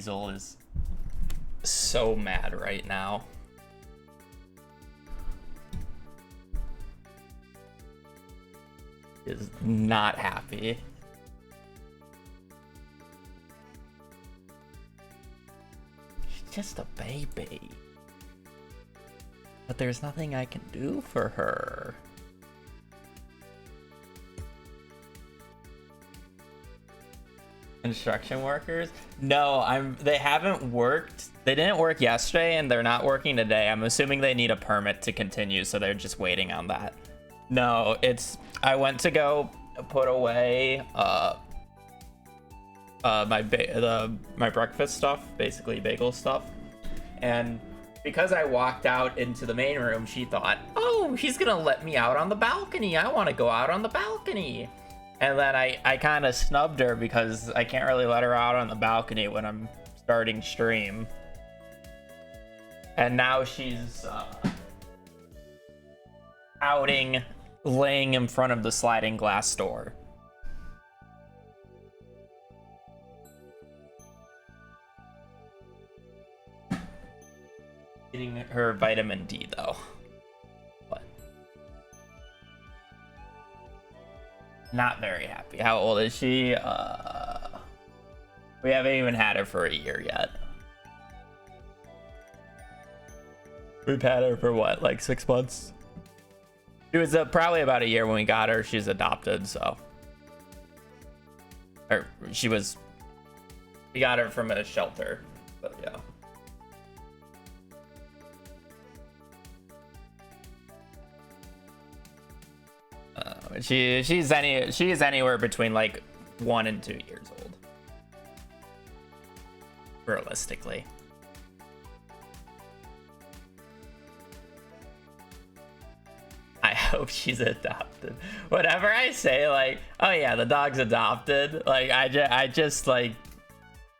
Hazel is so mad right now. Is not happy. She's just a baby. But there's nothing I can do for her. Construction workers? No, they haven't worked. They didn't work yesterday and they're not working today. I'm assuming they need a permit to continue, so they're just waiting on that. No, I went to go put away my breakfast stuff, basically bagel stuff. And because I walked out into the main room, she thought, "Oh, he's gonna let me out on the balcony. I want to go out on the balcony." And then I kind of snubbed her because I can't really let her out on the balcony when I'm starting stream. And now she's laying in front of the sliding glass door. Getting her vitamin D though. But not very happy. How old is she? We haven't even had her for a year yet. We've had her for what, like 6 months? It was probably about a year when we got her. She's adopted, so. Or we got her from a shelter, but yeah. She is anywhere between like 1 and 2 years old, realistically. I hope she's adopted. Whenever I say like, oh yeah, the dog's adopted, like I just like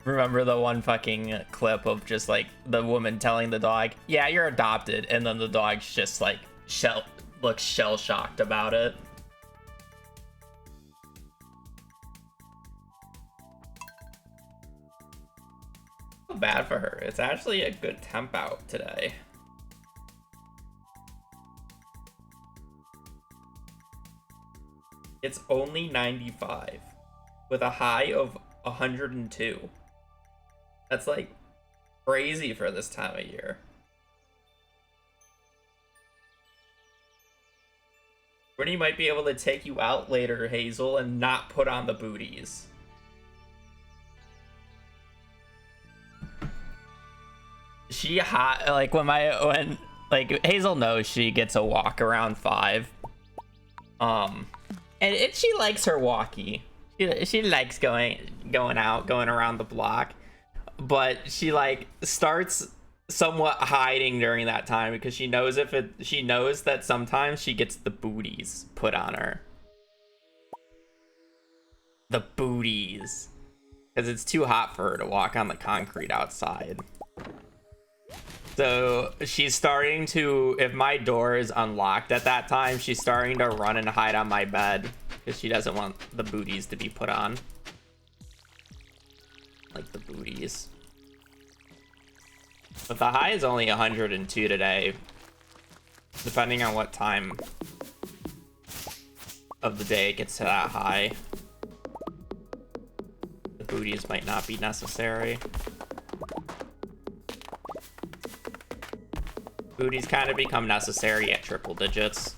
remember the one fucking clip of just like the woman telling the dog, yeah, you're adopted, and then the dog's just like looks shell-shocked about it. Bad for her. It's actually a good temp out today. It's only 95 with a high of 102. That's like crazy for this time of year. Brittany might be able to take you out later, Hazel, and not put on the booties. She hot, like when like Hazel knows she gets a walk around 5. And she likes her walkie. She likes going out, going around the block, but she like starts somewhat hiding during that time because she knows she knows that sometimes she gets the booties put on her. The booties, because it's too hot for her to walk on the concrete outside. So she's starting to, if my door is unlocked at that time, she's starting to run and hide on my bed because she doesn't want the booties to be put on. Like the booties. But the high is only 102 today. Depending on what time of the day it gets to that high. The booties might not be necessary. Booties kind of become necessary at triple digits.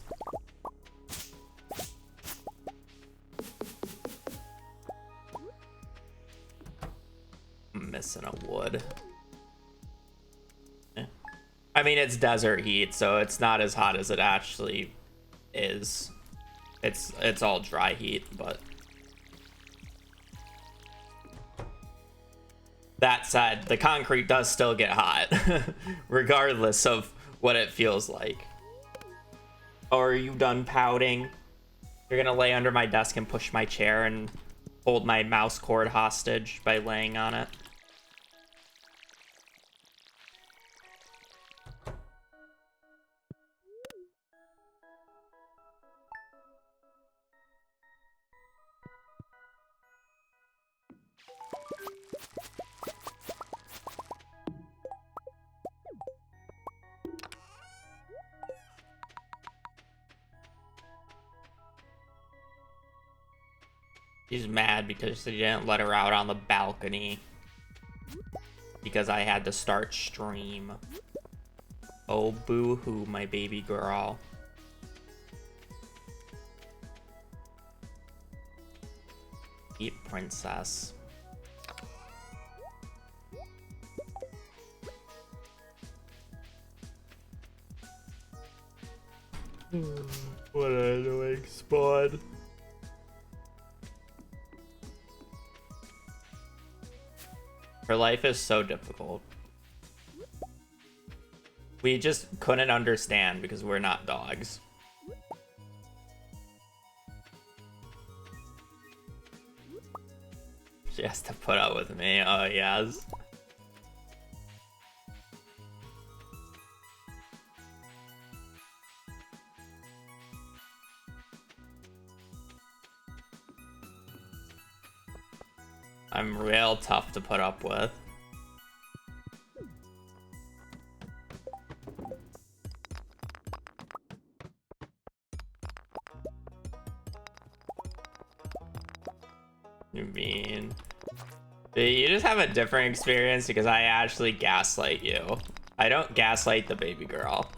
I'm missing a wood. I mean, it's desert heat, so it's not as hot as it actually is. It's all dry heat, but that said, the concrete does still get hot, regardless of what it feels like. Oh, are you done pouting? You're gonna lay under my desk and push my chair and hold my mouse cord hostage by laying on it. She's mad because they didn't let her out on the balcony. Because I had to start stream. Oh, boo-hoo, my baby girl. Eat princess. What an annoying spawn. Her life is so difficult. We just couldn't understand because we're not dogs. She has to put up with me. Oh, yes. I'm real tough to put up with. You mean? You just have a different experience because I actually gaslight you. I don't gaslight the baby girl.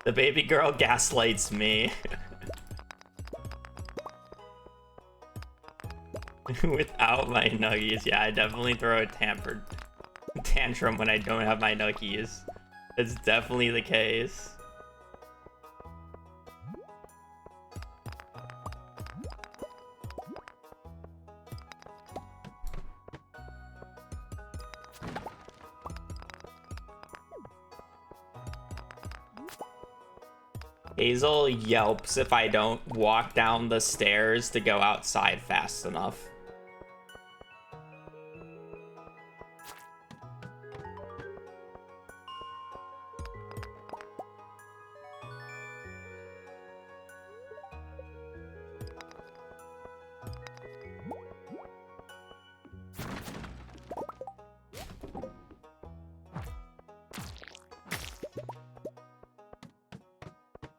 The baby girl gaslights me. Without my nuggies. Yeah, I definitely throw a tantrum when I don't have my nuggies. It's definitely the case. Hazel yelps if I don't walk down the stairs to go outside fast enough.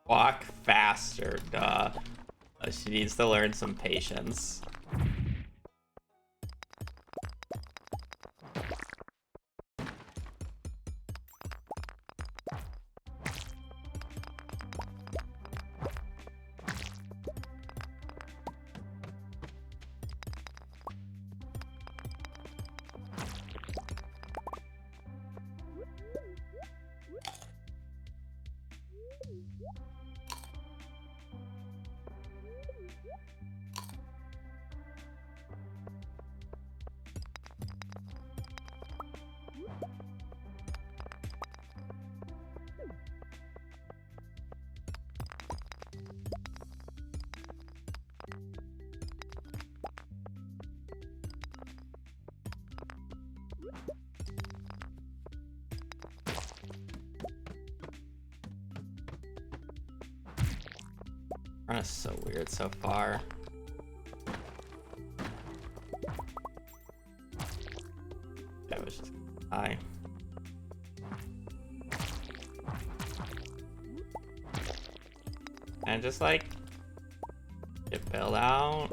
Walk faster, duh. She needs to learn some patience. That's so weird so far. That was just high. And just like get bailed out.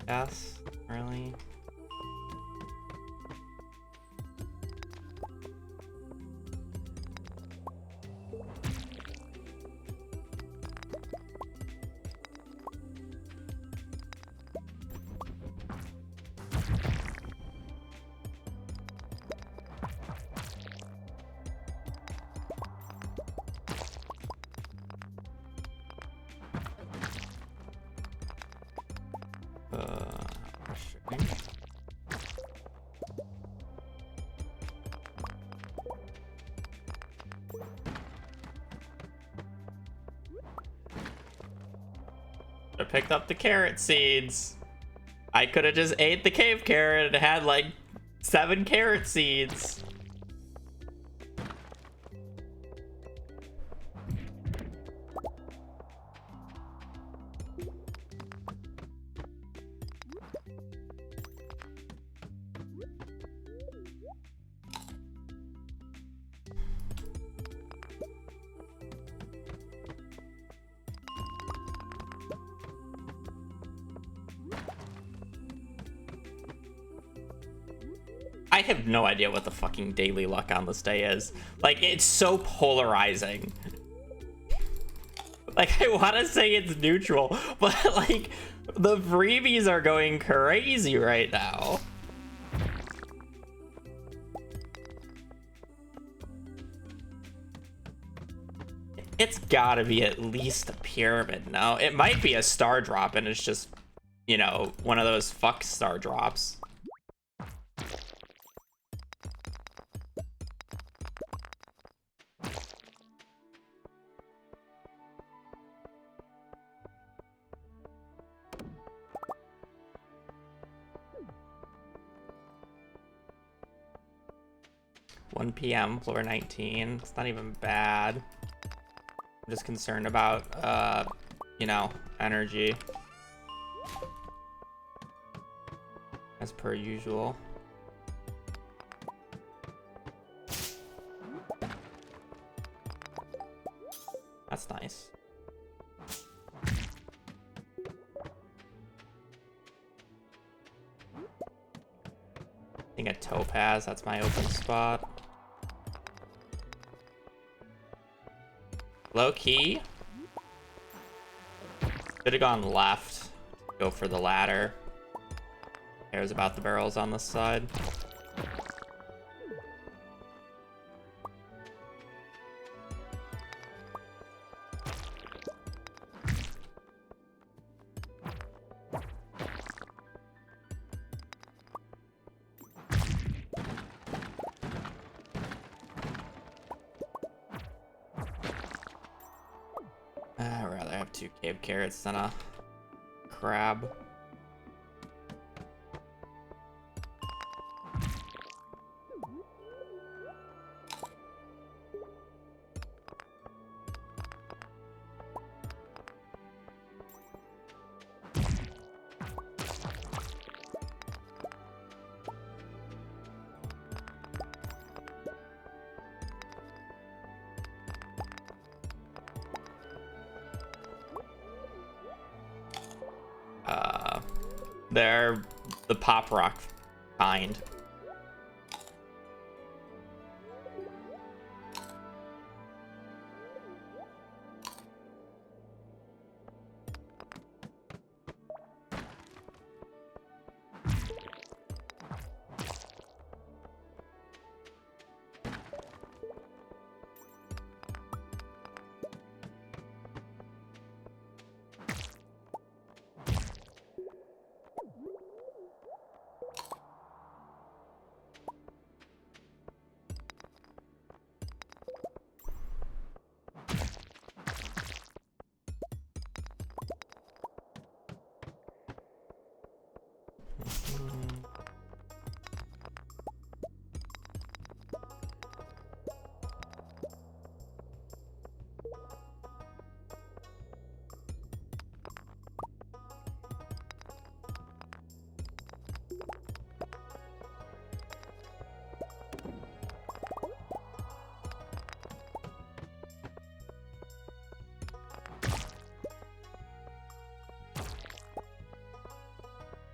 Yes, really. I picked up the carrot seeds. I could have just ate the cave carrot and had like 7 carrot seeds. have no idea what the fucking daily luck on this day is. Like, it's so polarizing. Like, I want to say it's neutral, but like, the freebies are going crazy right now. It's gotta be at least a pyramid. No, it might be a star drop, and it's just, you know, one of those fuck star drops. One PM, floor 19. It's not even bad. I'm just concerned about, you know, energy. As per usual. That's nice. I think a topaz, that's my open spot. Low key. Should have gone left. Go for the ladder. Cares about the barrels on this side. I'd rather have 2 cave carrots than a crab. They're the pop rock kind.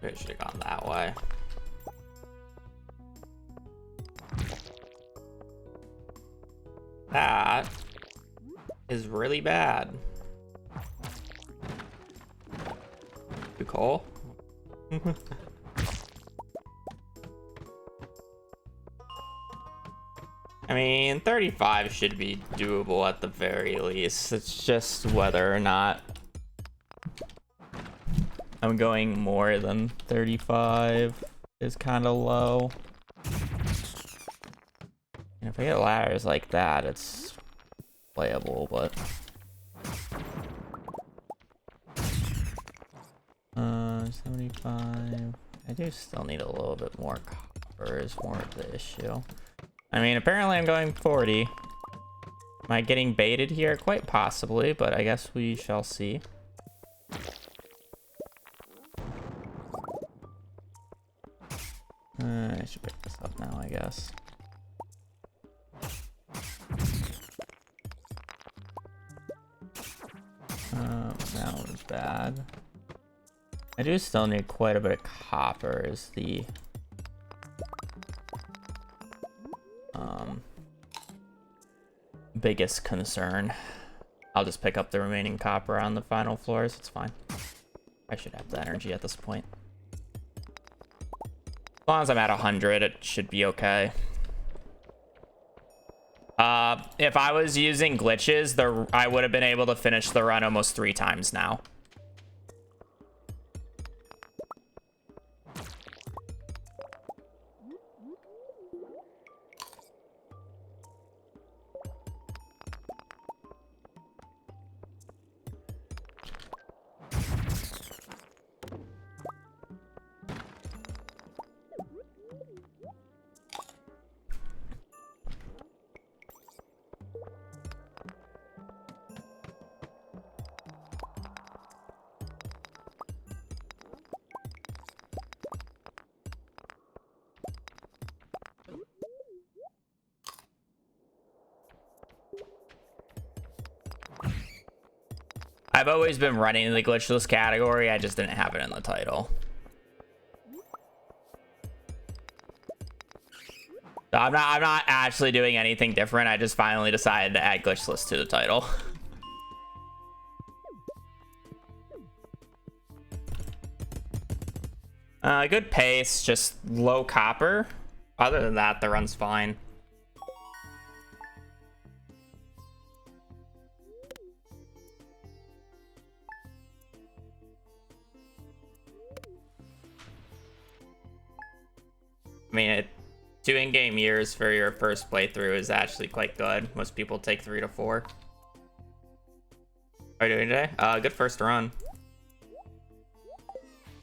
It should have gone that way. That is really bad. Too cool. I mean, 35 should be doable at the very least. It's just whether or not I'm going more than 35 is kind of low. And if I get ladders like that, it's playable, but 75. I do still need a little bit more copper is more of the issue. I mean, apparently I'm going 40. Am I getting baited here? Quite possibly, but I guess we shall see. I should pick this up now, I guess. That was bad. I do still need quite a bit of copper is the biggest concern. I'll just pick up the remaining copper on the final floors. It's fine. I should have the energy at this point. As long as I'm at 100, it should be okay. If I was using glitches, I would have been able to finish the run almost 3 times now. I've always been running the glitchless category. I just didn't have it in the title. So I'm not actually doing anything different. I just finally decided to add glitchless to the title. Good pace, just low copper. Other than that, the run's fine. I mean, 2 in-game years for your first playthrough is actually quite good. Most people take 3 to 4. How are you doing today? Good first run.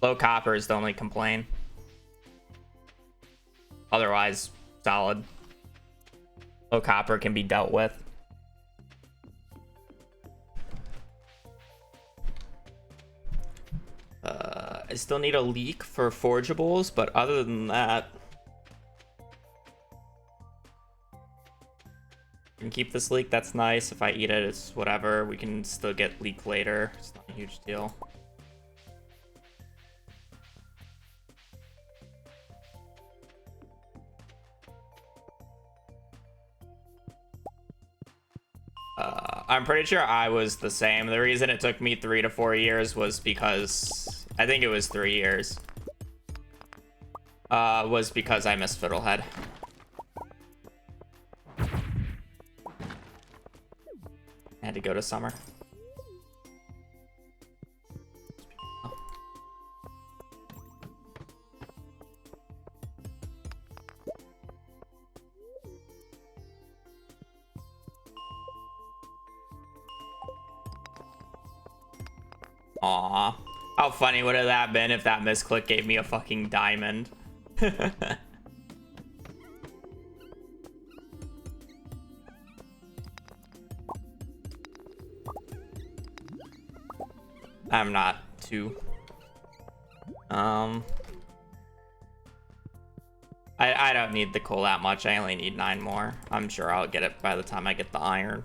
Low copper is the only complaint. Otherwise, solid. Low copper can be dealt with. I still need a leek for forgeables, but other than that, I can keep this leek. That's nice. If I eat it, it's whatever. We can still get leek later. It's not a huge deal. I'm pretty sure I was the same. The reason it took me 3 to 4 years was because I think it was 3 years. Was because I missed Fiddlehead. I had to go to summer. Aw. How funny would have that been if that misclick gave me a fucking diamond? I'm not too. I don't need the coal that much. I only need 9 more. I'm sure I'll get it by the time I get the iron.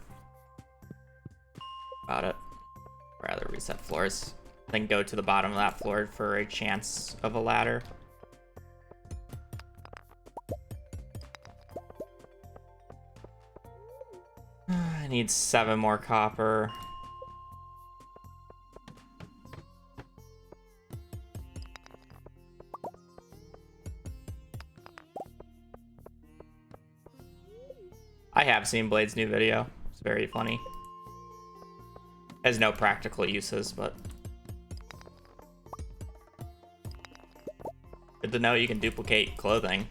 Got it. Rather reset floors. Then go to the bottom of that floor for a chance of a ladder. I need 7 more copper. I have seen Blade's new video. It's very funny. Has no practical uses, but good to know you can duplicate clothing.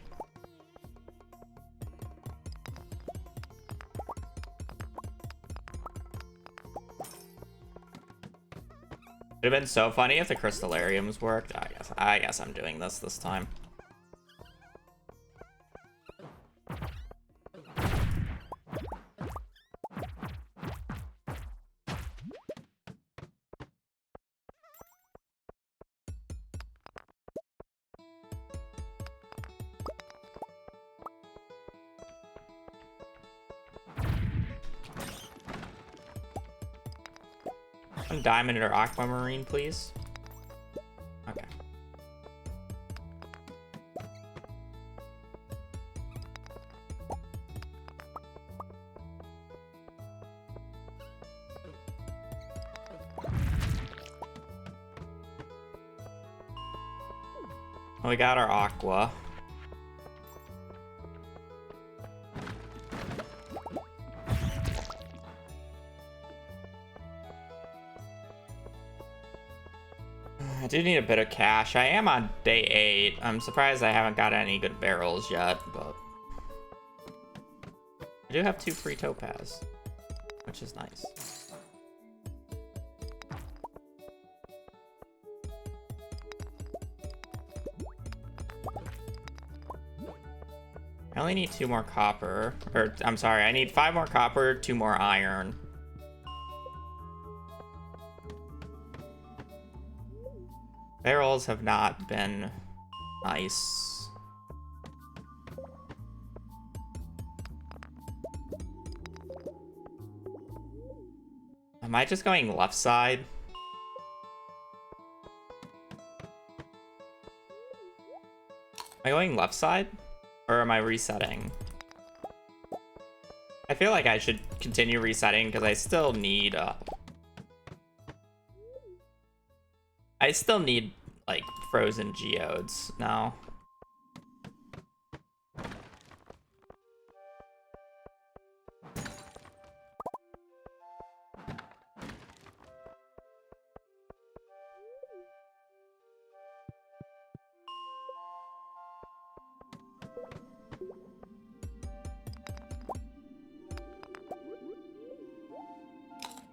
It'd have been so funny if the crystallariums worked. I guess I'm doing this time. One diamond or aquamarine, please. Okay. We got our aqua. I do need a bit of cash. I am on day 8. I'm surprised I haven't got any good barrels yet, but I do have 2 free topaz, which is nice. I only need 2 more copper, or I'm sorry, I need 5 more copper, 2 more iron. Barrels have not been nice. Am I just going left side? Am I going left side? Or am I resetting? I feel like I should continue resetting because I still need like frozen geodes now.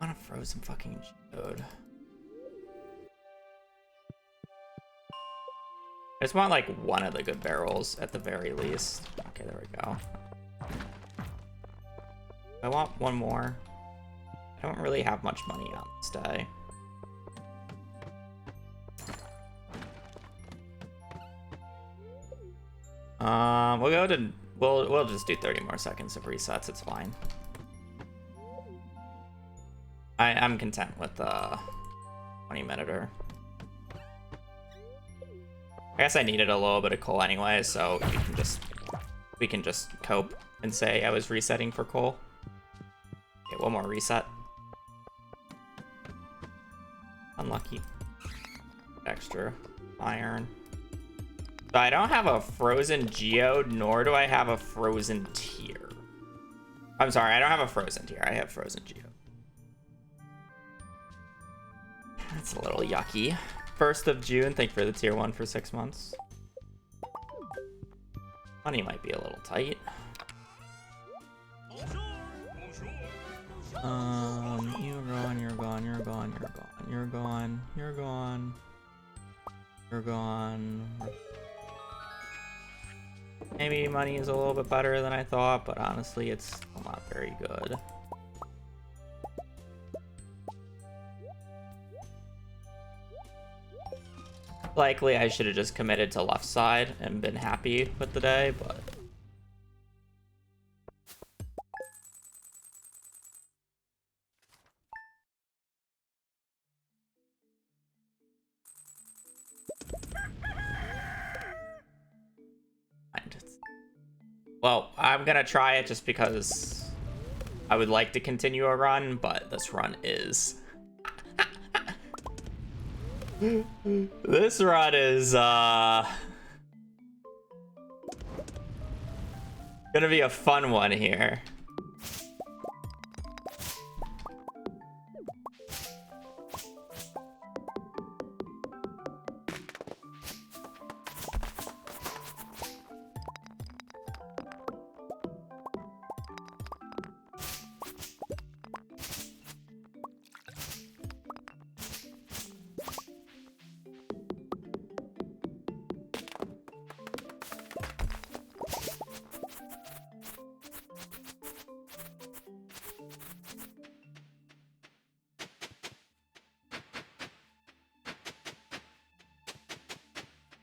I want a frozen fucking geode. I just want like one of the good barrels at the very least. Okay, there we go. I want one more. I don't really have much money on this day. We'll just do 30 more seconds of resets. It's fine. I'm content with the 20-minuter. I guess I needed a little bit of coal anyway, so we can just cope and say I was resetting for coal. Okay, one more reset. Unlucky. Extra iron. So I don't have a frozen geode, nor do I have a frozen tier. I'm sorry, I don't have a frozen tier. I have frozen geode. That's a little yucky. 1st of June, thank you for the tier 1 for 6 months. Money might be a little tight. You're gone, you're gone, you're gone, you're gone, you're gone, you're gone. You're gone. Maybe money is a little bit better than I thought, but honestly, it's still not very good. Likely, I should have just committed to left side and been happy with the day, but... Well, I'm gonna try it just because I would like to continue a run, but this run is... This run is, gonna be a fun one here.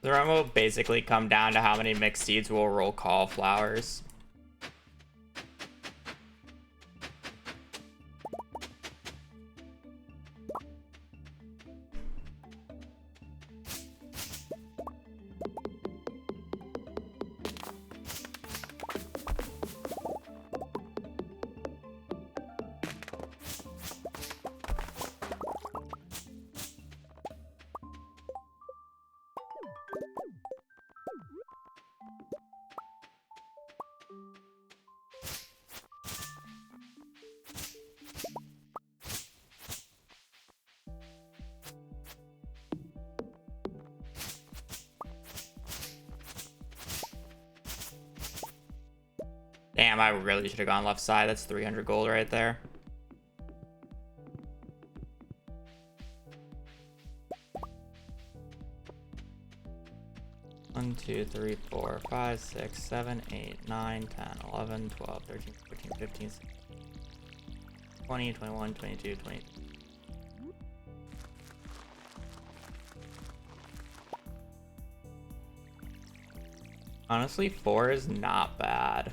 The run will basically come down to how many mixed seeds will roll cauliflowers. Damn, I really should have gone left side. That's 300 gold right there. One, 2, 3, 4, 5, 6, 7, 8, 9, 10, 11, 12, 13, 14, 15, 16, 20, 21, 22, 23. Honestly, 4 is not bad.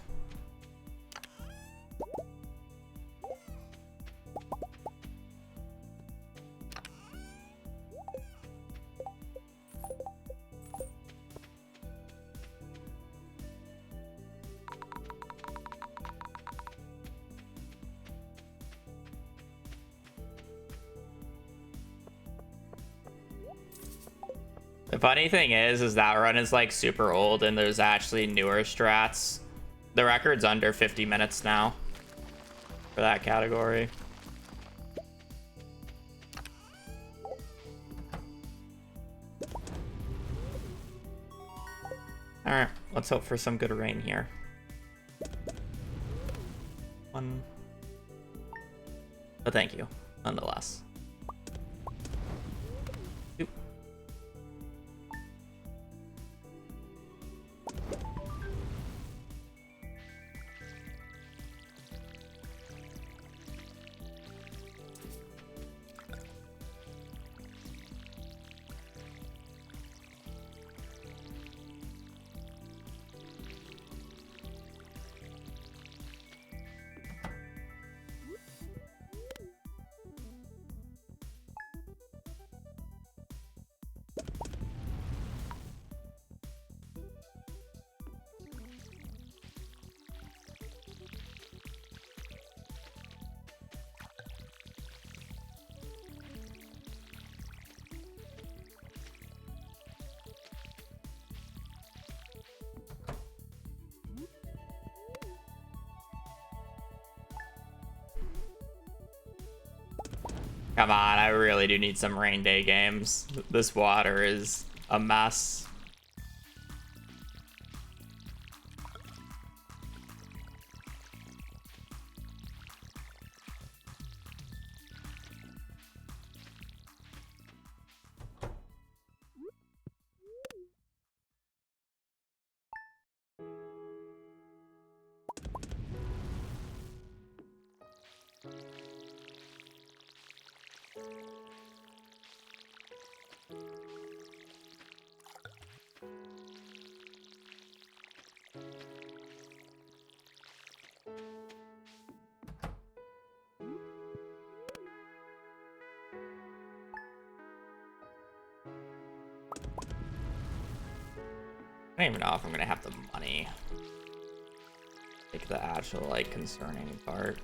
The funny thing is that run is like super old and there's actually newer strats. The record's under 50 minutes now for that category. All right, let's hope for some good rain here. One. But thank you, nonetheless. Two. Come on, I really do need some rain day games. This water is a mess. I don't even know if I'm gonna have the money. Like the actual like concerning part.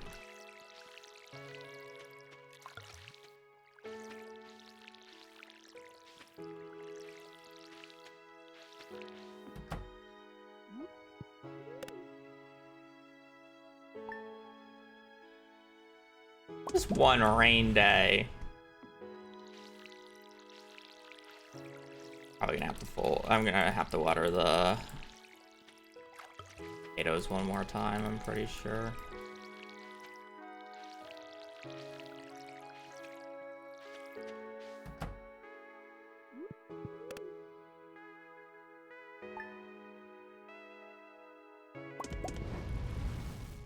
Just one rain day. Probably gonna have to I'm gonna have to water the potatoes one more time, I'm pretty sure.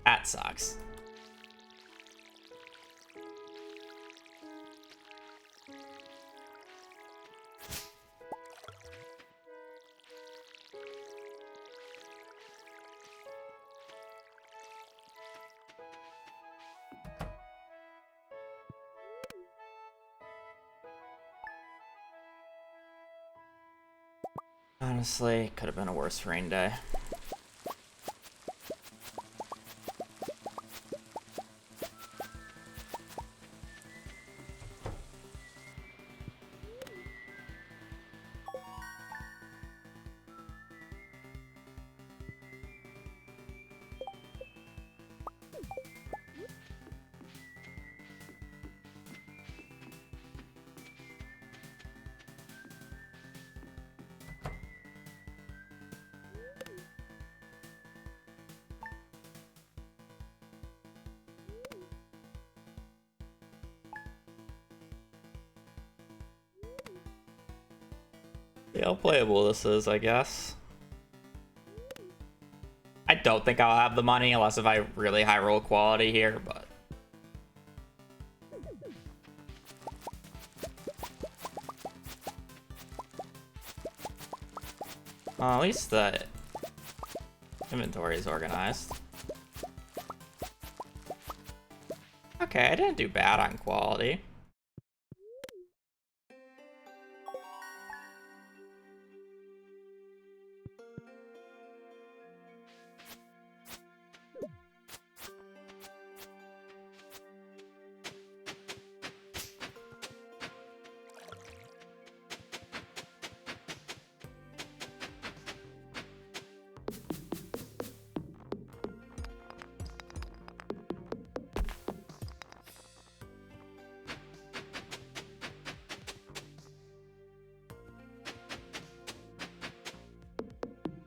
That sucks. Honestly, could have been a worse rain day. Yeah, how playable this is, I guess. I don't think I'll have the money unless if I really high roll quality here, but at least the inventory is organized. Okay, I didn't do bad on quality.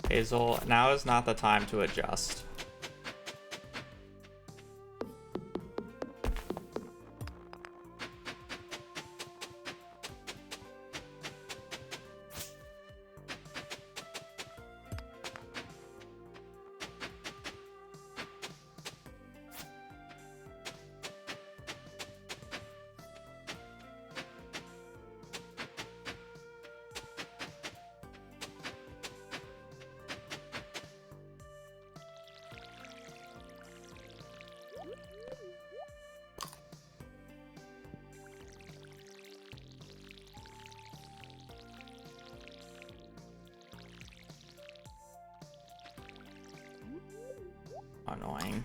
Hazel, now is not the time to adjust. Annoying.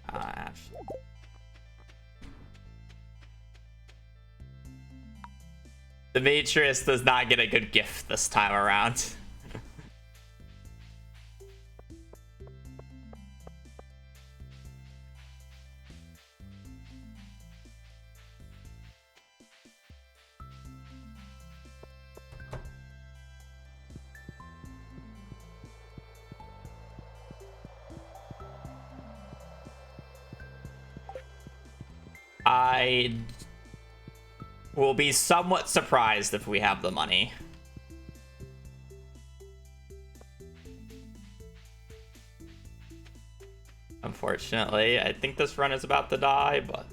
Actually. Demetrius does not get a good gift this time around. I will be somewhat surprised if we have the money. Unfortunately, I think this run is about to die, but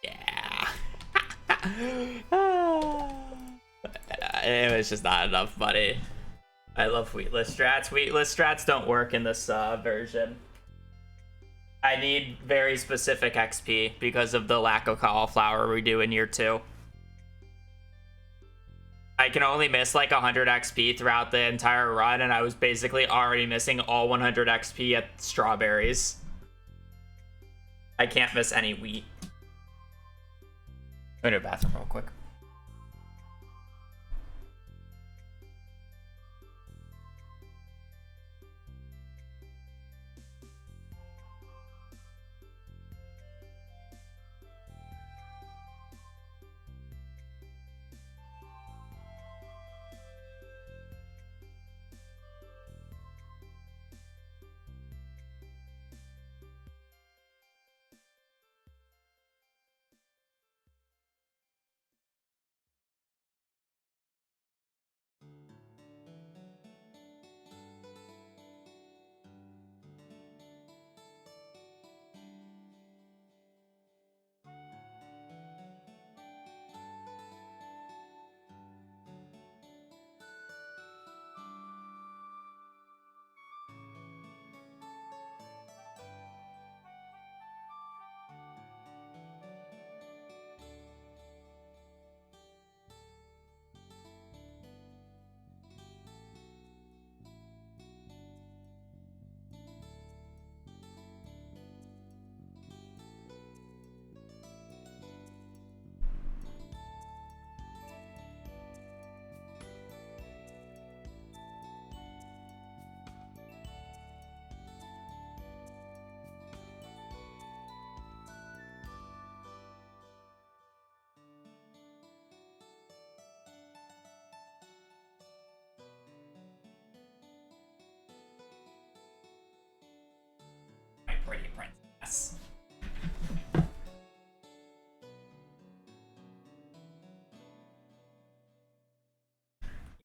yeah. It was just not enough money. I love wheatless strats. Wheatless strats don't work in this version. I need very specific XP because of the lack of cauliflower we do in year 2. I can only miss like 100 XP throughout the entire run, and I was basically already missing all 100 XP at strawberries. I can't miss any wheat. I'm going to the bathroom real quick.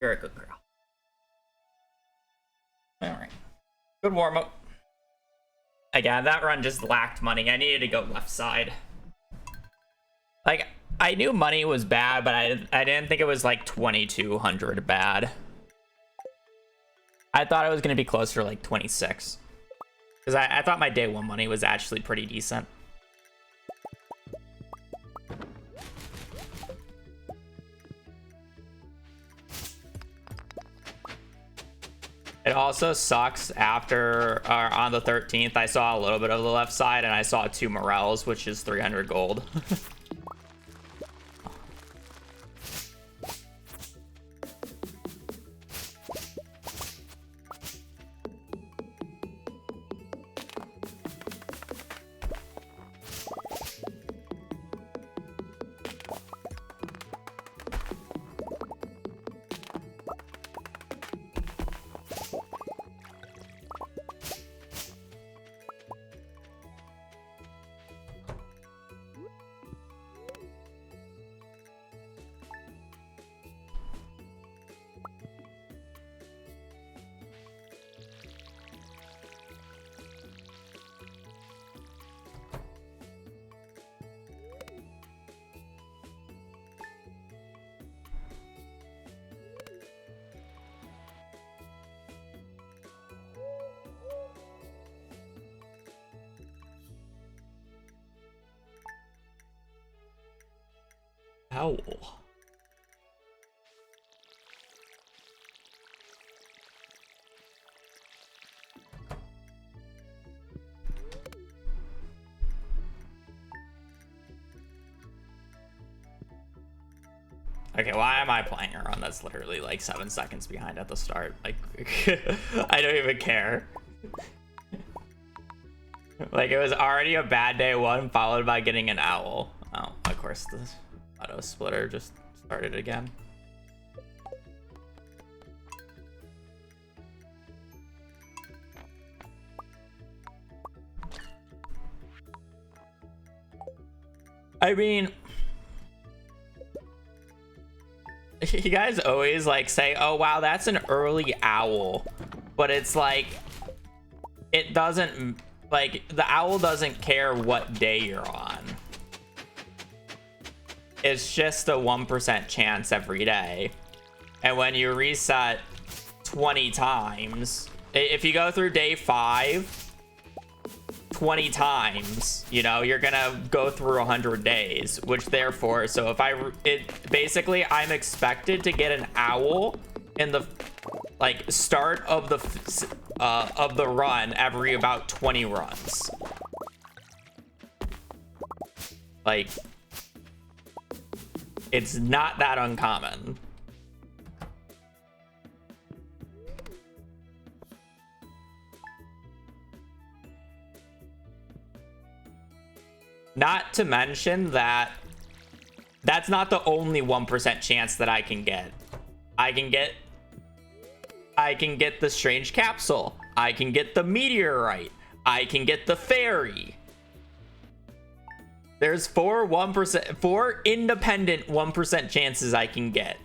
You're a good girl. Alright. Good warm-up. Again, that run just lacked money. I needed to go left side. Like, I knew money was bad, but I didn't think it was like 2,200 bad. I thought it was going to be closer to like 26. Because I thought my day one money was actually pretty decent. It also sucks after, on the 13th, I saw a little bit of the left side and I saw 2 morels, which is 300 gold. Owl. Okay, why am I playing a run that's literally like 7 seconds behind at the start? Like, I don't even care. Like, it was already a bad day one, followed by getting an owl. Oh, of course, the auto splitter just started again. I mean, you guys always like say, oh wow, that's an early owl, but it's like, it doesn't, like, the owl doesn't care what day you're on. It's just a 1% chance every day. And when you reset 20 times, if you go through day 5 20 times, you know, you're gonna go through 100 days, which therefore, so if basically I'm expected to get an owl in the like start of the run every about 20 runs. Like, it's not that uncommon. Not to mention that that's not the only 1% chance that I can get. I can get the strange capsule. I can get the meteorite. I can get the fairy. There's 4 independent 1% chances I can get.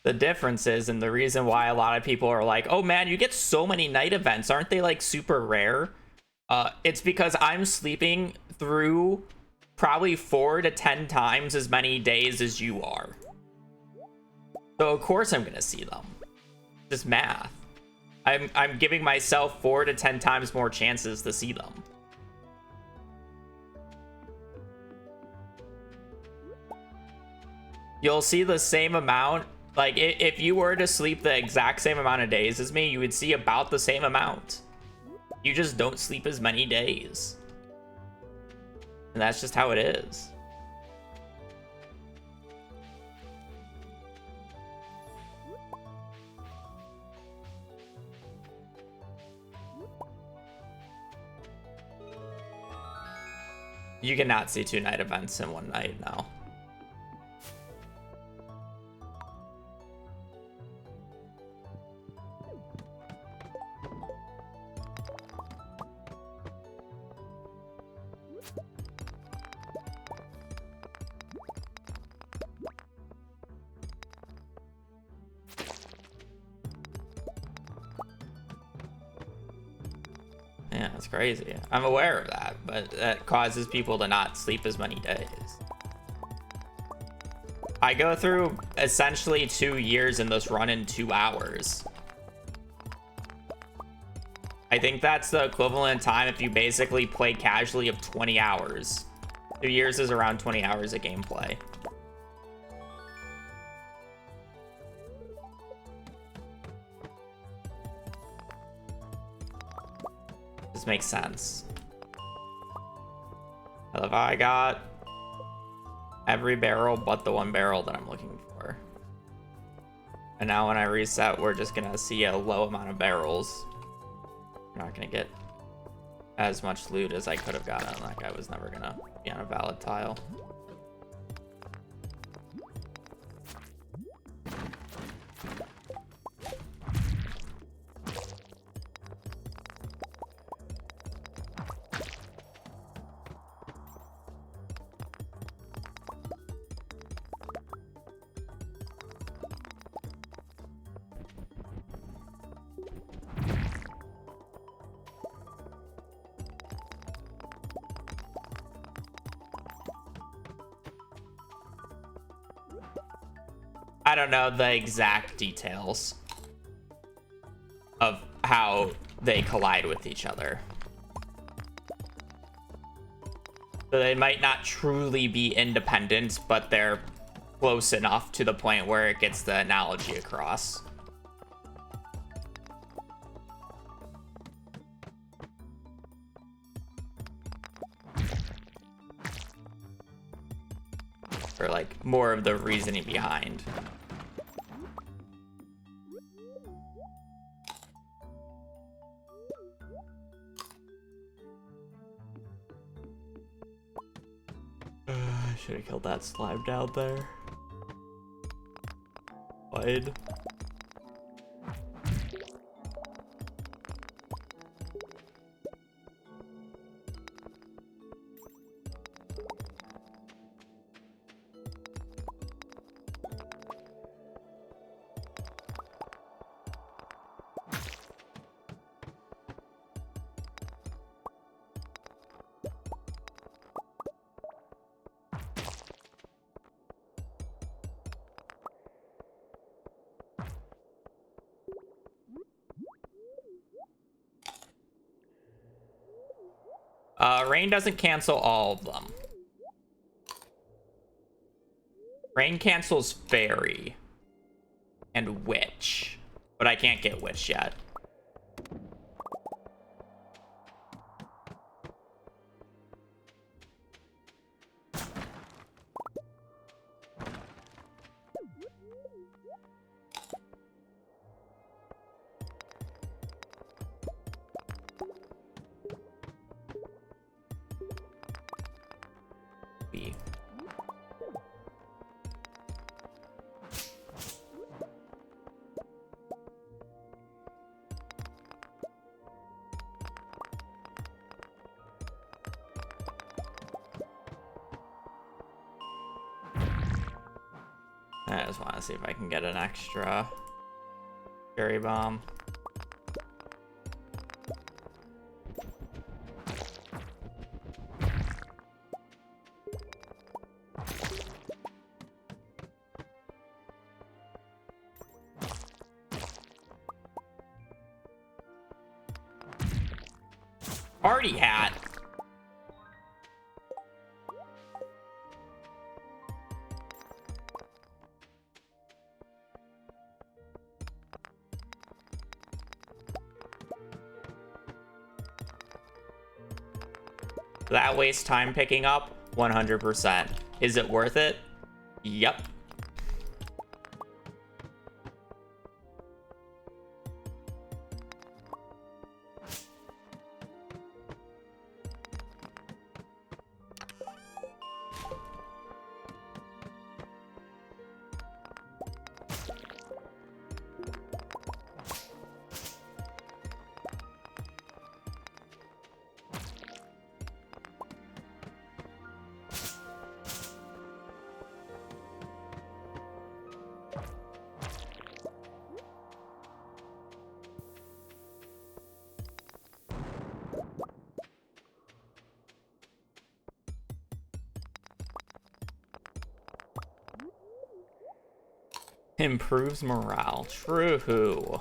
The difference is, and the reason why a lot of people are like, oh man, you get so many night events, aren't they like super rare? It's because I'm sleeping through probably 4 to 10 times as many days as you are. So of course I'm gonna see them. Just math. I'm giving myself 4 to 10 times more chances to see them. You'll see the same amount. Like, if you were to sleep the exact same amount of days as me, you would see about the same amount. You just don't sleep as many days. And that's just how it is. You cannot see 2 night events in one night now. Yeah, it's crazy. I'm aware of that, but that causes people to not sleep as many days. I go through essentially 2 years in this run in 2 hours. I think that's the equivalent time if you basically play casually of 20 hours. 2 years is around 20 hours of gameplay. This makes sense. I love how I got every barrel but the 1 barrel that I'm looking for. And now when I reset, we're just gonna see a low amount of barrels. I'm not gonna get as much loot as I could have gotten. Like, I was never gonna be on a valid tile. I don't know the exact details of how they collide with each other. So they might not truly be independent, but they're close enough to the point where it gets the analogy across. Or like more of the reasoning behind. I should have killed that slime down there. Wide. Rain doesn't cancel all of them. Rain cancels Fairy and Witch, but I can't get Witch yet. I just want to see if I can get an extra cherry bomb. Party hat. That wastes time picking up 100%. Is it worth it? Yep. Improves morale. True.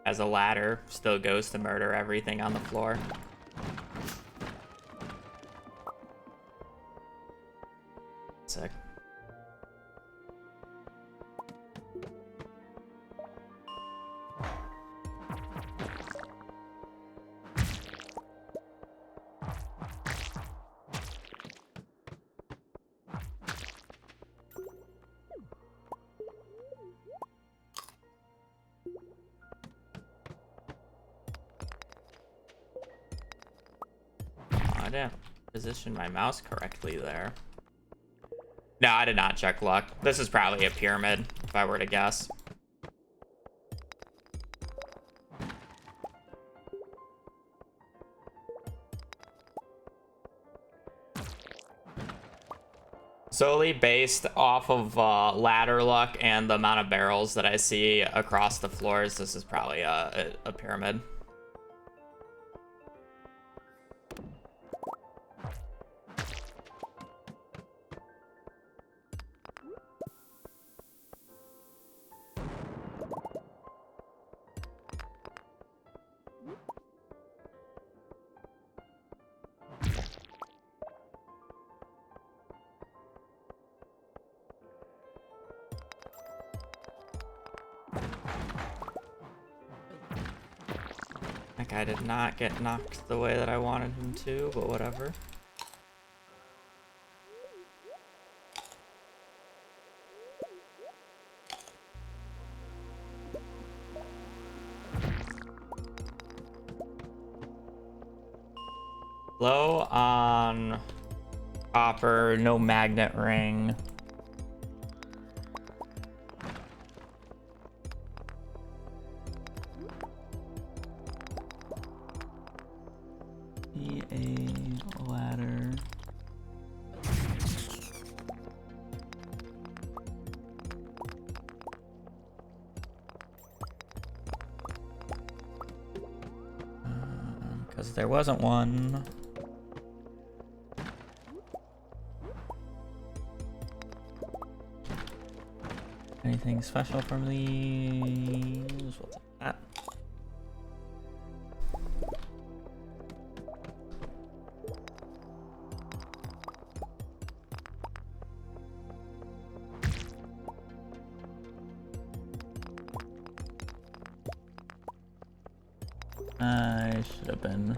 As a ladder, still goes to murder everything on the floor. Sick. I didn't position my mouse correctly there. No, I did not check luck. This is probably a pyramid, if I were to guess. Solely based off of ladder luck and the amount of barrels that I see across the floors, this is probably a pyramid. That guy did not get knocked the way that I wanted him to, but whatever. Low on copper, no magnet ring. A ladder. Because there wasn't one. Anything special from these? We'll take that. I should have been.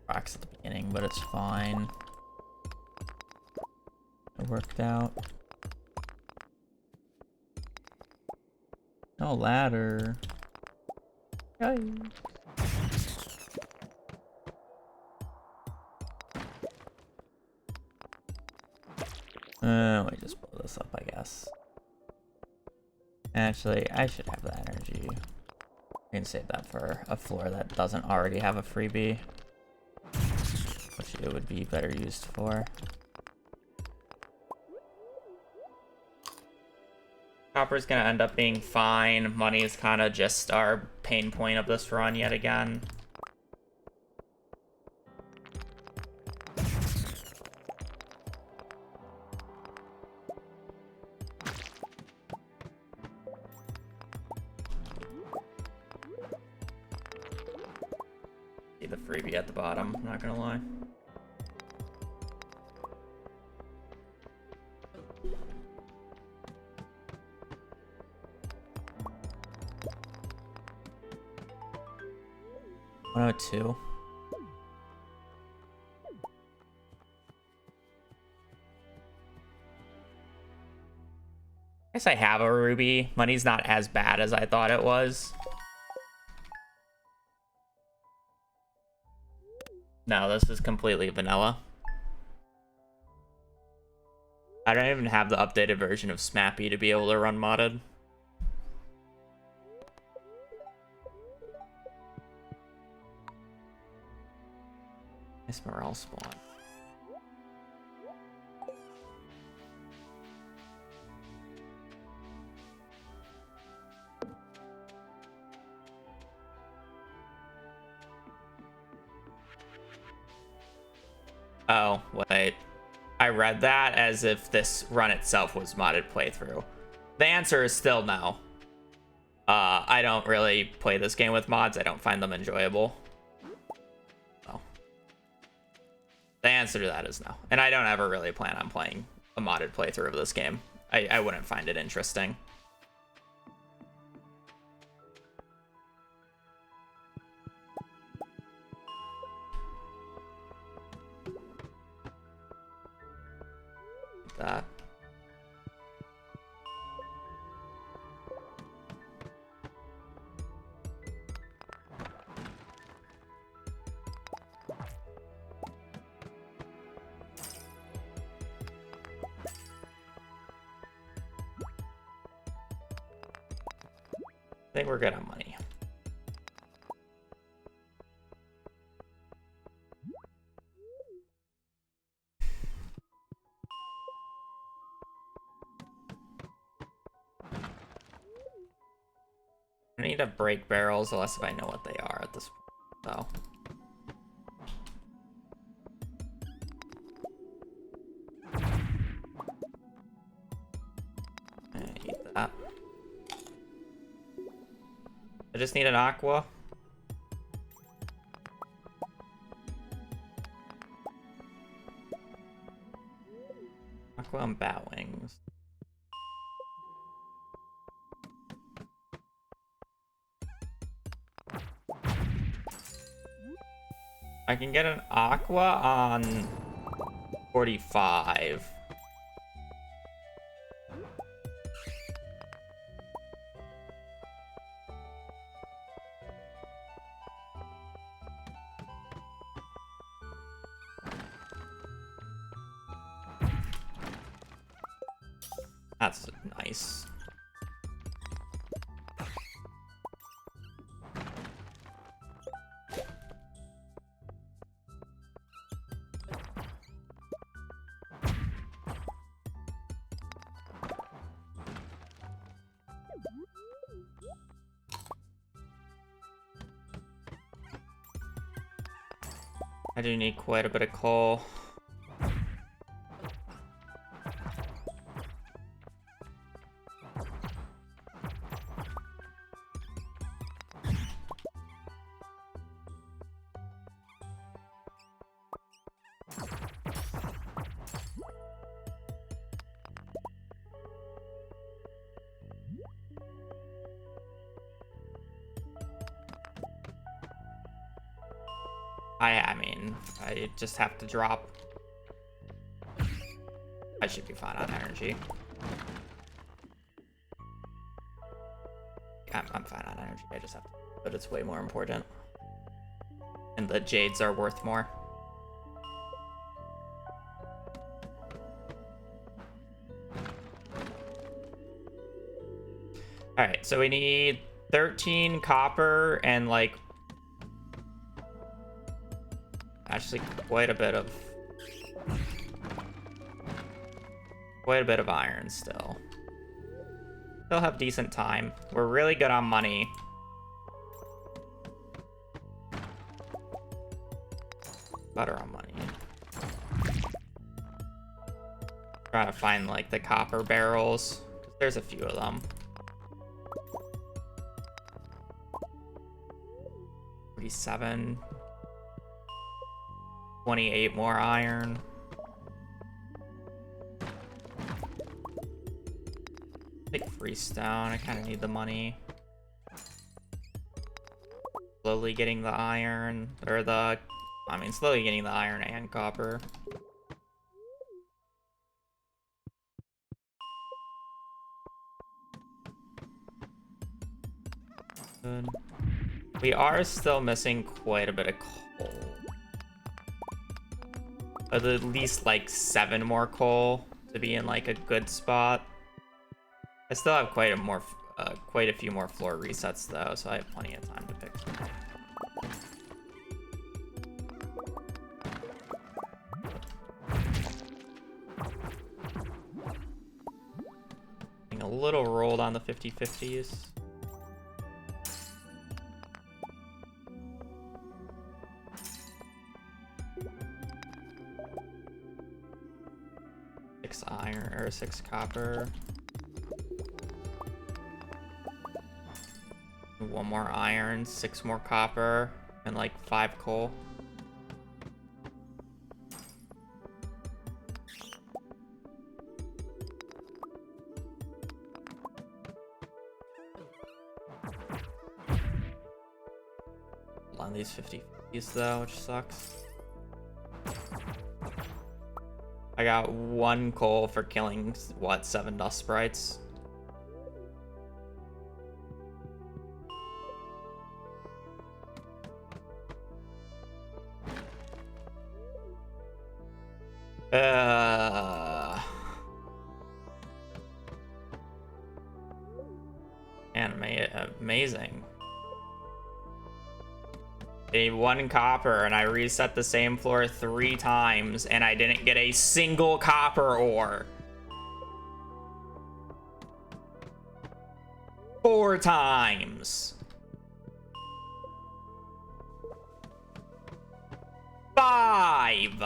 Rocks at the beginning, but it's fine. It worked out. No ladder. Yay. Let me just blow this up, I guess. Actually, I should have the energy. I can save that for a floor that doesn't already have a freebie, which it would be better used for. Copper's gonna end up being fine. Money is kind of just our pain point of this run yet again. See the freebie at the bottom, I'm not gonna lie. $102. I guess I have a ruby. Money's not as bad as I thought it was. No, this is completely vanilla. I don't even have the updated version of Smappy to be able to run modded. Nice morale spawn. Oh, wait. I read that as if this run itself was modded playthrough. The answer is still no. I don't really play this game with mods. I don't find them enjoyable. So, the answer to that is no. And I don't ever really plan on playing a modded playthrough of this game. I wouldn't find it interesting. That. I think we're good on money. I need to break barrels, unless if I know what they are at this point, so. Eat that. I just need an aqua. Aqua and bat wings. I can get an aqua on 45. That's nice. I do need quite a bit of coal. I mean, I just have to drop. I should be fine on energy. I'm fine on energy. I just have to, but it's way more important. And the jades are worth more. All right, so we need 13 copper and like actually quite a bit of iron still. Still have decent time. We're really good on money. Better on money. Trying to find like the copper barrels. There's a few of them. 47. 28 more iron. Take freestone. I kind of need the money. Slowly getting the iron, or the, I mean, slowly getting the iron and copper. Good. We are still missing quite a bit of coal. at least like 7 more coal to be in like a good spot. I still have quite a few more floor resets though, so I have plenty of time to fix them. Getting a little rolled on the 50-50s. Six iron or 6 copper. 1 more iron, 6 more copper, and like 5 coal. On these 50s though, which sucks. I got 1 coal for killing, what, 7 dust sprites? Amazing. A 1 copper, and I reset the same floor 3 times, and I didn't get a single copper ore. 4 times. 5.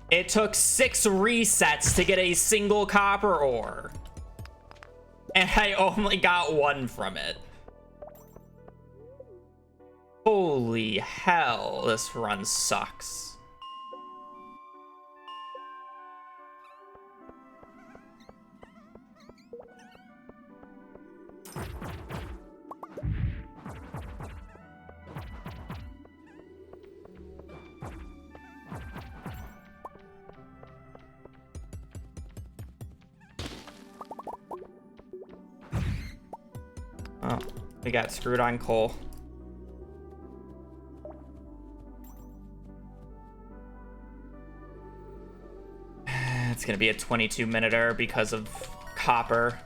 It took 6 resets to get a single copper ore. And I only got 1 from it. Holy hell, this run sucks. Oh, we got screwed on coal. It's gonna be a 22-minute because of copper.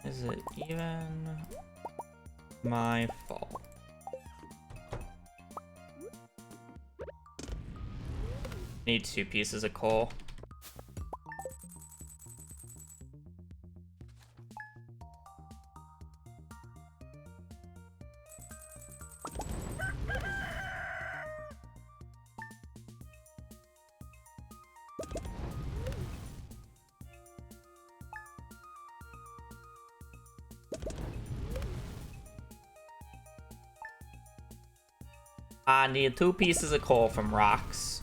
Is it even my fault? Need 2 pieces of coal. I need 2 pieces of coal from rocks.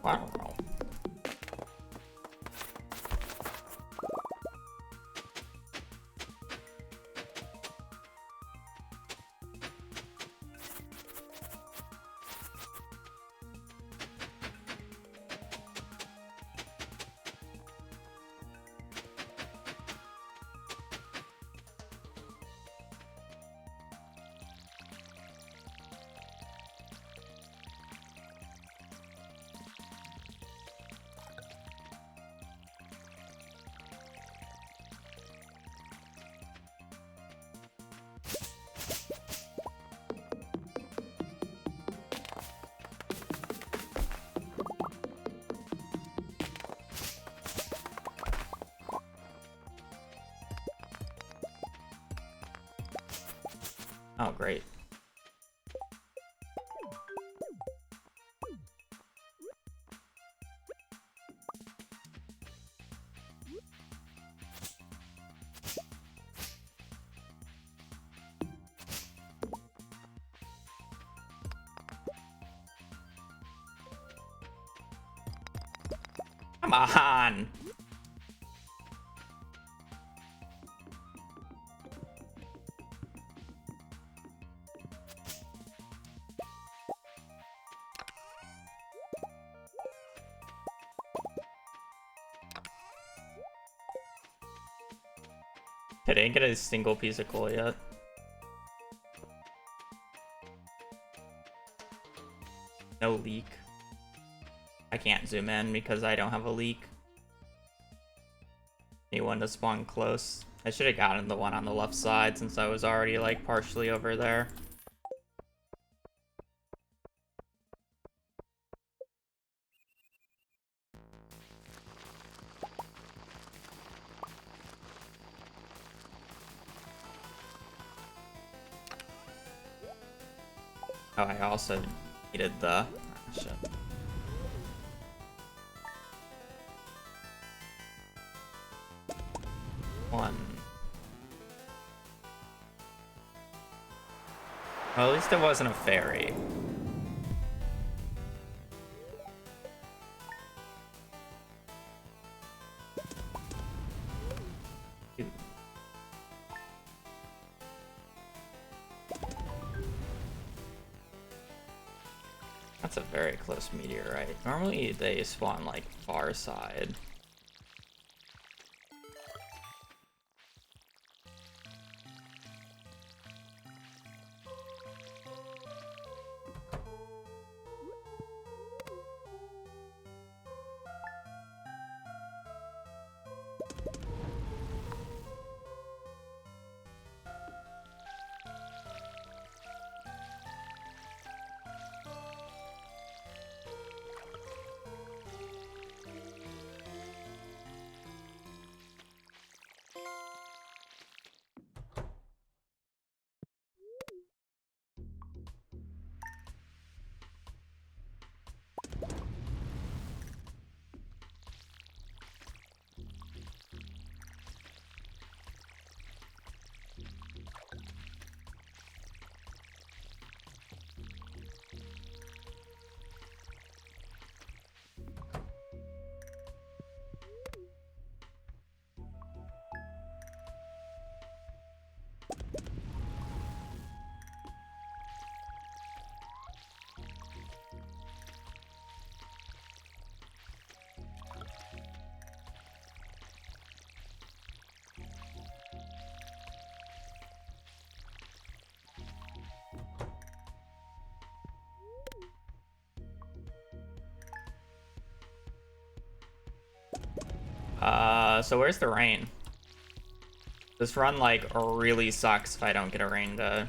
I don't know. Oh, great. Come on! I didn't get a single piece of coal yet. No leak. I can't zoom in because I don't have a leak. Anyone to spawn close. I should have gotten the one on the left side since I was already like partially over there. Oh, I also needed the... Oh, shit. One. Well, at least it wasn't a fairy. That's a very close meteorite. Normally they spawn like far side. So where's the rain? This run, like, really sucks if I don't get a rain day.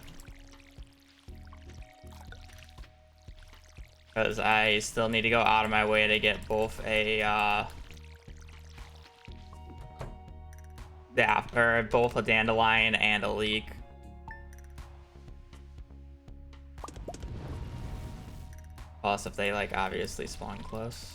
Because I still need to go out of my way to get both a, both a dandelion and a leek. Plus, if they, like, obviously spawn close.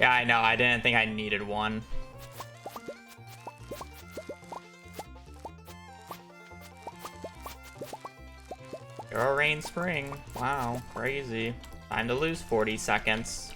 Yeah, I know. I didn't think I needed one. Hero Rain Spring. Wow, crazy. Time to lose 40 seconds.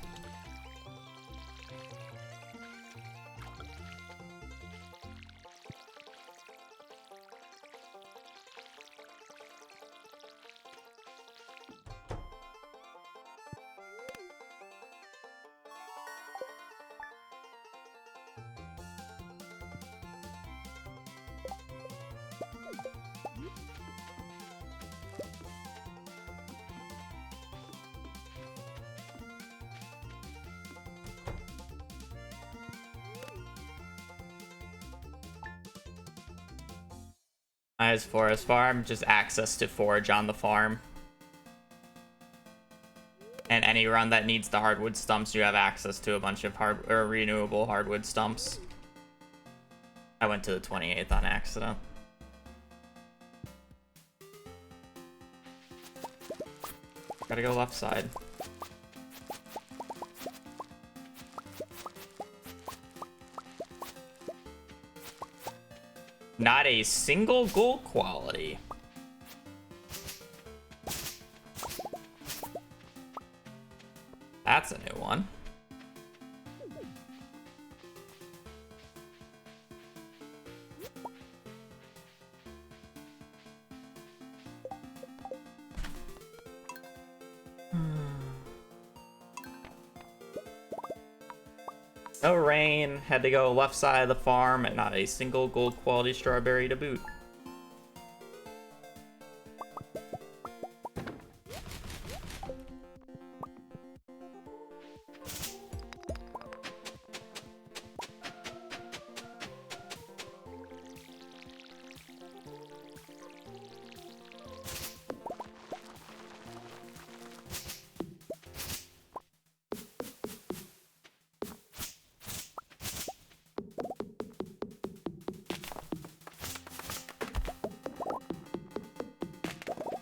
Nice forest farm, just access to forage on the farm. And any run that needs the hardwood stumps, you have access to a bunch of renewable hardwood stumps. I went to the 28th on accident. Gotta go left side. Not a single gold quality. That's a new one. No rain, had to go left side of the farm, and not a single gold quality strawberry to boot.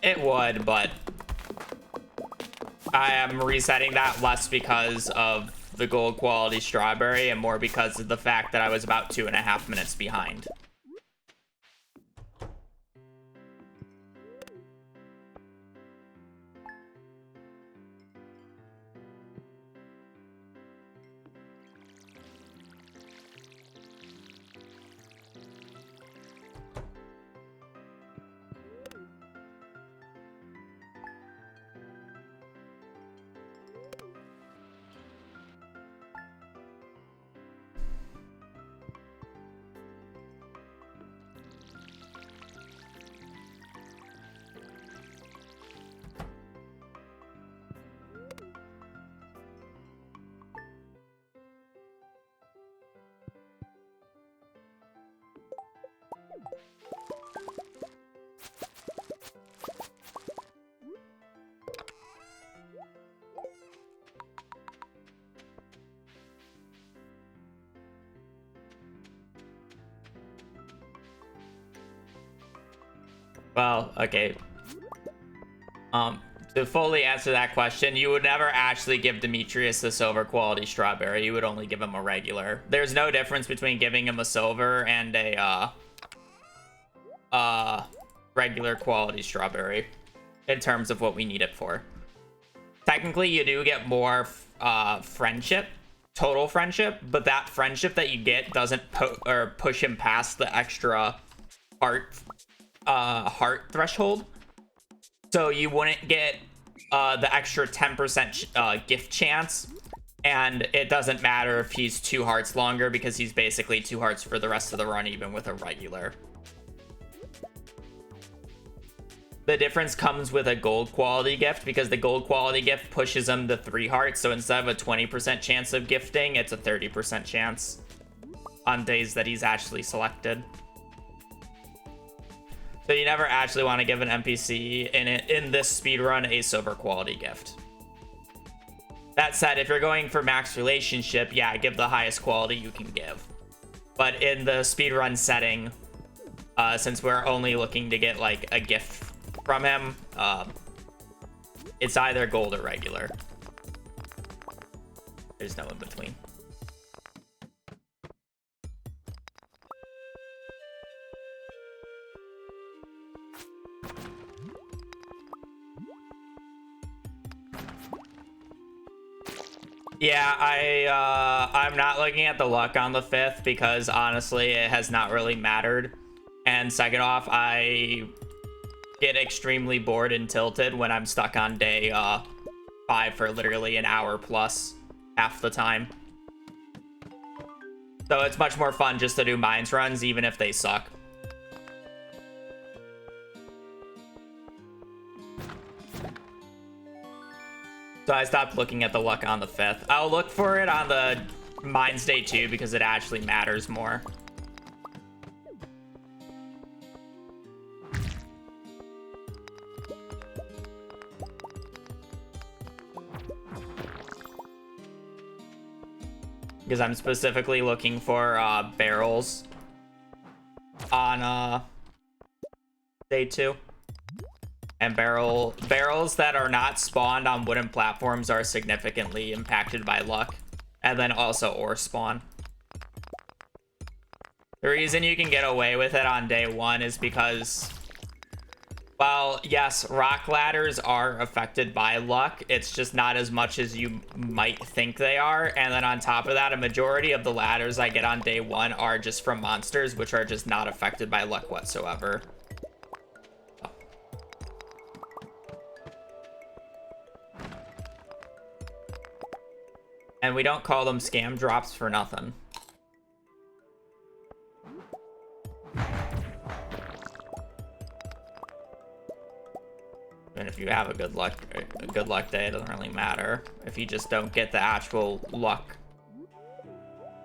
It would, but I am resetting that less because of the gold quality strawberry and more because of the fact that I was about 2.5 minutes behind. Well, okay. To fully answer that question, you would never actually give Demetrius the silver quality strawberry. You would only give him a regular. There's no difference between giving him a silver and a regular quality strawberry in terms of what we need it for. Technically, you do get more friendship, total friendship, but that friendship that you get doesn't push him past the extra heart threshold. So you wouldn't get the extra 10% gift chance, and it doesn't matter if he's 2 hearts longer because he's basically 2 hearts for the rest of the run, even with a regular. The difference comes with a gold quality gift because the gold quality gift pushes him to 3 hearts. So instead of a 20% chance of gifting, it's a 30% chance on days that he's actually selected. So you never actually want to give an NPC in this speedrun a silver quality gift. That said, if you're going for max relationship, yeah, give the highest quality you can give. But in the speedrun setting, since we're only looking to get like a gift from him, it's either gold or regular. There's no in between. Yeah, I'm not looking at the luck on the 5th because honestly, it has not really mattered. And second off, I get extremely bored and tilted when I'm stuck on day 5 for literally an hour plus half the time. So it's much more fun just to do mines runs, even if they suck. So I stopped looking at the luck on the 5th. I'll look for it on the mines day 2 because it actually matters more. because I'm specifically looking for barrels on day 2. And barrels that are not spawned on wooden platforms are significantly impacted by luck. And then also ore spawn. The reason you can get away with it on day 1 is because, well, yes, rock ladders are affected by luck. It's just not as much as you might think they are. And then on top of that, a majority of the ladders I get on day 1 are just from monsters, which are just not affected by luck whatsoever. And we don't call them scam drops for nothing. And if you have a good luck day, it doesn't really matter. If you just don't get the actual luck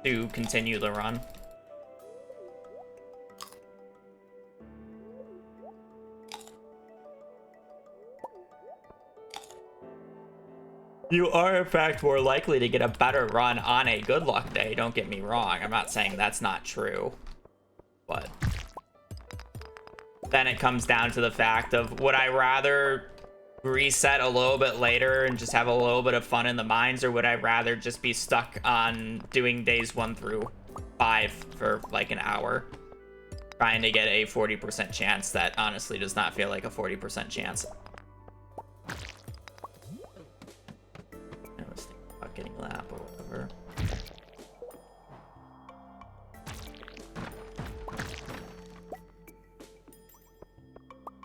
to continue the run. You are, in fact, more likely to get a better run on a good luck day. Don't get me wrong. I'm not saying that's not true. But then it comes down to the fact of, would I rather reset a little bit later and just have a little bit of fun in the mines, or would I rather just be stuck on doing days 1 through 5 for like an hour, trying to get a 40% chance that honestly does not feel like a 40% chance? Getting lap or whatever.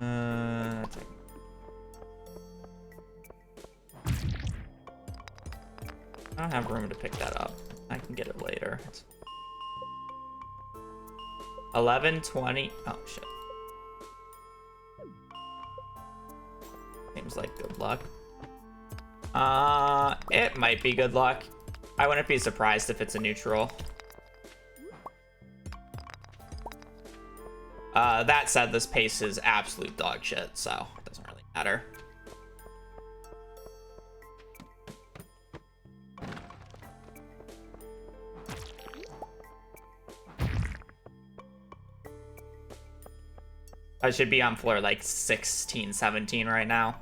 I don't have room to pick that up. I can get it later. 11:20. Oh shit. Seems like good luck. It might be good luck. I wouldn't be surprised if it's a neutral. That said, this pace is absolute dog shit, so it doesn't really matter. I should be on floor like 16, 17 right now.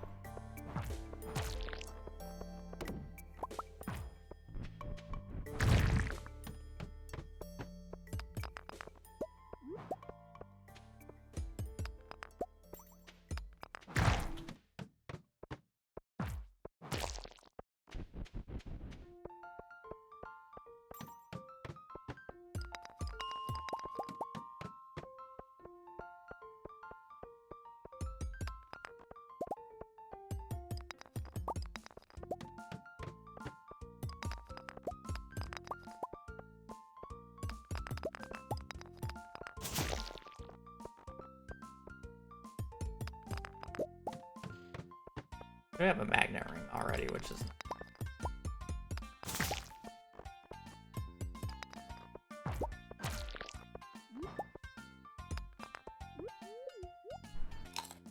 We have a magnet ring already, which is...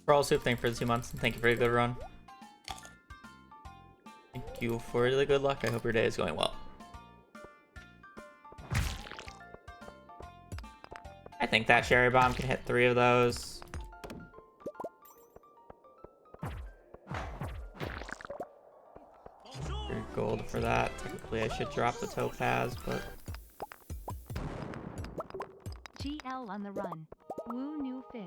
Pearl Soup, thank you for the 2 months, and thank you for a good run. Thank you for the good luck. I hope your day is going well. I think that cherry bomb can hit 3 of those. Gold for that. Technically I should drop the topaz, but GL on the run. Woo new fish.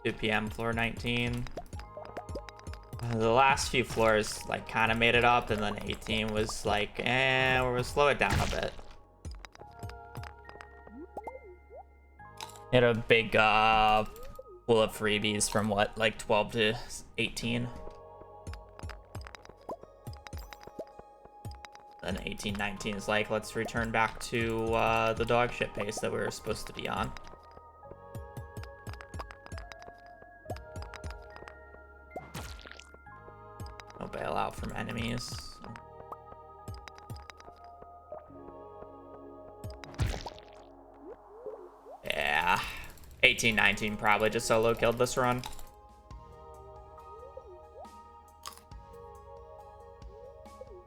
Two PM floor 19. The last few floors like kind of made it up, and then 18 was like, we're gonna slow it down a bit. Had a big pool of freebies from what, like 12 to 18. Then 18, 19 is like, let's return back to the dog shit pace that we were supposed to be on. No bailout from enemies. 18, 19 probably just solo killed this run.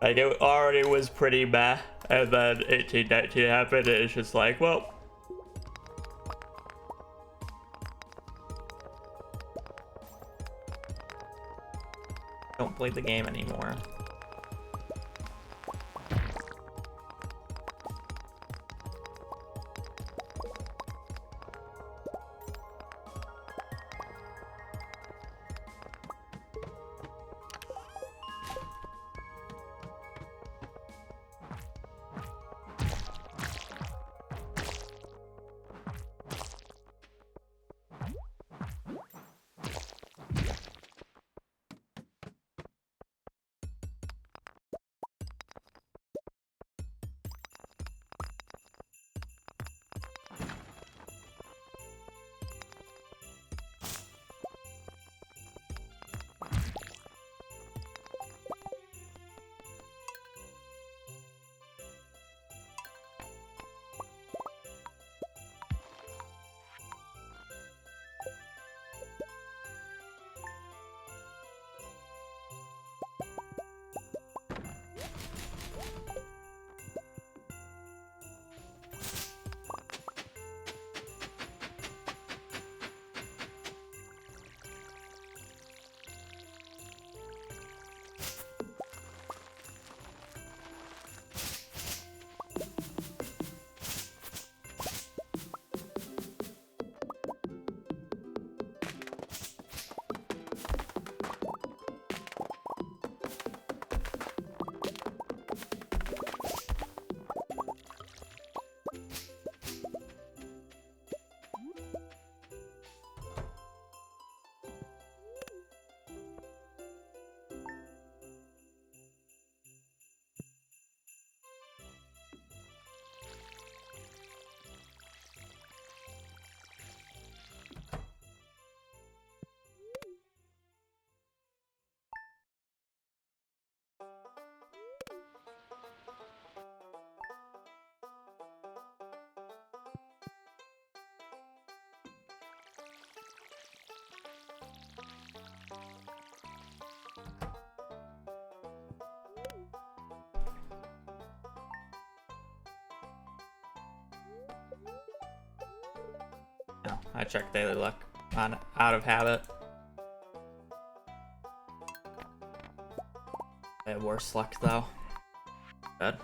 Like, it already was pretty bad, and then 18, 19 happened, and it's just like, well. Don't play the game anymore. No, I checked daily luck on out of habit. I had worse luck though. Good.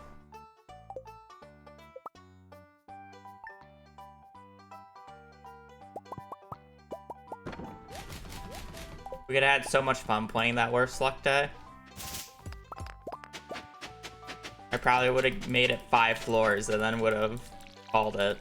We could have had so much fun playing that worst luck day. I probably would have made it 5 floors and then would have called it.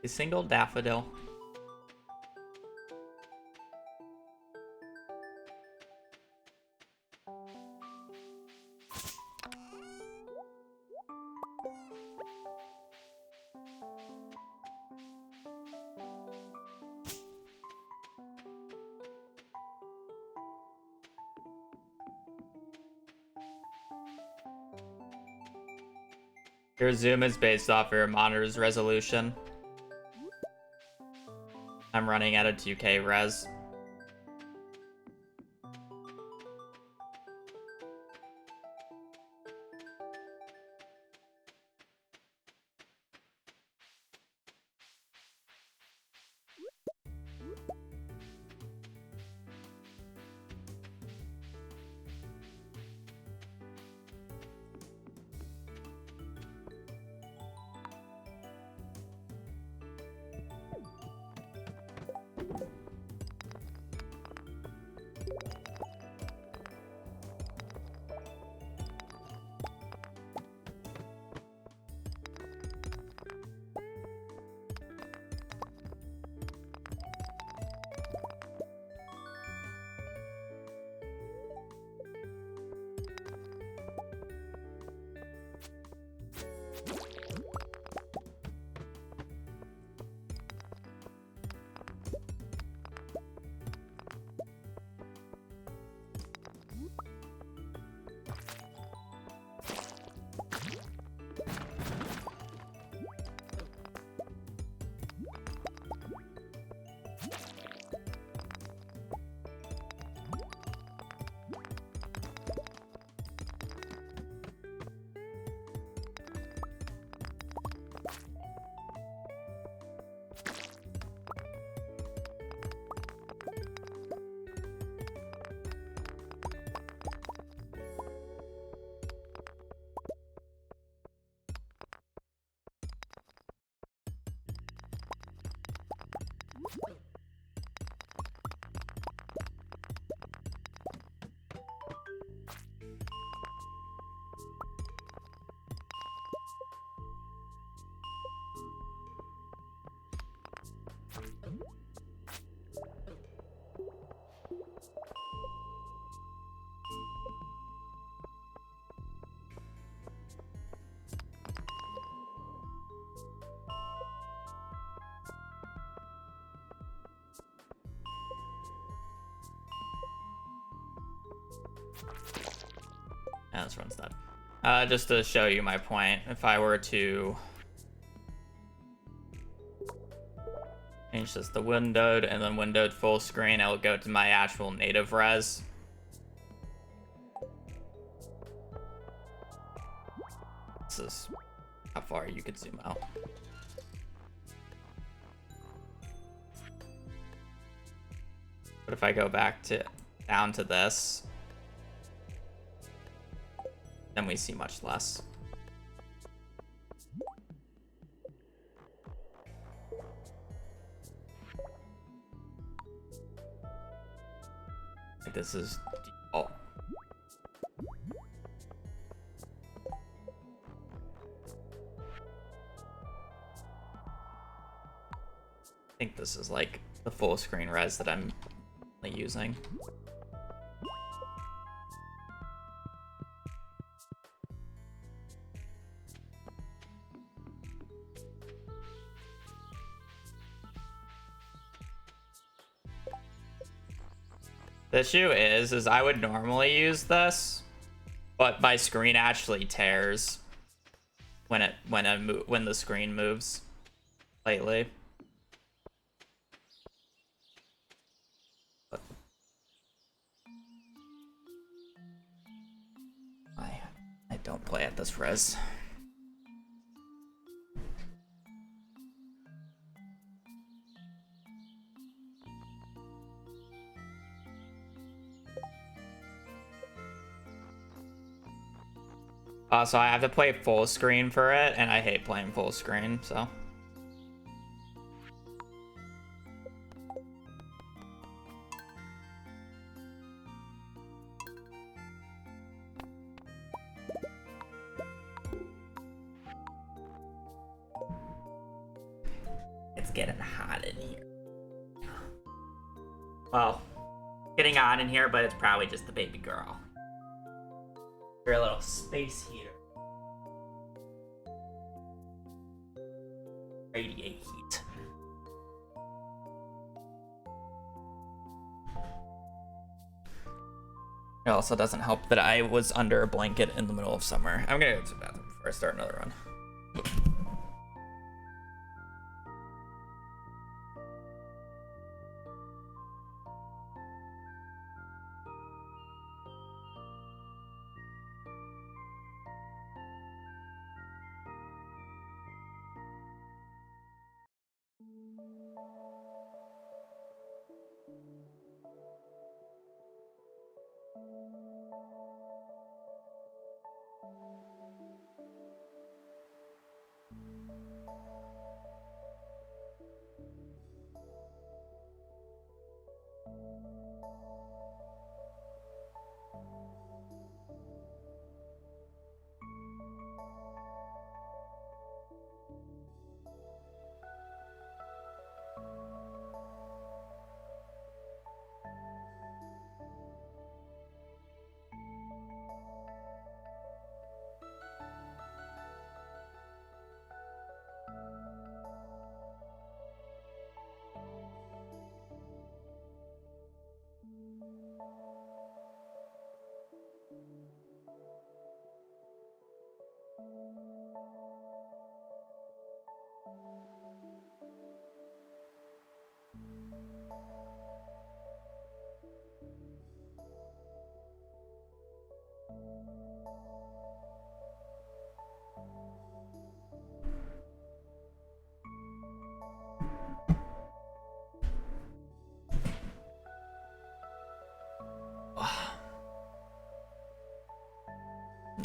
A single daffodil. Your zoom is based off your monitor's resolution. I'm running at a 2K res. Yeah, this one's done. Just to show you my point, if I were to change this to windowed and then windowed full screen, I will go to my actual native res. This is how far you could zoom out. But if I go back to down to this, then we see much less. Like this is default. I think this is like the full screen res that I'm using. The issue is I would normally use this, but my screen actually tears when the screen moves slightly. But I don't play at this res. So I have to play full screen for it, and I hate playing full screen, so. It's getting hot in here. Well, getting hot in here, but it's probably just the baby girl. You're a little space heater. Radiate heat. It also doesn't help that I was under a blanket in the middle of summer. I'm gonna go to the bathroom before I start another run.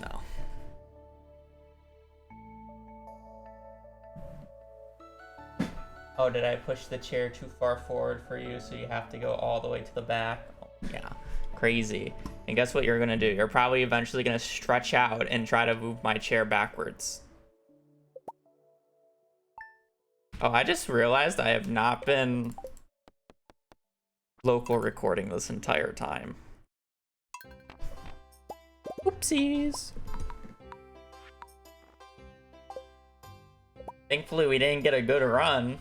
No. Oh, did I push the chair too far forward for you, so you have to go all the way to the back? Oh, yeah, crazy. And guess what you're gonna do? You're probably eventually gonna stretch out and try to move my chair backwards. Oh, I just realized I have not been local recording this entire time. Whoopsies. Thankfully, we didn't get a good run.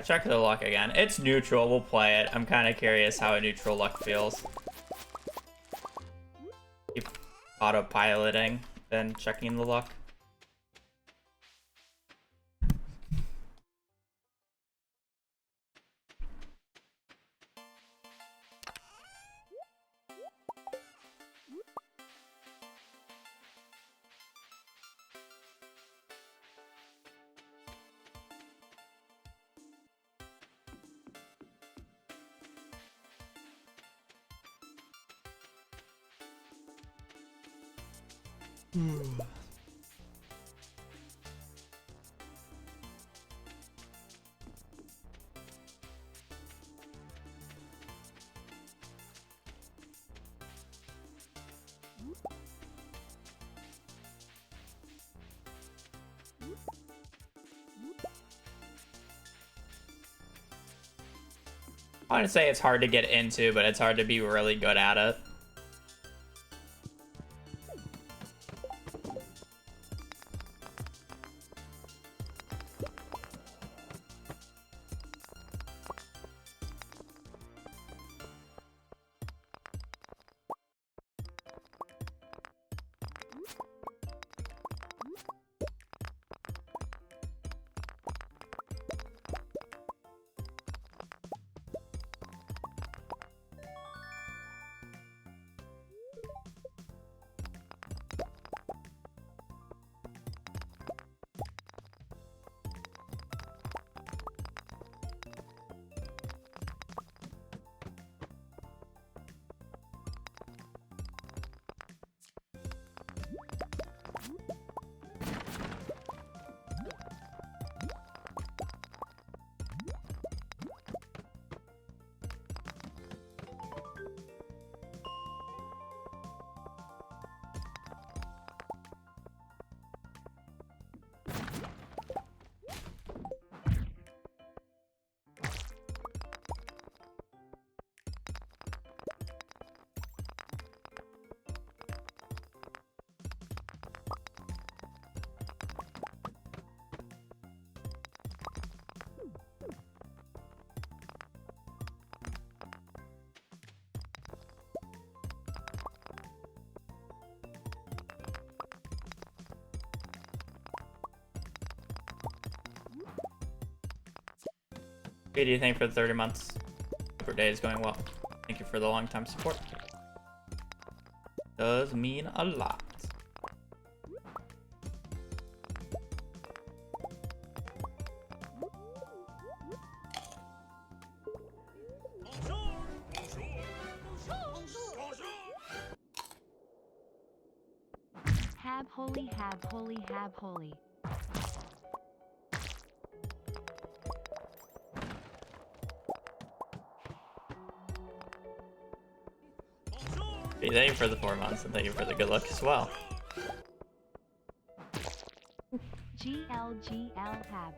Check the luck again. It's neutral. We'll play it. I'm kind of curious how a neutral luck feels. Keep autopiloting, then checking the luck. I want to say it's hard to get into, but it's hard to be really good at it. What do you think for the 30 months? Super Day is going well. Thank you for the long time support. Does mean a lot. Hab holy, hab holy, hab holy. Thank you for the 4 months and thank you for the good luck as well. GLGL hab.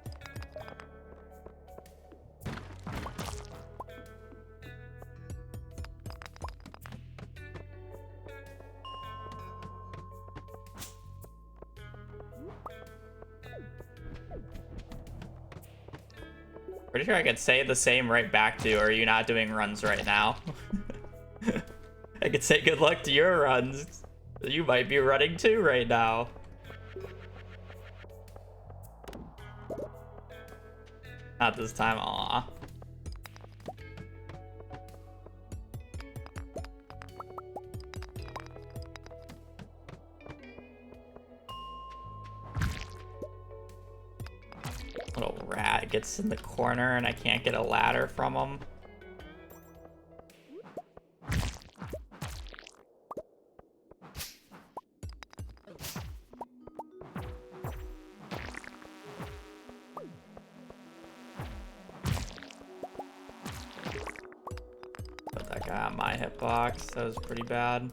Pretty sure I could say the same right back to you. Are you not doing runs right now? I could say good luck to your runs. You might be running too right now. Not this time, aw. Little rat gets in the corner and I can't get a ladder from him. Put that guy on my hitbox. That was pretty bad.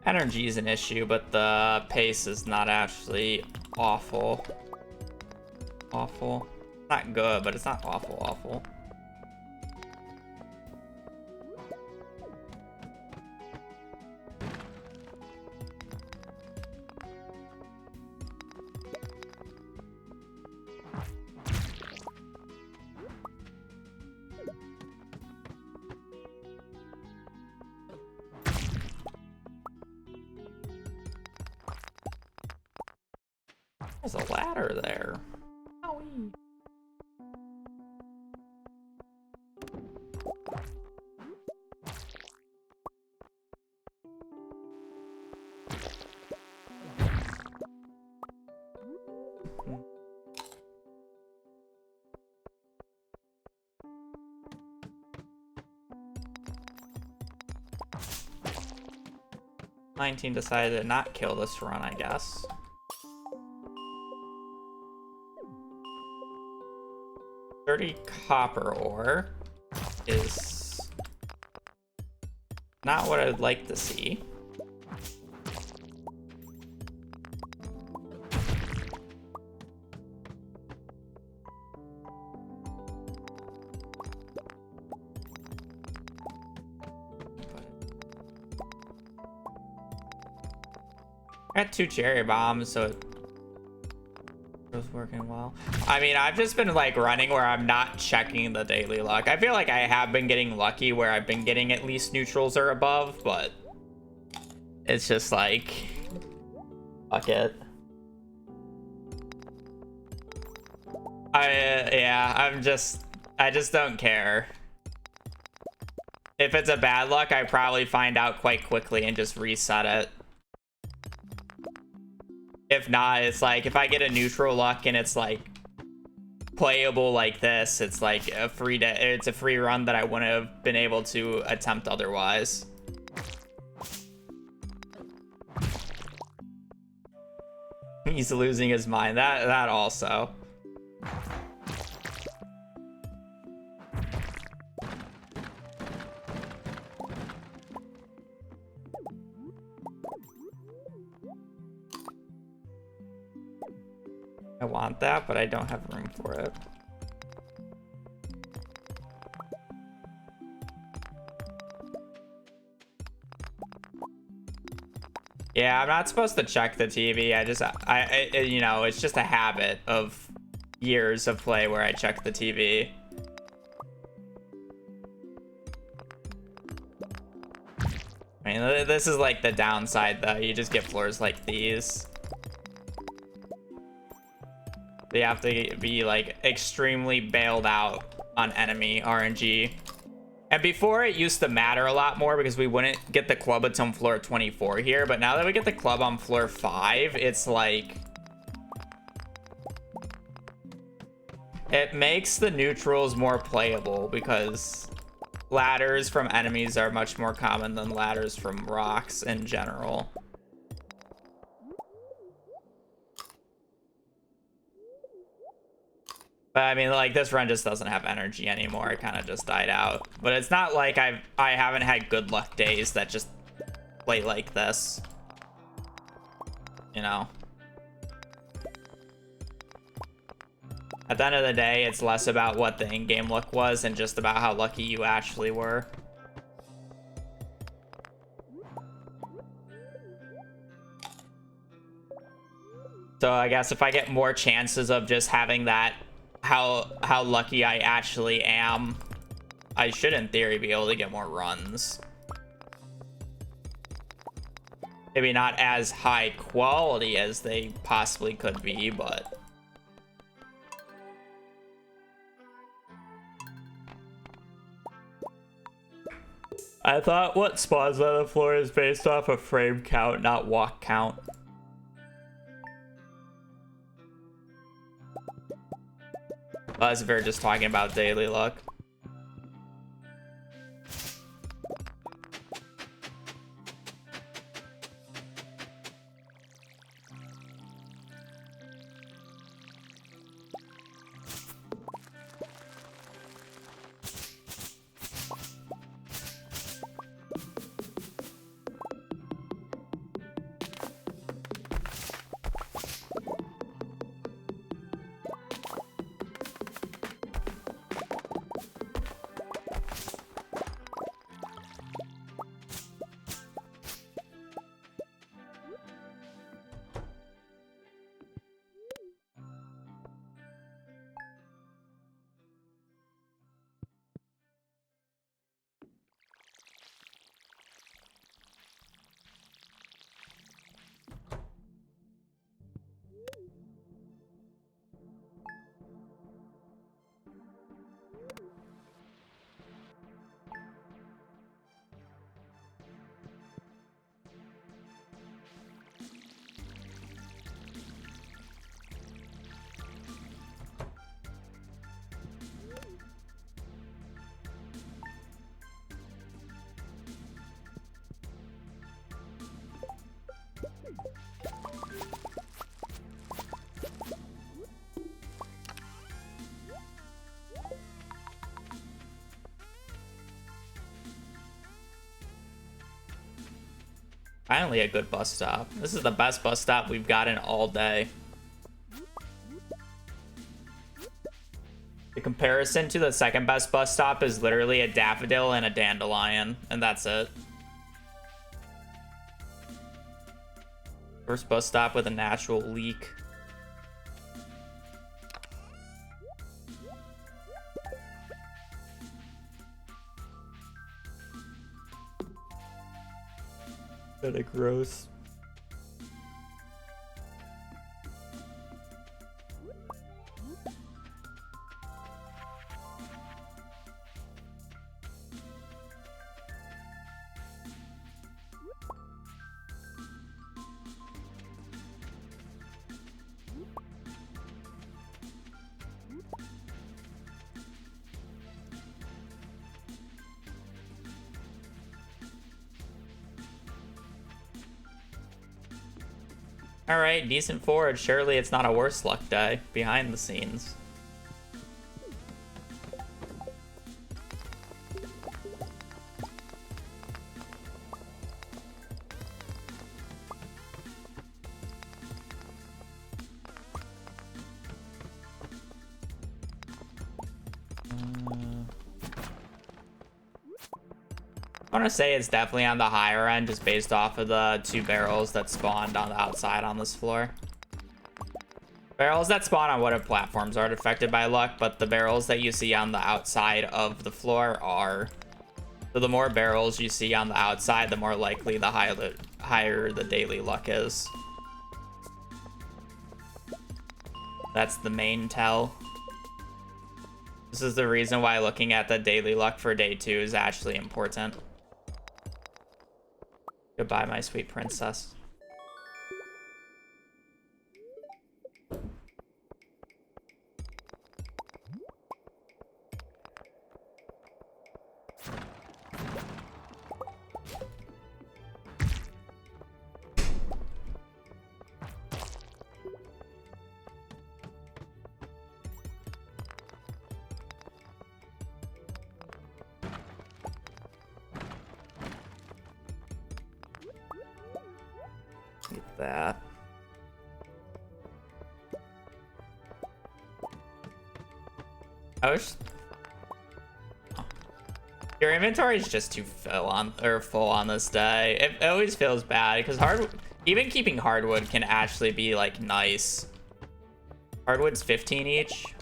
Energy is an issue, but the pace is not actually awful. Awful. Not good, but it's not awful. There's a ladder there. Owie. "19 decided to not kill this run, I guess. "30 copper ore is not what I'd like to see. I got 2 cherry bombs, so it was working well. I mean, I've just been like running where I'm not checking the daily luck. I feel like I have been getting lucky where I've been getting at least neutrals or above, but it's just like, fuck it. Yeah, I just don't care. If it's a bad luck, I probably find out quite quickly and just reset it. If not, it's like, if I get a neutral luck and it's like playable like this, it's like a free day. It's a free run that I wouldn't have been able to attempt otherwise. He's losing his mind. That also. I want that, but I don't have room for it. Yeah, I'm not supposed to check the TV. I you know, it's just a habit of years of play where I check the TV. mean, this is like the downside though. You just get floors like these. They have to be like extremely bailed out on enemy RNG. And before it used to matter a lot more because we wouldn't get the club until floor 24 here. But now that we get the club on floor 5, it's like... it makes the neutrals more playable because ladders from enemies are much more common than ladders from rocks in general. But I mean, like, this run just doesn't have energy anymore. It kind of just died out. But it's not like I haven't had good luck days that just play like this. You know? At the end of the day, it's less about what the in-game look was and just about how lucky you actually were. So I guess if I get more chances of just having that, how lucky I actually am, I should in theory be able to get more runs. Maybe not as high quality as they possibly could be, but... I thought what spawns on the floor is based off of frame count, not walk count. As if we're just talking about daily luck. Finally a good bus stop. This is the best bus stop we've gotten all day. The comparison to the second best bus stop is literally a daffodil and a dandelion, and that's it. First bus stop with a natural leak. Kinda gross. Alright, decent forward. Surely it's not a worse luck day behind the scenes. I want to say it's definitely on the higher end just based off of the 2 barrels that spawned on the outside on this floor. Barrels that spawn on wooden platforms aren't affected by luck, but the barrels that you see on the outside of the floor are. So the more barrels you see on the outside, the more likely the higher the daily luck is. That's the main tell. This is the reason why looking at the daily luck for day 2 is actually important. Goodbye, my sweet princess. That. I wish your inventory is just too full on this day. It always feels bad because even keeping hardwood can actually be like nice. Hardwood's 15 each.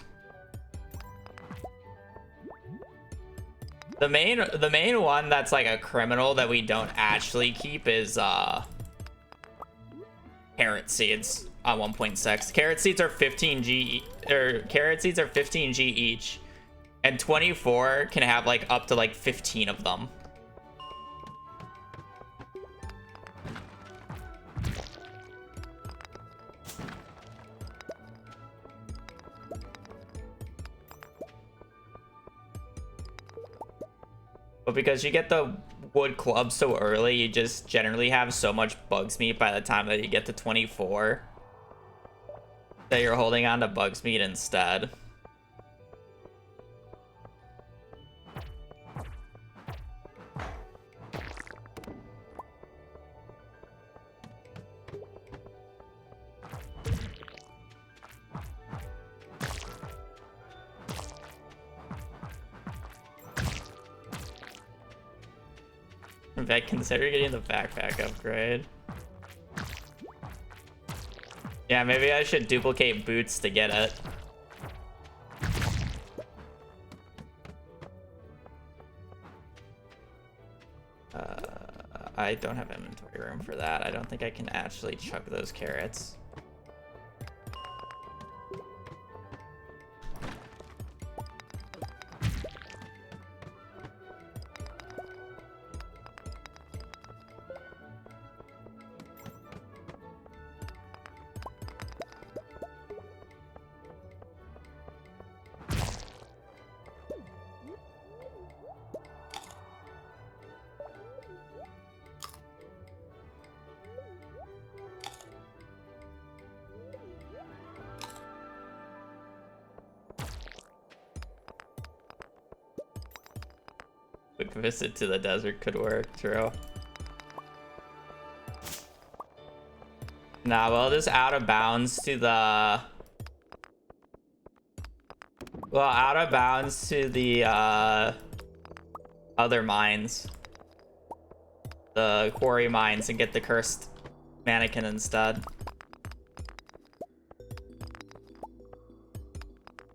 The main one that's like a criminal that we don't actually keep is carrot seeds on 1.6. Carrot seeds are 15G, or carrot seeds are 15G each, and 24 can have like up to like 15 of them. But because you get the wood club so early, you just generally have so much bugs meat by the time that you get to 24 that you're holding on to bugs meat instead. In fact, consider getting the backpack upgrade. Yeah, maybe I should duplicate boots to get it. I don't have inventory room for that. I don't think I can actually chug those carrots. Quick visit to the desert could work, true. Nah, well, just out of bounds to the... Well, out of bounds to the, other mines. The quarry mines, and get the cursed mannequin instead.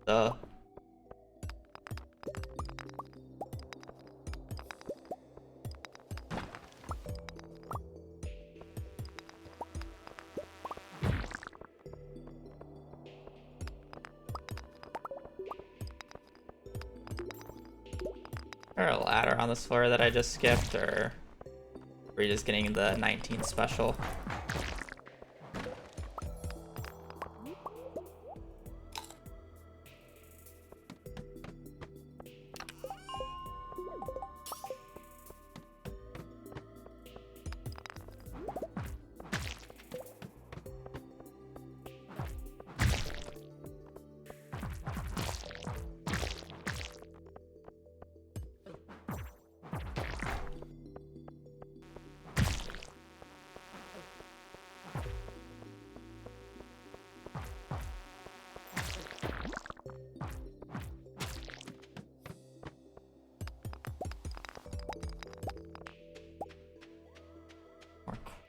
Duh. Or a ladder on this floor that I just skipped, or are we just getting the 19 special?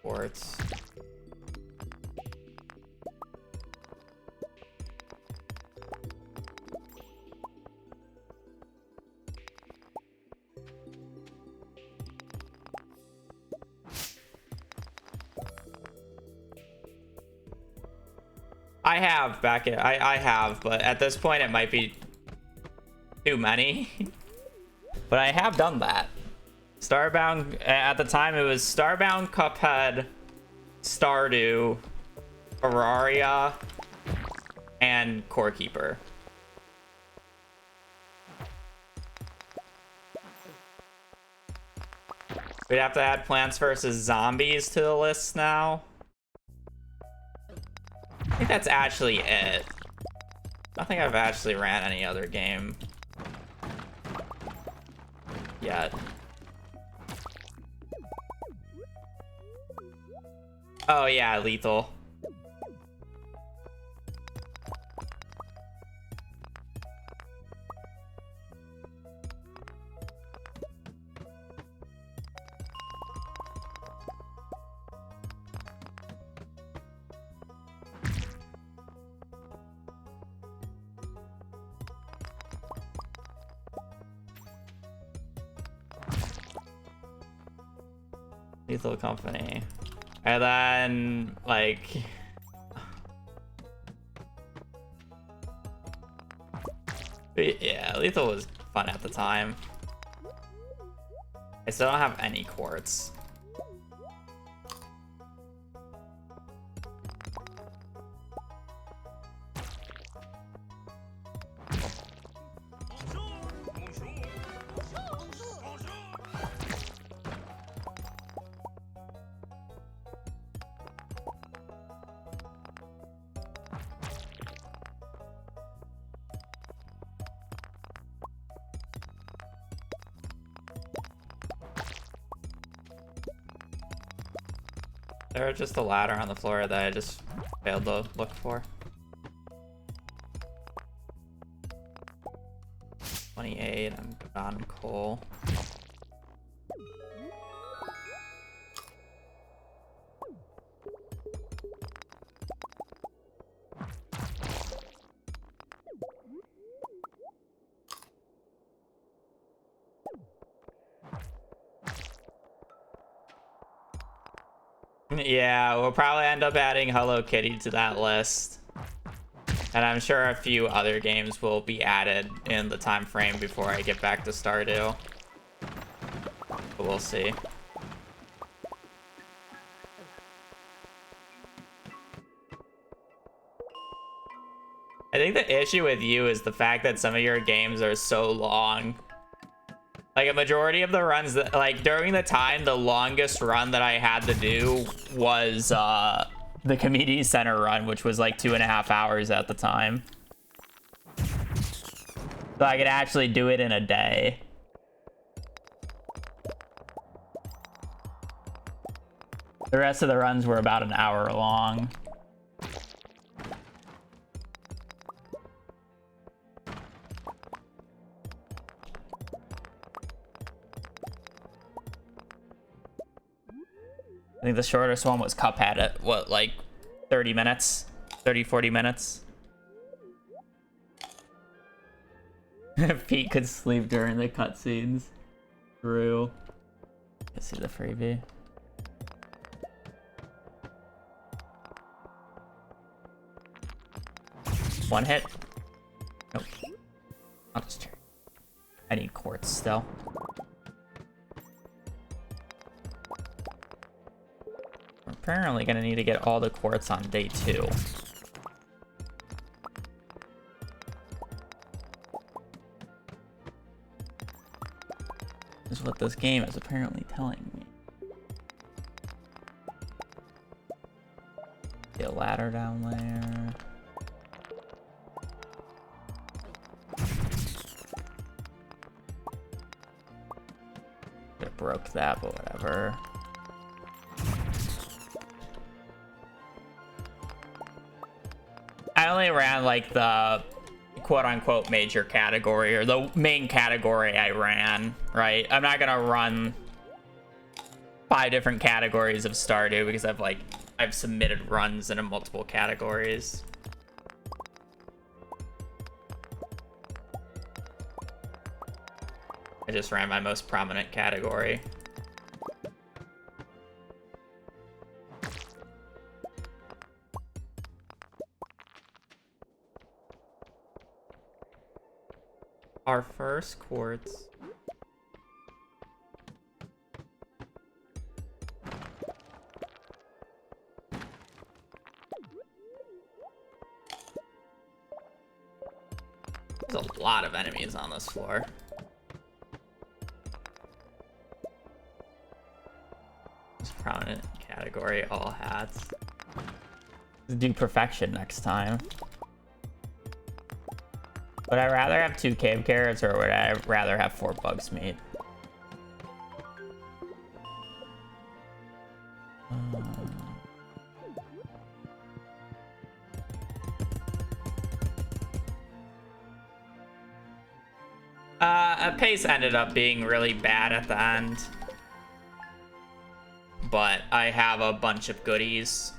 Quartz. I have back in, I have, but at this point it might be too many. But I have done that. Starbound, at the time it was Starbound, Cuphead, Stardew, Terraria, and Core Keeper. We'd have to add Plants vs. Zombies to the list now. I think that's actually it. I don't think I've actually ran any other game yet. Oh yeah, Lethal. Lethal Company. And then, like... yeah, Lethal was fun at the time. I still don't have any quartz. There was just a ladder on the floor that I just failed to look for. 28, I'm good on coal. Yeah, we'll probably end up adding Hello Kitty to that list. And I'm sure a few other games will be added in the time frame before I get back to Stardew. But we'll see. I think the issue with you is the fact that some of your games are so long. Like, a majority of the runs that, like, during the time, the longest run that I had to do was the community center run, which was like 2.5 hours at the time. So I could actually do it in a day. The rest of the runs were about an hour long. I think the shortest one was Cuphead at, what, like 30 minutes? 30, 40 minutes? Pete could sleep during the cutscenes. True. Let's see the freebie. One hit? Nope. I'll just check. I need quartz still. We're apparently gonna need to get all the quartz on day 2. Is what this game is apparently telling me. Get a ladder down there. It broke that, but whatever. I only ran like the quote-unquote major category, or the main category I ran, right? I'm not gonna run 5 different categories of Stardew because I've submitted runs in multiple categories. I just ran my most prominent category. Our first quartz. There's a lot of enemies on this floor. Prominent category, all hats. Let's do perfection next time. Would I rather have 2 cave carrots or would I rather have 4 bugs meat? Pace ended up being really bad at the end. But I have a bunch of goodies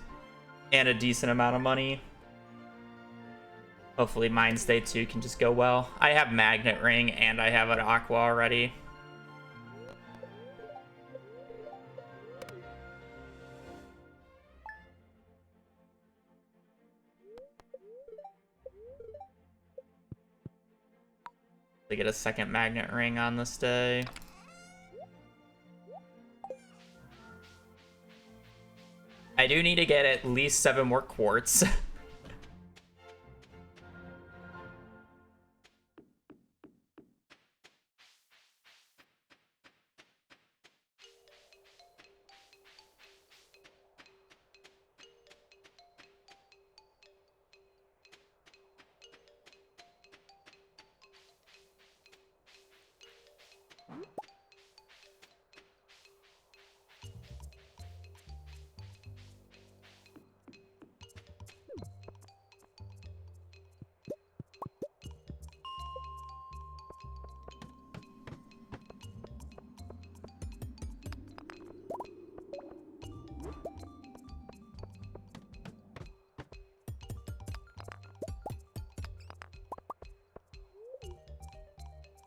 and a decent amount of money. Hopefully Mind Stay 2 can just go well. I have Magnet Ring and I have an Aqua already. To get a second Magnet Ring on this day. I do need to get at least 7 more quartz.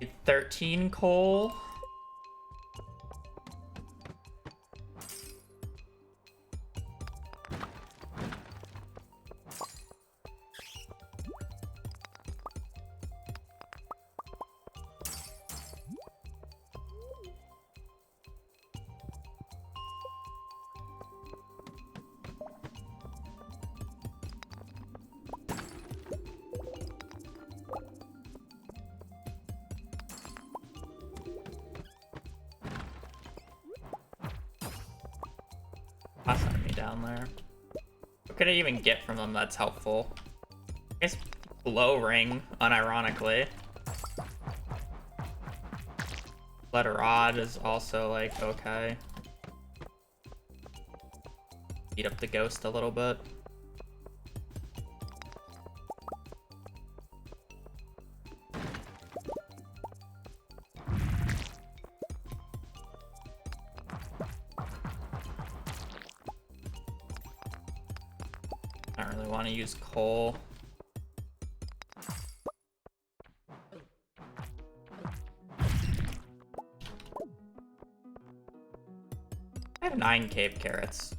Get 13 coal. Last enemy down there. What could I even get from them that's helpful? I guess Blow Ring, unironically. Letter Rod is also like okay. Beat up the ghost a little bit. I don't really want to use coal. I have 9 cave carrots.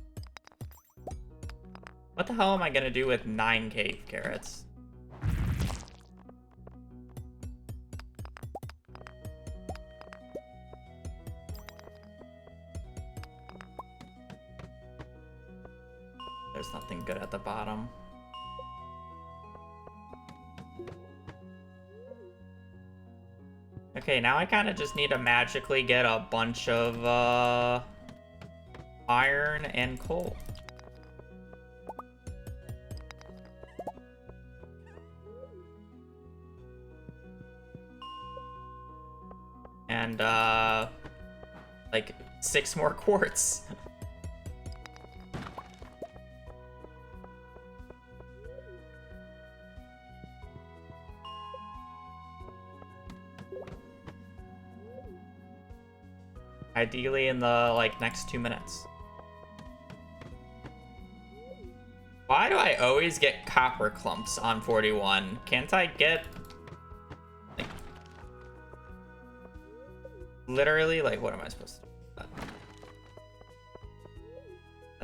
What the hell am I gonna do with 9 cave carrots? There's nothing good at the bottom. Okay, now I kind of just need to magically get a bunch of iron and coal. And like 6 more quartz. Ideally in the like next 2 minutes. Why do I always get copper clumps on 41? Can't I get like, literally like what am I supposed to do with that?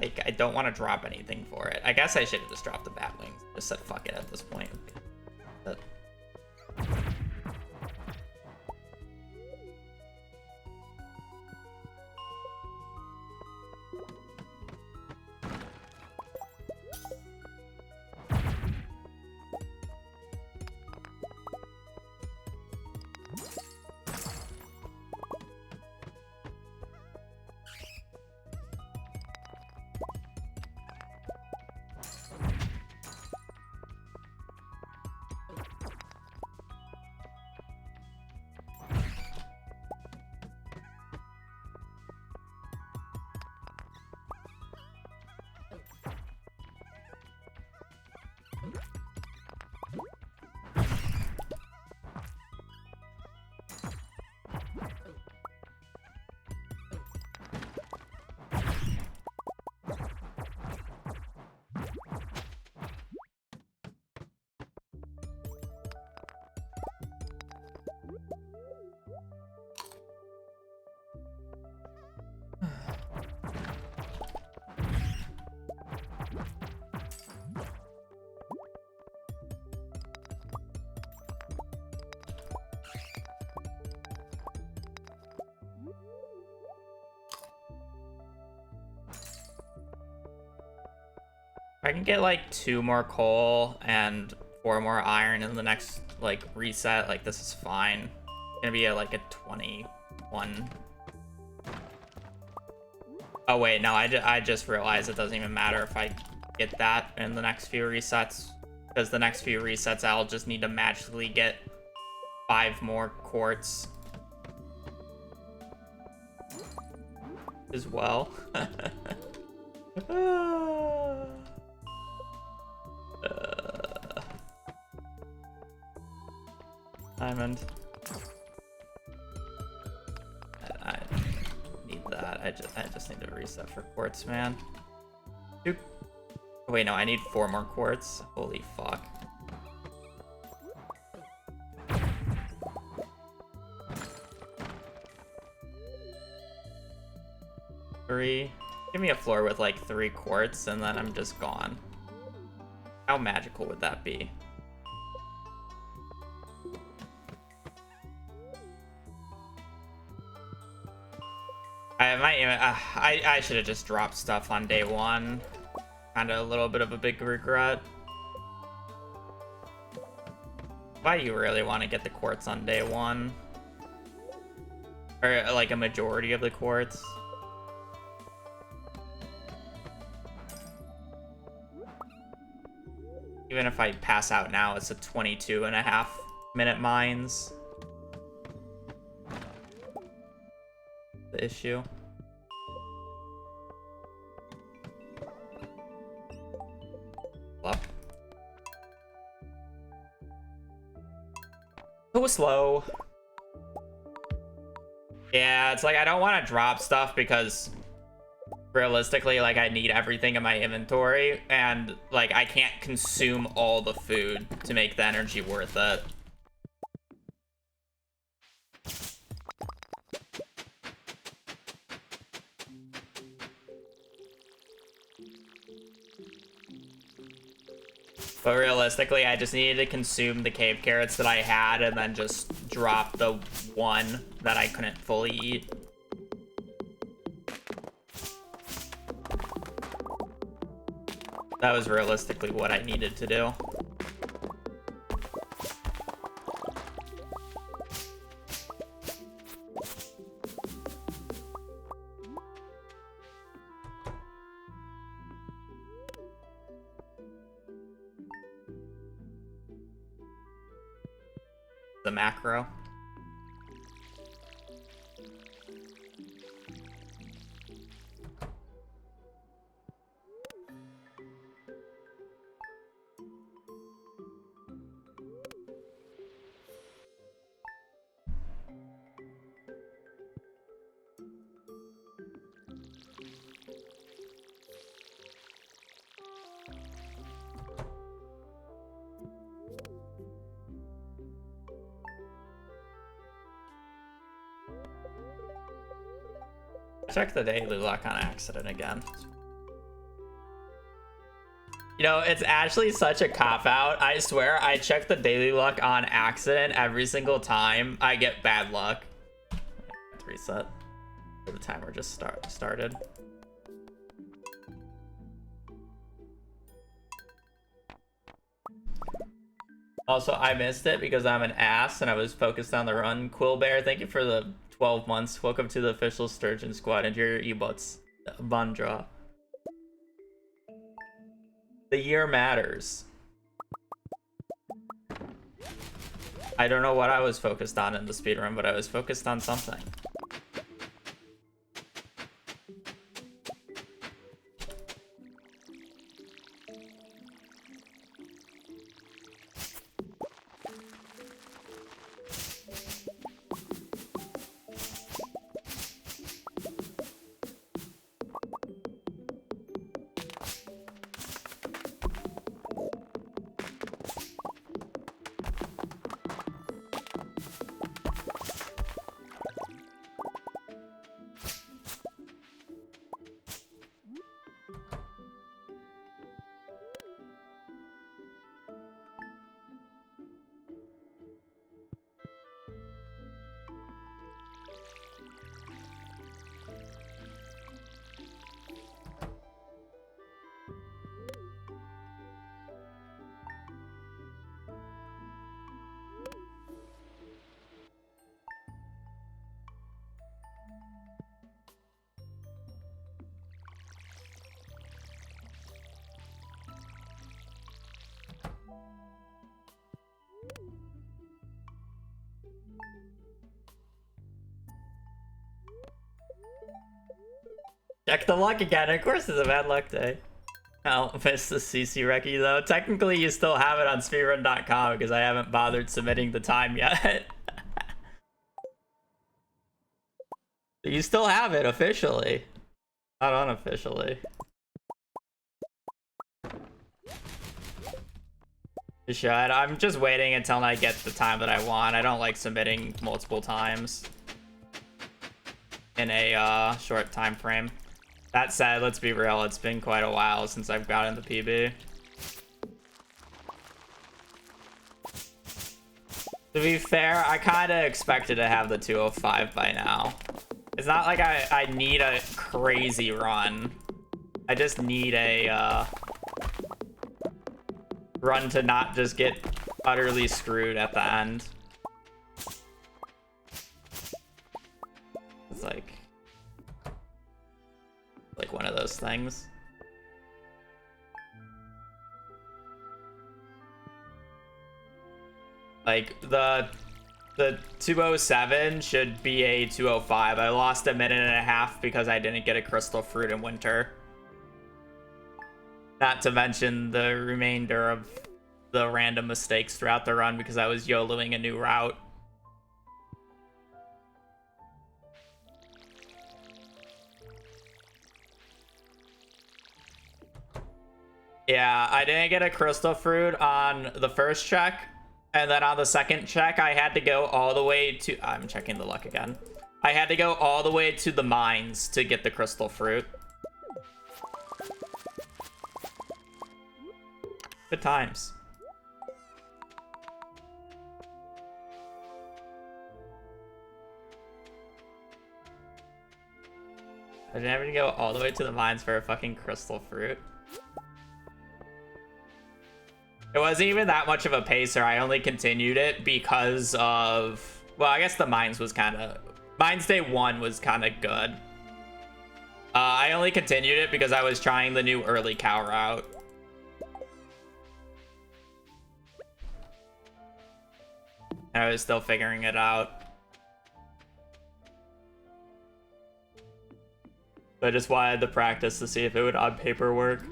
Like I don't want to drop anything for it. I guess I should have just dropped the bat wings. Just said fuck it at this point. But I can get like 2 more coal and 4 more iron in the next like reset. Like this is fine. It's gonna be like a 21. Oh wait, no, I just realized it doesn't even matter if I get that in the next few resets, because the next few resets I'll just need to magically get 5 more quartz as well. Diamond. I need that. I just need to reset for quartz, man. Dude. Wait, no, I need 4 more quartz. Holy fuck. Three. Give me a floor with like 3 quartz and then I'm just gone. How magical would that be? I should have just dropped stuff on day 1. Kind of a little bit of a big regret. Why you really want to get the quartz on day 1? Or like a majority of the quartz? Even if I pass out now, it's a 22.5-minute mines. The issue. Up. So slow. Yeah, it's like I don't want to drop stuff because realistically, like, I need everything in my inventory, and like I can't consume all the food to make the energy worth it. But realistically, I just needed to consume the cave carrots that I had and then just drop the 1 that I couldn't fully eat. That was realistically what I needed to do. The macro. Check the daily luck on accident again. You know, it's actually such a cop-out. I swear, I check the daily luck on accident every single time I get bad luck. Let's reset. The timer just started. Also, I missed it because I'm an ass and I was focused on the run. Quill Bear, thank you for the 12 months. Welcome to the official Sturgeon Squad and your emotes. Bandra. The year matters. I don't know what I was focused on in the speedrun, but I was focused on something. check the luck again. Of course, it's a bad luck day. Oh, missed the CC Recce though. Technically, you still have it on speedrun.com because I haven't bothered submitting the time yet. You still have it officially, not unofficially. You should. I'm just waiting until I get the time that I want. I don't like submitting multiple times in a short time frame. That said, let's be real, it's been quite a while since I've gotten the PB. To be fair, I kind of expected to have the 205 by now. It's not like I need a crazy run. I just need a run to not just get utterly screwed at the end. It's like one of those things. Like the 207 should be a 205. I lost a minute and a half because I didn't get a crystal fruit in winter. Not to mention the remainder of the random mistakes throughout the run because I was YOLOing a new route. Yeah, I didn't get a crystal fruit on the first check, and then on the second check, I had to go all the way to... I'm checking the luck again. I had to go all the way to the mines to get the crystal fruit. Good times. I didn't have to go all the way to the mines for a fucking crystal fruit. It wasn't even that much of a pacer. I only continued it because of... Well, I guess the mines was kind of... Mines day 1 was kind of good. I only continued it because I was trying the new early cow route. And I was still figuring it out. So I just wanted to practice to see if it would on paper work.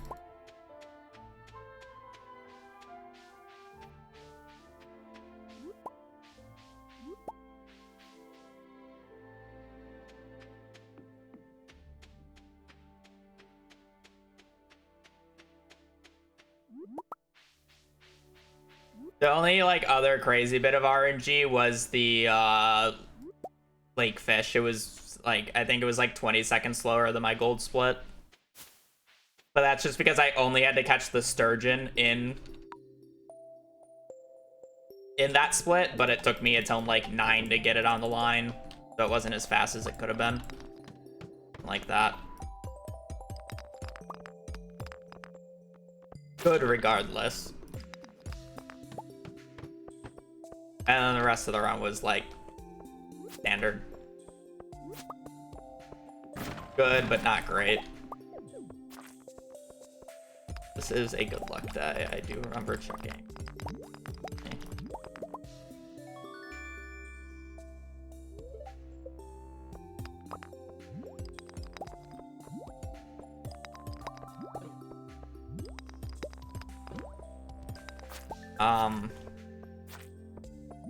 The only like other crazy bit of RNG was the lake fish. It was like, I think it was like 20 seconds slower than my gold split. But that's just because I only had to catch the sturgeon in that split, but it took me until like 9 to get it on the line. So it wasn't as fast as it could have been. Like that. Good regardless. And then the rest of the run was like standard. Good, but not great. This is a good luck day. I do remember checking.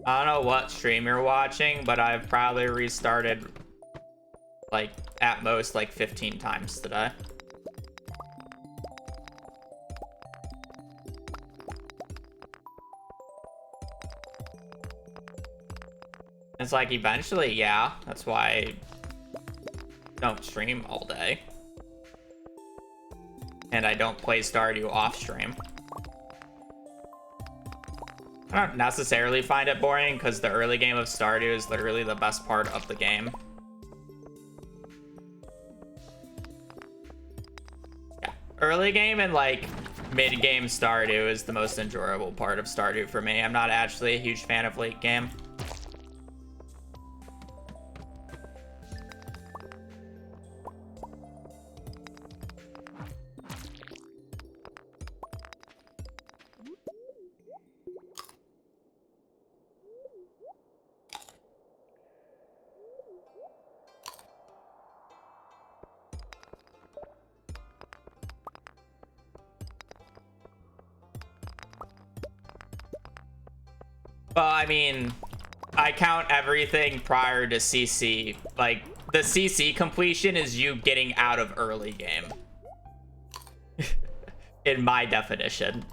I don't know what stream you're watching, but I've probably restarted like at most like 15 times today. It's like eventually, yeah, that's why I don't stream all day. And I don't play Stardew off stream. I don't necessarily find it boring because the early game of Stardew is literally the best part of the game. Yeah, early game and like mid-game Stardew is the most enjoyable part of Stardew for me. I'm not actually a huge fan of late game. Well, I mean, I count everything prior to CC. Like, the CC completion is you getting out of early game. In my definition.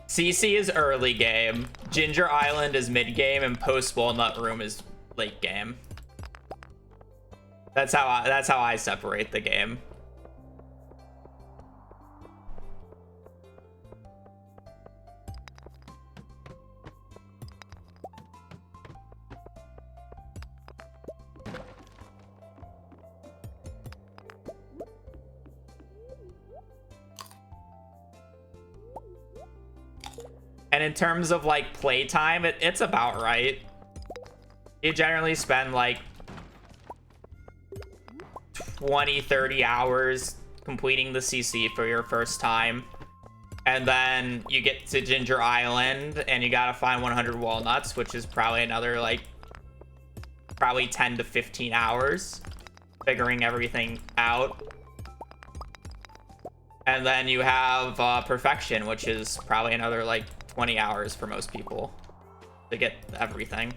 CC is early game, Ginger Island is mid game, and Post Walnut Room is late game. That's how I separate the game. And in terms of like playtime, it's about right. You generally spend like 20-30 hours completing the CC for your first time. And then you get to Ginger Island and you gotta find 100 walnuts, which is probably another like probably 10 to 15 hours figuring everything out. And then you have Perfection, which is probably another like 20 hours for most people to get everything.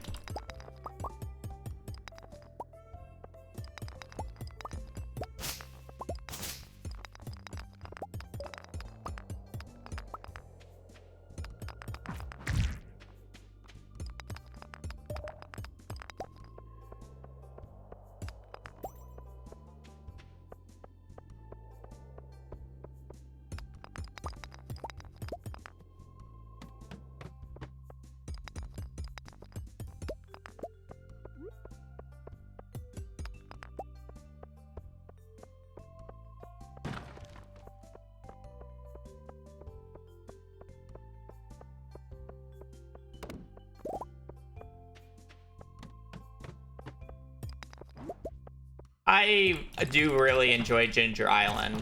I do really enjoy Ginger Island.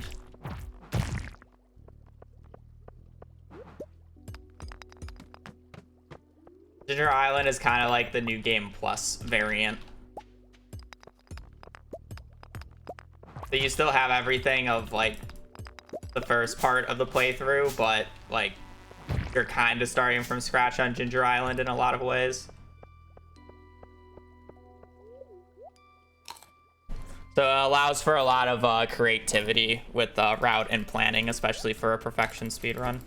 Ginger Island is kind of like the New Game Plus variant. So you still have everything of like the first part of the playthrough, but like you're kind of starting from scratch on Ginger Island in a lot of ways. So it allows for a lot of creativity with route and planning, especially for a perfection speedrun.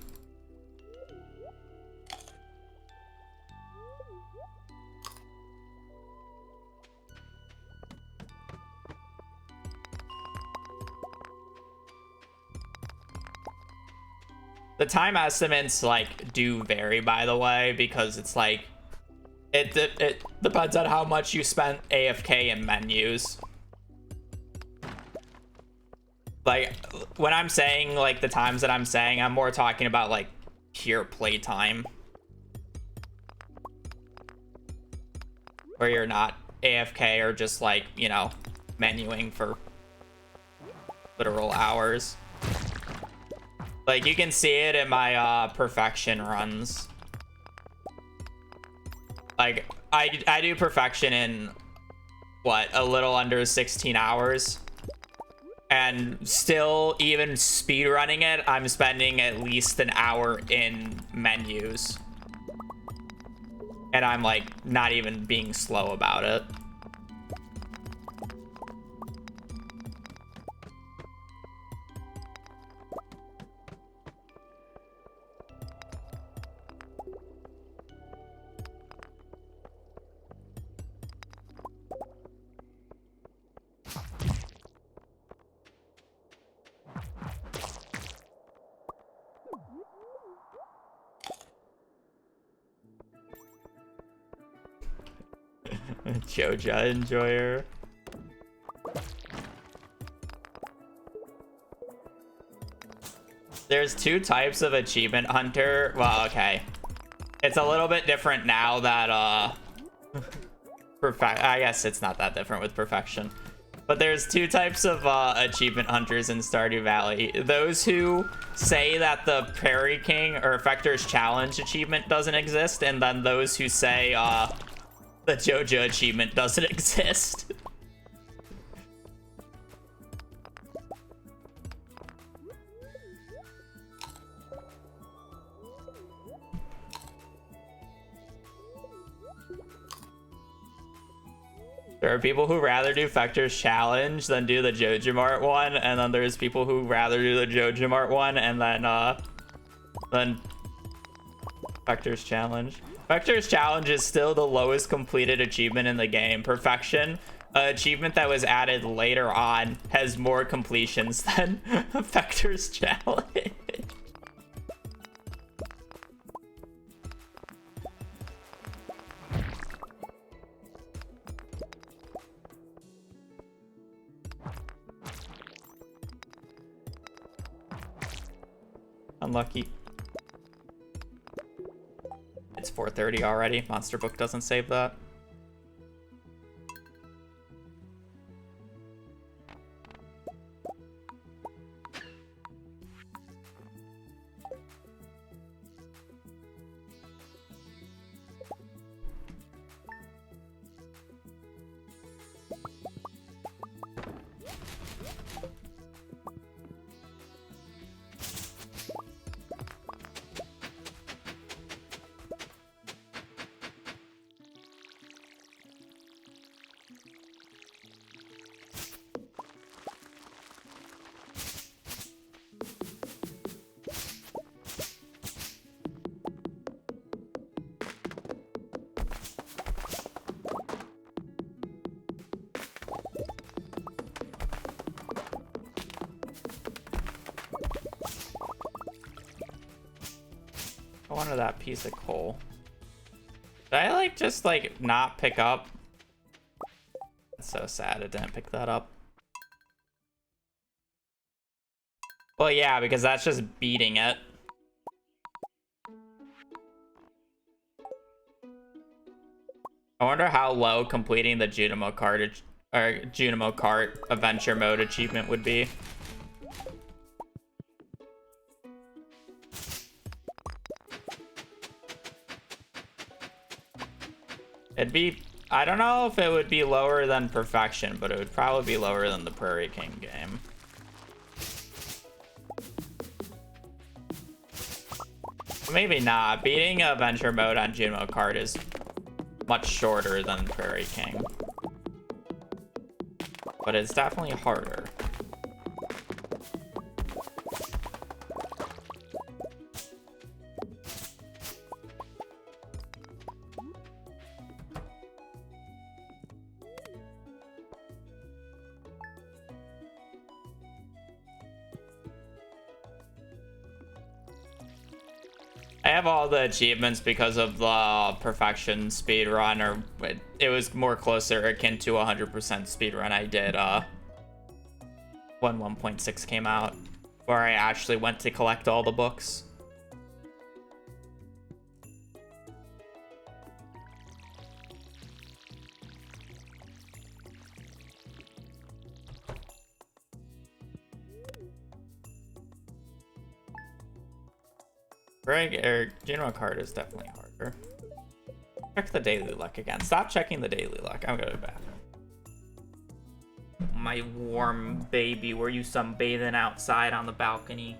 The time estimates like do vary, by the way, because it's like it depends on how much you spent AFK in menus. Like, when I'm saying, like, the times that I'm saying, I'm more talking about, like, pure playtime. Where you're not AFK or just, like, you know, menuing for literal hours. Like, you can see it in my, perfection runs. Like, I do perfection in, what, a little under 16 hours? And still, even speedrunning it, I'm spending at least an hour in menus. And I'm, like, not even being slow about it. Joja enjoyer. There's two types of achievement hunter. Well, okay. It's a little bit different now that I guess it's not that different with perfection. But there's two types of achievement hunters in Stardew Valley. Those who say that the Prairie King or Effector's Challenge achievement doesn't exist, and then those who say the Joja achievement doesn't exist. There are people who rather do Fector's challenge than do the JojaMart one, and then there's people who rather do the JojaMart one and then Fector's challenge. Fector's challenge is still the lowest completed achievement in the game. Perfection, an achievement that was added later on, has more completions than Fector's challenge. Unlucky. It's 4:30 already. Monster Book doesn't save that. I wanted that piece of coal. Did I like just like not pick up? That's so sad it didn't pick that up. Well, yeah, because that's just beating it. I wonder how low completing the Junimo Kart adventure mode achievement would be. It'd be, I don't know if it would be lower than Perfection, but it would probably be lower than the Prairie King game. Maybe not. Beating adventure mode on Junimo Kart is much shorter than Prairie King. But it's definitely harder. I have all the achievements because of the Perfection speedrun, or it was more closer akin to 100% speedrun I did when 1.6 came out, where I actually went to collect all the books. Junimo Kart is definitely harder. Check the daily luck again. Stop checking the daily luck. I'm gonna be back. My warm baby, were you sunbathing outside on the balcony?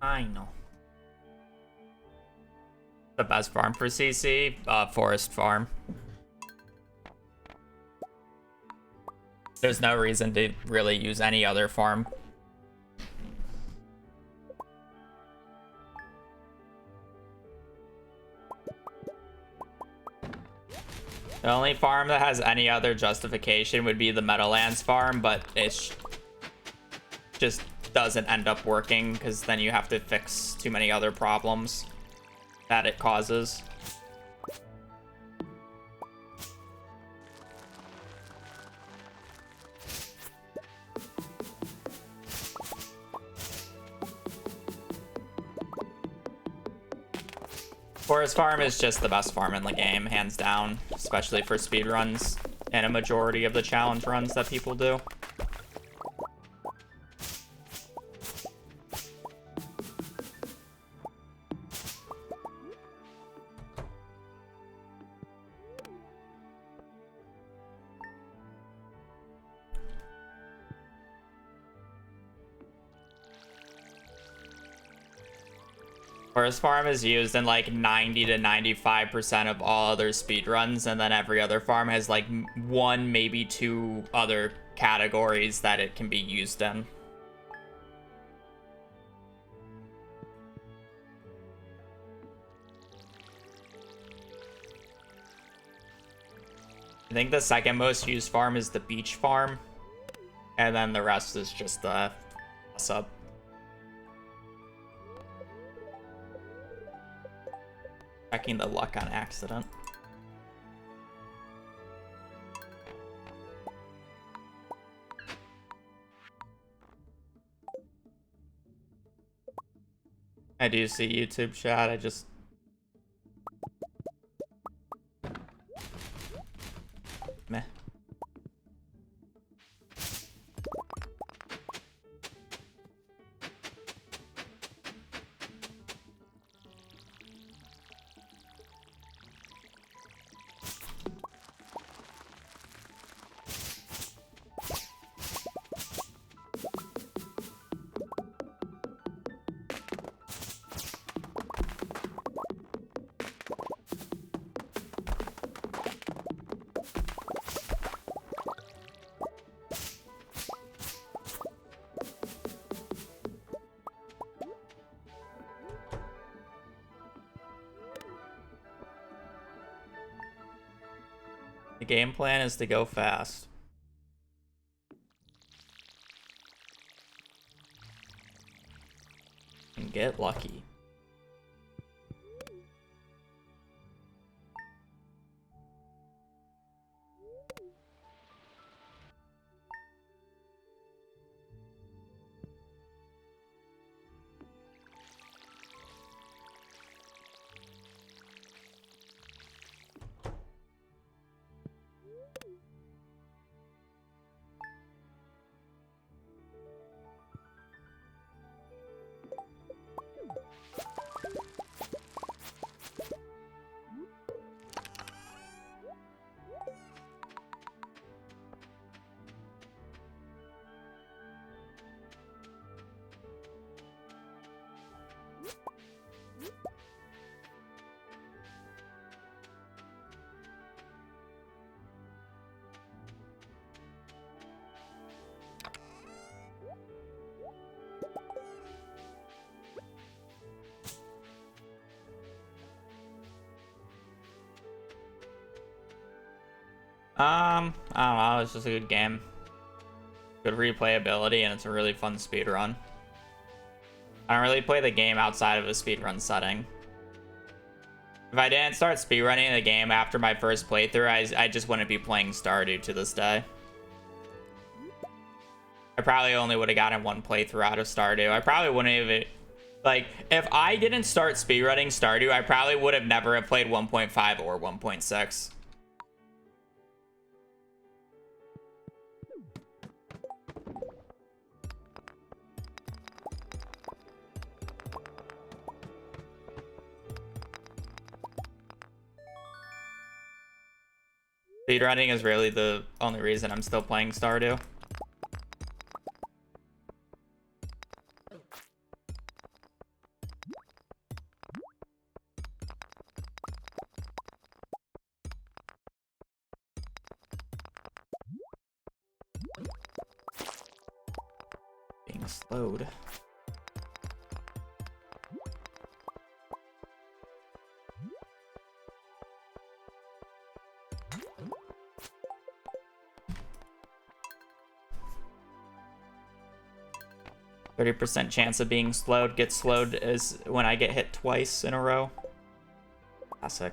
I know. The best farm for CC? Forest Farm. There's no reason to really use any other farm. The only farm that has any other justification would be the Meadowlands farm, but it just doesn't end up working because then you have to fix too many other problems that it causes. Forest Farm is just the best farm in the game, hands down, especially for speedruns and a majority of the challenge runs that people do. Forest Farm is used in like 90 to 95% of all other speedruns, and then every other farm has like one, maybe two other categories that it can be used in. I think the second most used farm is the beach farm, and then the rest is just the toss-up. Checking the luck on accident. I do see YouTube chat, I just... Meh. The game plan is to go fast. And get lucky. I don't know, it's just a good game. Good replayability, and it's a really fun speedrun. I don't really play the game outside of a speedrun setting. If I didn't start speedrunning the game after my first playthrough, I just wouldn't be playing Stardew to this day. I probably only would have gotten one playthrough out of Stardew. I probably wouldn't even... Like, if I didn't start speedrunning Stardew, I probably would have never have played 1.5 or 1.6. Speedrunning is really the only reason I'm still playing Stardew. being slowed. %30 chance of being slowed. Get slowed is when I get hit twice in a row. Classic.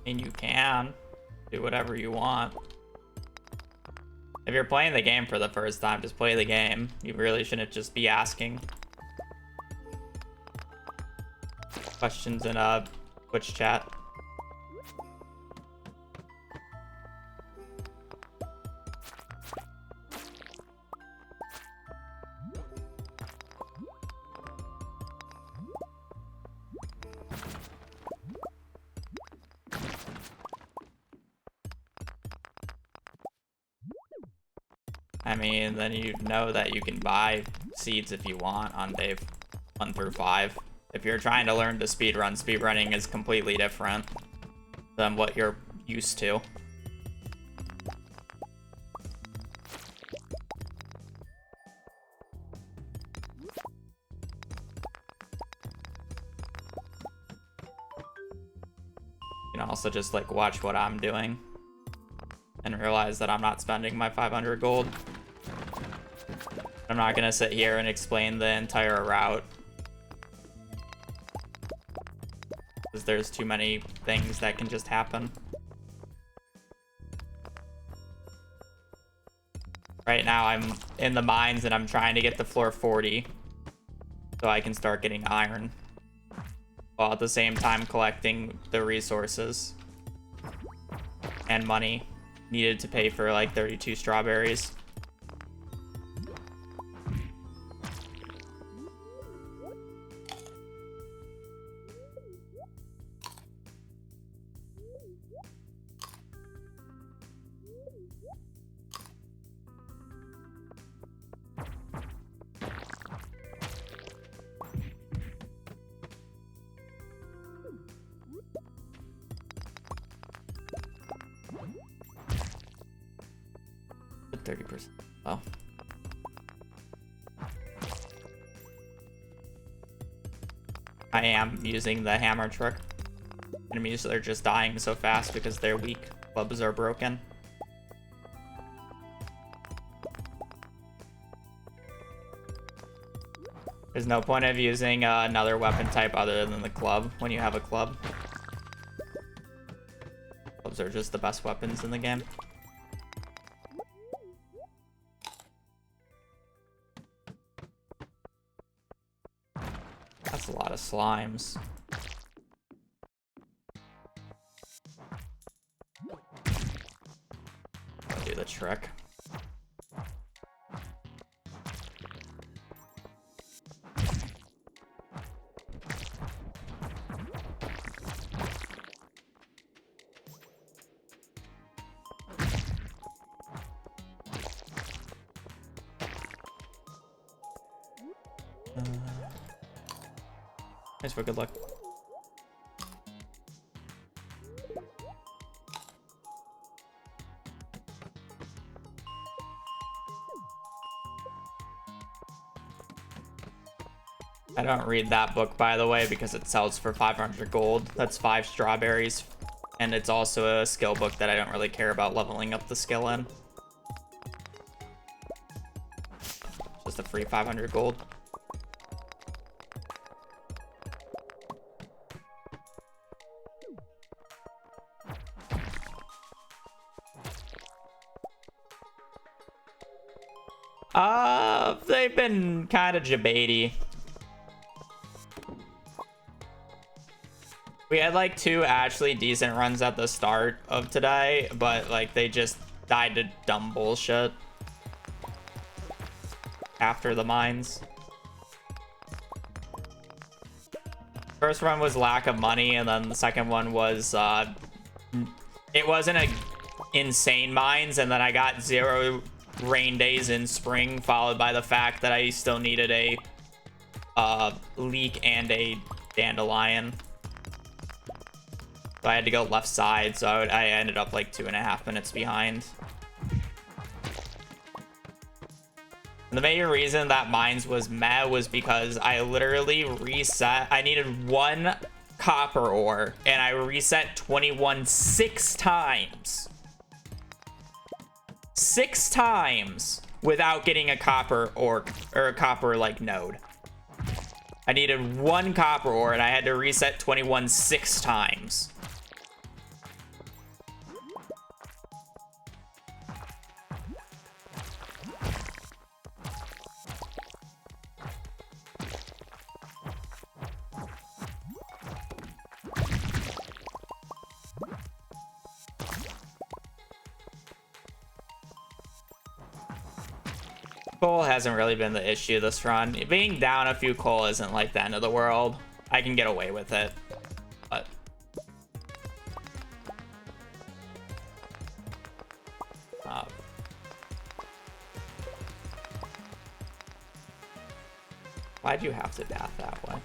And you can do whatever you want. If you're playing the game for the first time, just play the game. You really shouldn't just be asking questions in a Twitch chat. I mean, then you know that you can buy seeds if you want on day 1 through 5. If you're trying to learn to speedrun, speedrunning is completely different than what you're used to. You can also just like watch what I'm doing and realize that I'm not spending my 500 gold. I'm not gonna sit here and explain the entire route, because there's too many things that can just happen. Right now I'm in the mines and I'm trying to get to floor 40 so I can start getting iron, while at the same time collecting the resources and money needed to pay for like 32 strawberries. 100%. Oh. I am using the hammer trick. Enemies are just dying so fast because they're weak. Clubs are broken. There's no point of using another weapon type other than the club when you have a club. Clubs are just the best weapons in the game. That's a lot of slimes. I'll do the trick. Thanks for good luck. I don't read that book, by the way, because it sells for 500 gold. That's 5 strawberries. And it's also a skill book that I don't really care about leveling up the skill in. Just a free 500 gold. They've been kind of debatey. We had like 2 actually decent runs at the start of today, but like they just died to dumb bullshit after the mines. First run was lack of money, and then the second one was it wasn't a insane mines, and then I got 0 rain days in spring, followed by the fact that I still needed a leek and a dandelion. So I had to go left side, so I ended up like 2.5 minutes behind. And the main reason that mines was meh was because I literally reset. I needed 1 copper ore, and I reset 21 6 times. 6 times without getting a copper ore or a copper like node. I needed 1 copper ore, and I had to reset 21 6 times. Coal hasn't really been the issue this run. Being down a few coal isn't like the end of the world. I can get away with it. But why'd you have to death that way?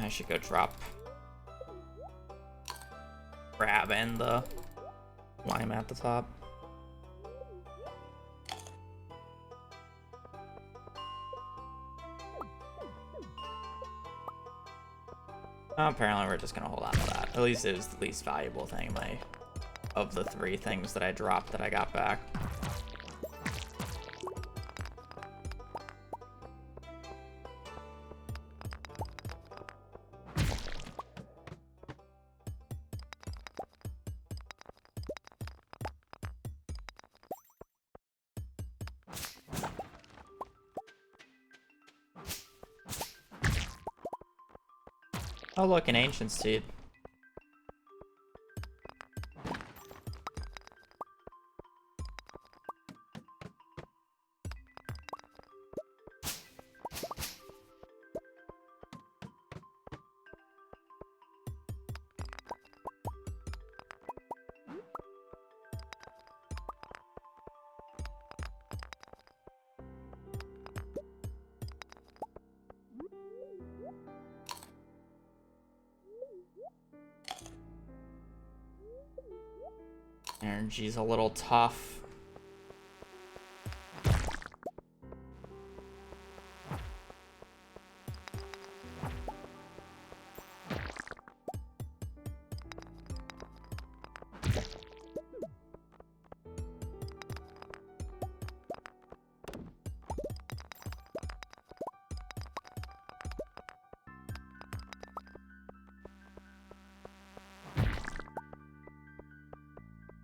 I should go drop crab and the lime at the top. Apparently we're just gonna hold on to that. At least it was the least valuable thing of the 3 things that I dropped that I got back. Oh look, an ancient seed. Energy's a little tough.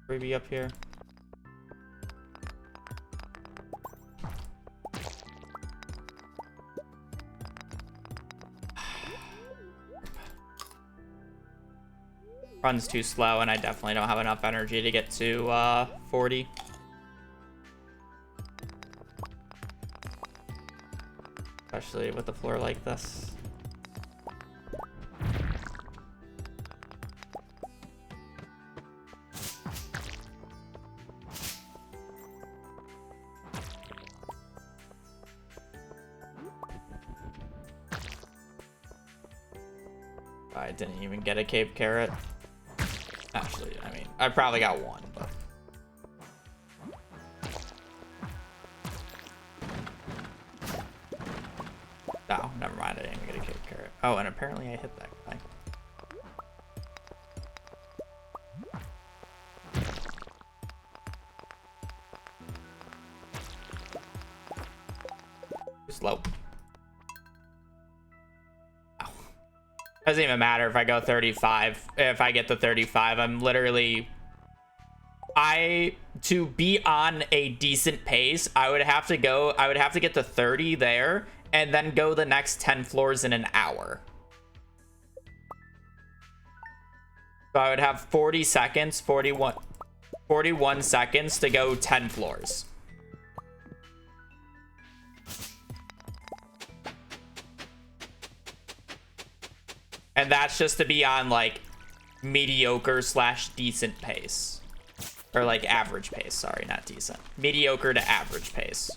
Maybe up here. Run's too slow, and I definitely don't have enough energy to get to 40. Especially with the floor like this. I didn't even get a cave carrot. Actually, I mean, I probably got one, but... Oh, never mind, I didn't even get a cave carrot. Oh, and apparently I hit that guy. Too slow. Doesn't even matter if I go 35. If I get the 35, I'm literally... to be on a decent pace, I would have to get to 30 there, and then go the next 10 floors in an hour. So I would have 40 seconds, 41 seconds to go 10 floors. And that's just to be on, like, mediocre / decent pace. Or, like, average pace. Sorry, not decent. Mediocre to average pace.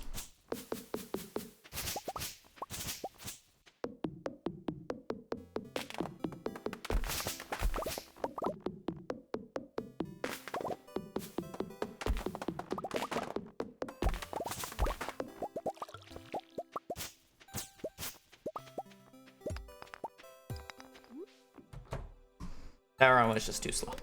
That run was just too slow.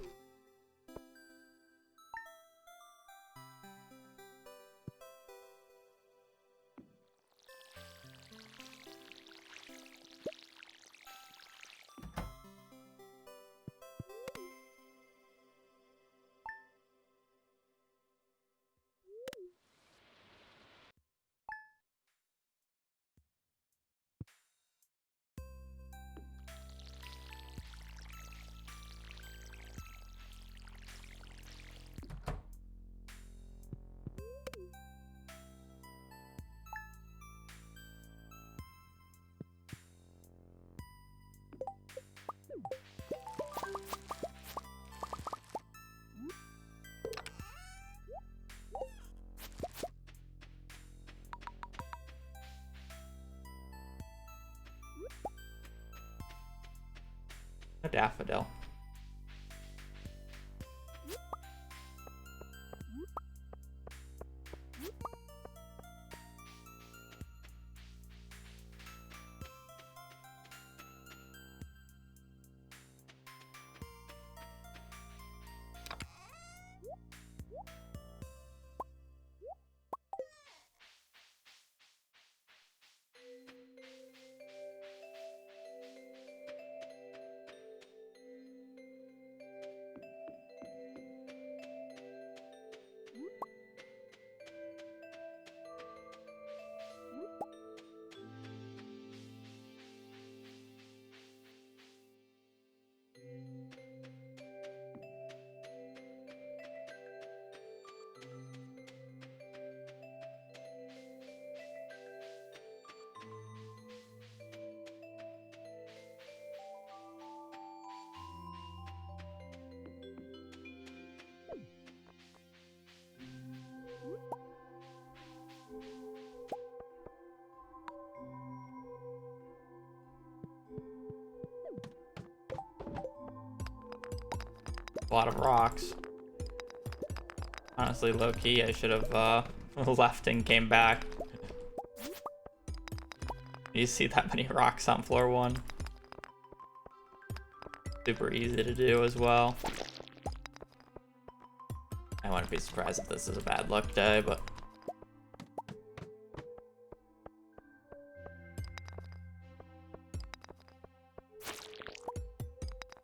A daffodil. A lot of rocks. Honestly, low-key, I should have left and came back. You see that many rocks on floor 1? Super easy to do as well. I wouldn't be surprised if this is a bad luck day, but...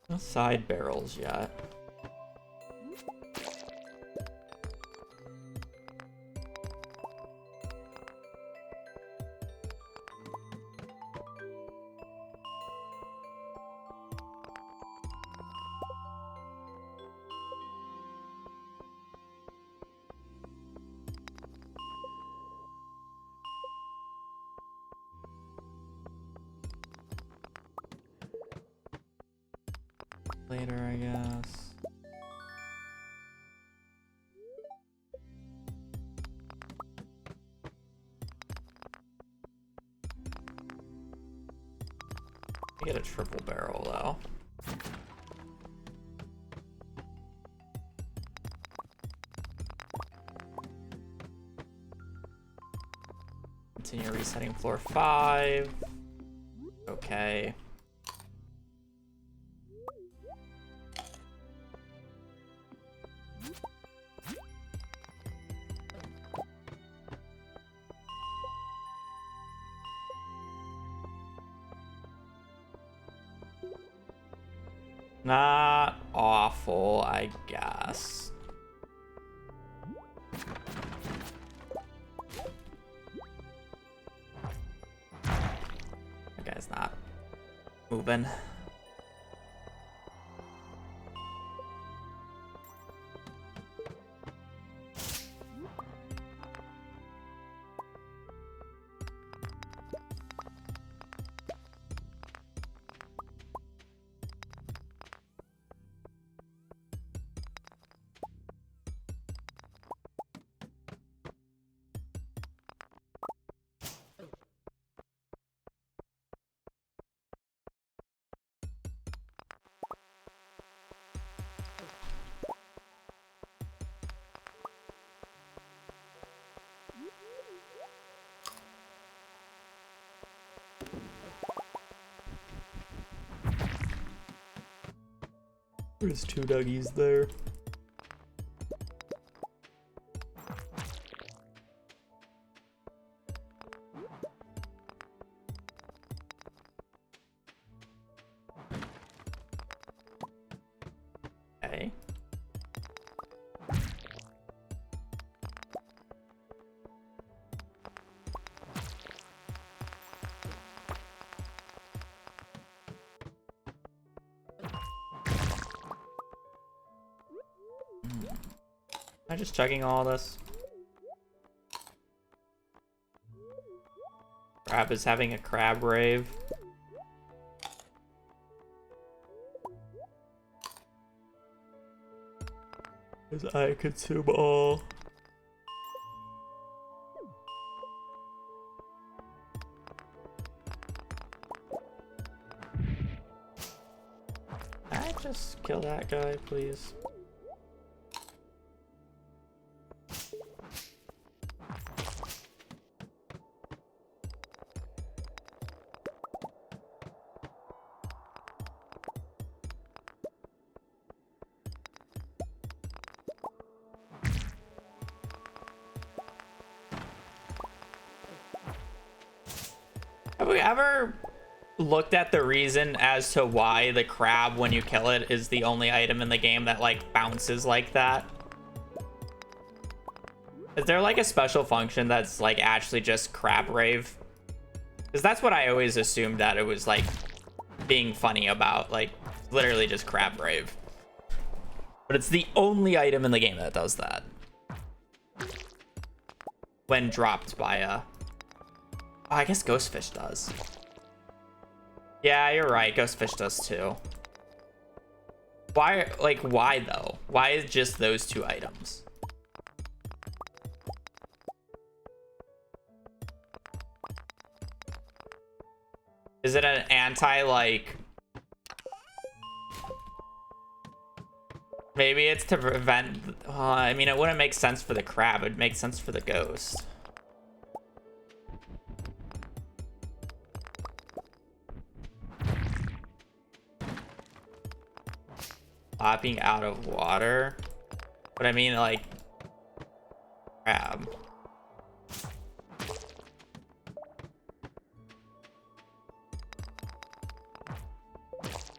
no side barrels yet. Later, I guess. I get a triple barrel though. Continue resetting floor 5. Okay. Not awful, I guess. That guy's not moving. There's 2 Dougies there. Okay. Am I just chugging all this? Crab is having a crab rave. As I consume all. Can I just kill that guy, please? Have we ever looked at the reason as to why the crab, when you kill it, is the only item in the game that like bounces like that? Is there like a special function that's like actually just crab rave? Because that's what I always assumed that it was like being funny about, like literally just crab rave. But it's the only item in the game that does that. When dropped by a... Oh, I guess Ghostfish does. Yeah, you're right. Ghostfish does too. Why, like, why though? Why is just those 2 items? Is it an anti, like... Maybe it's to prevent... I mean, it wouldn't make sense for the crab. It would make sense for the ghost. Popping out of water. But I mean, like... crab.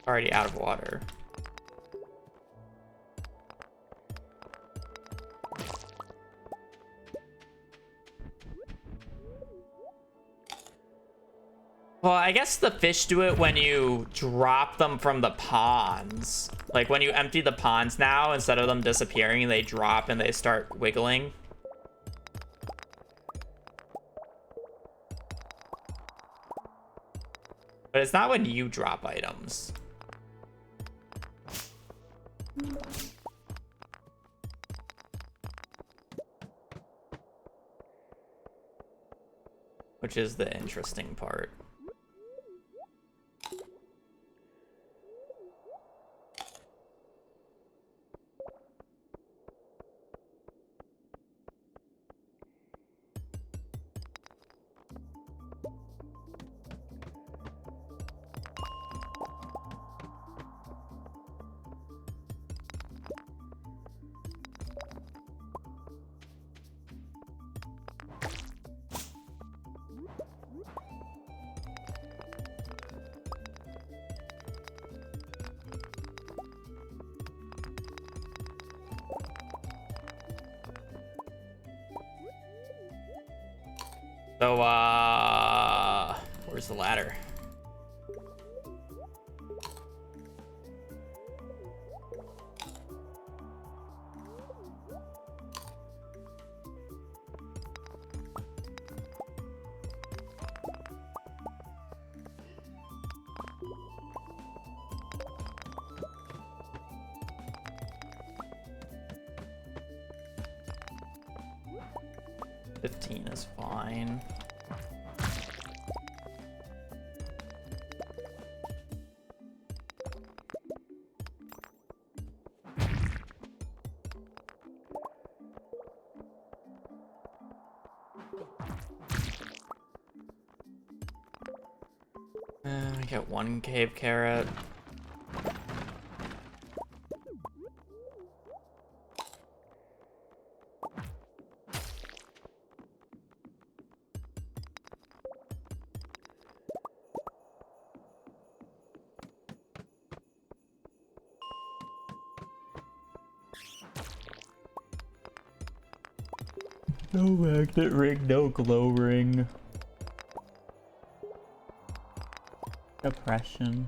Already out of water. Well, I guess the fish do it when you drop them from the ponds. Like when you empty the ponds now, instead of them disappearing, they drop and they start wiggling. But it's not when you drop items. Which is the interesting part. So, where's the ladder? Is fine. We get one cave carrot. No magnet ring, no glow ring. Depression.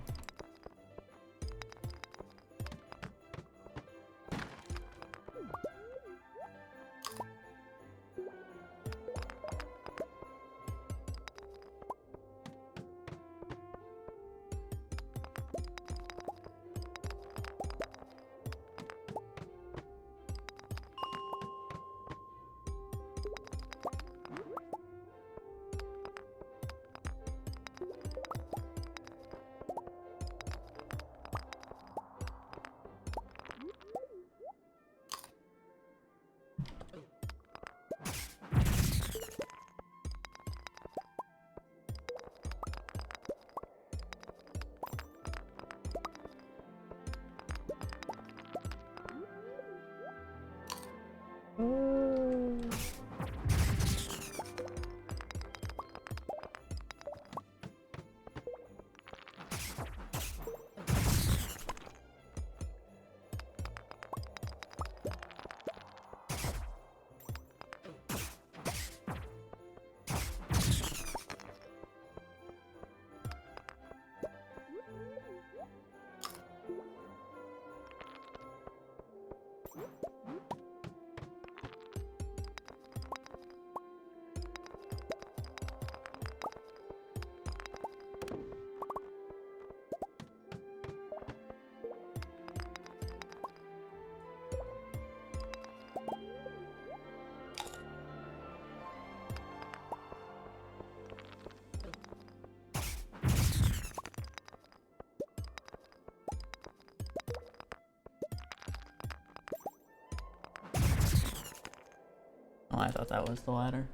Oh, I thought that was the ladder.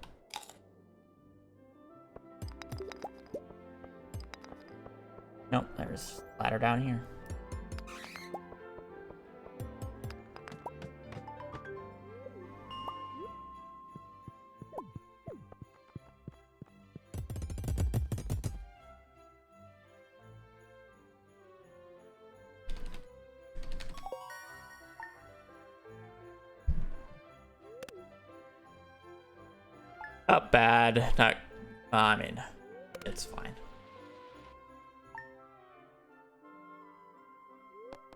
Nope, there's a ladder down here. Not bad. Not. I mean, it's fine.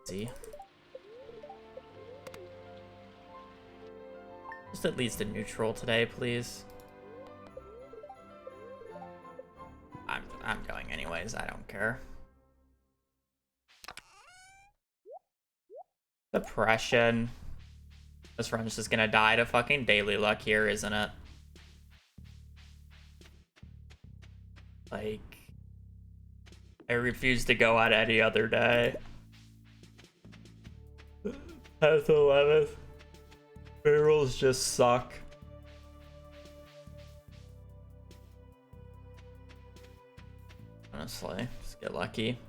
See. Just at least a neutral today, please. I'm going anyways. I don't care. Depression. This run's just gonna die to fucking daily luck here, isn't it? Like, I refuse to go out any other day. 10th, 11th. Barrels just suck. Honestly, just get lucky.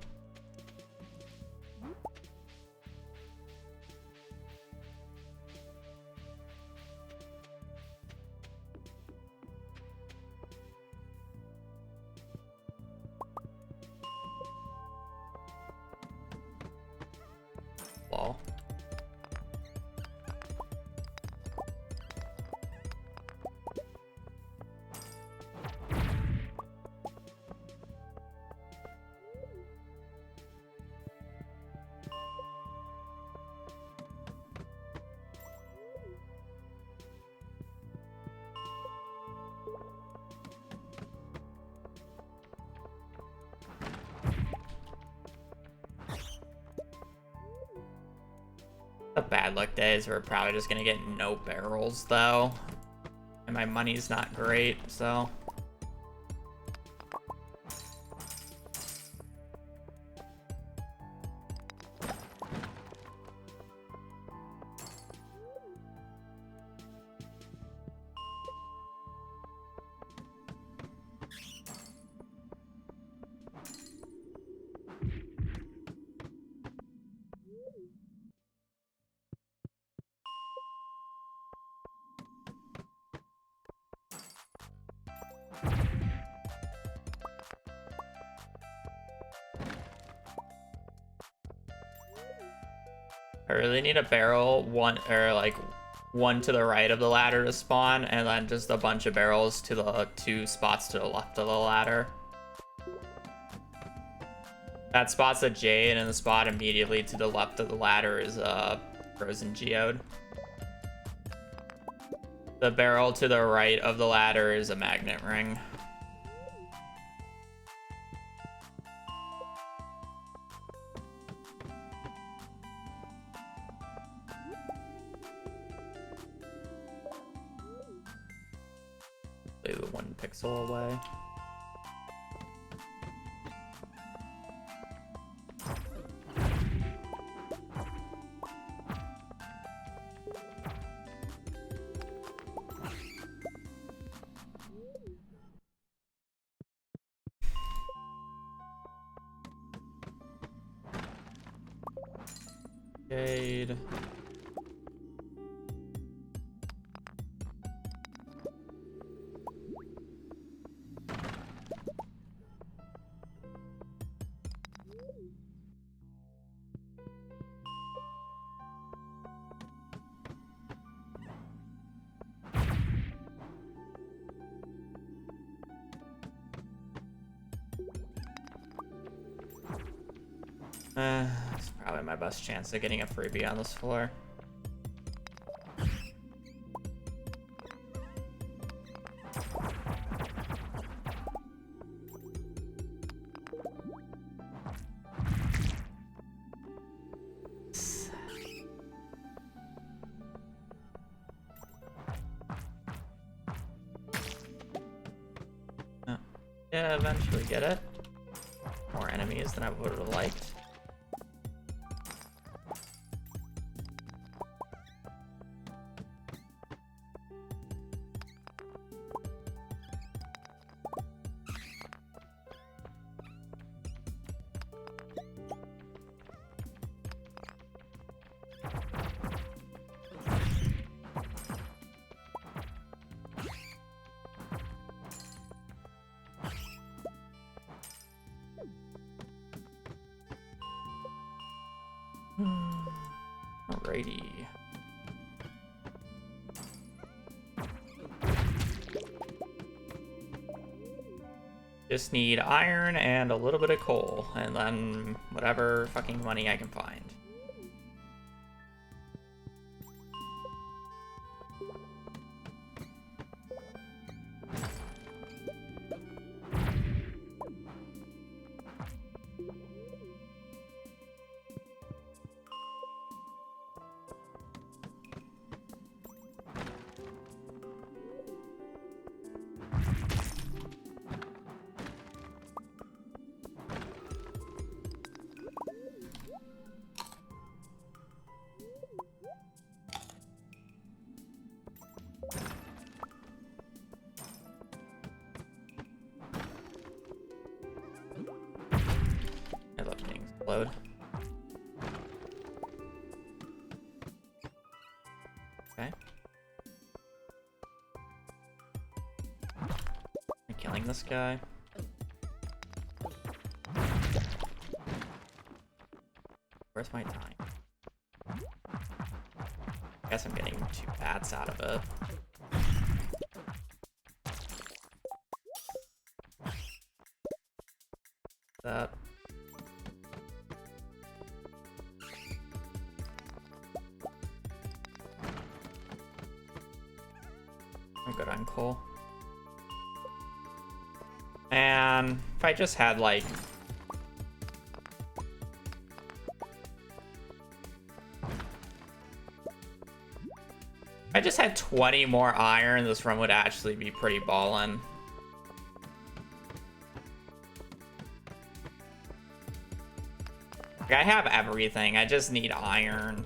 Wall. The bad luck days we're probably just gonna get no barrels though, and my money's not great, so I really need a barrel one to the right of the ladder to spawn, and then just a bunch of barrels to the 2 spots to the left of the ladder. That spot's a jade, and the spot immediately to the left of the ladder is a frozen geode. The barrel to the right of the ladder is a magnet ring. The 1 pixel away. Jade. It's probably my best chance of getting a freebie on this floor. Yeah, eventually get it. More enemies than I would have liked. Alrighty. Just need iron and a little bit of coal, and then whatever fucking money I can find. I love being explode. Okay. I'm killing this guy. Where's my time? I guess I'm getting 2 bats out of it. That. I'm good on coal. And if I just had like if I just had 20 more iron, this run would actually be pretty ballin'. Like, I have everything, I just need iron.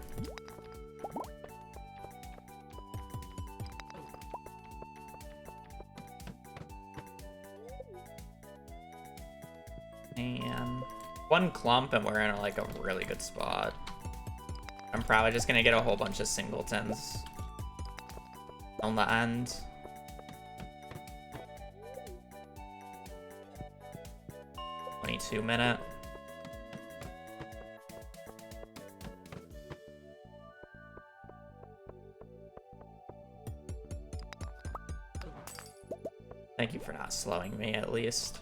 And 1 clump and we're in like a really good spot. I'm probably just gonna get a whole bunch of singletons on the end. $22 minute. Thank you for not slowing me, at least.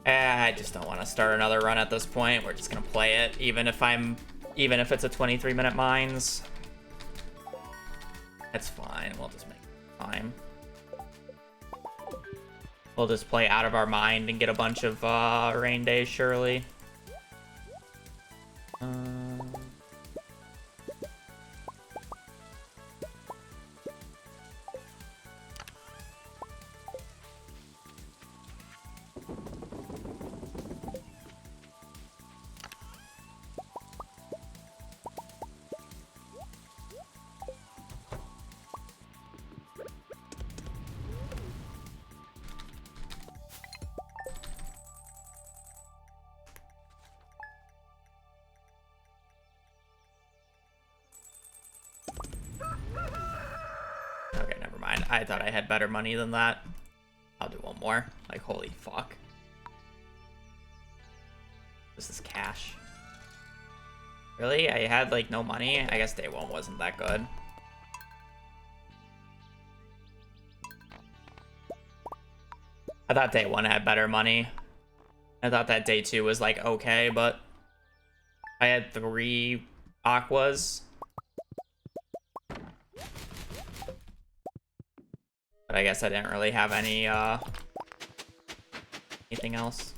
I just don't want to start another run at this point. We're just gonna play it, even if it's a 23-minute mines. That's fine. We'll just make time. We'll just play out of our mind and get a bunch of rain days, surely. Okay, never mind. I thought I had better money than that. I'll do one more. Like, holy fuck. This is cash. Really? I had, like, no money? I guess day 1 wasn't that good. I thought day 1 had better money. I thought that day 2 was, like, okay, but I had 3 aquas. But I guess I didn't really have any, anything else.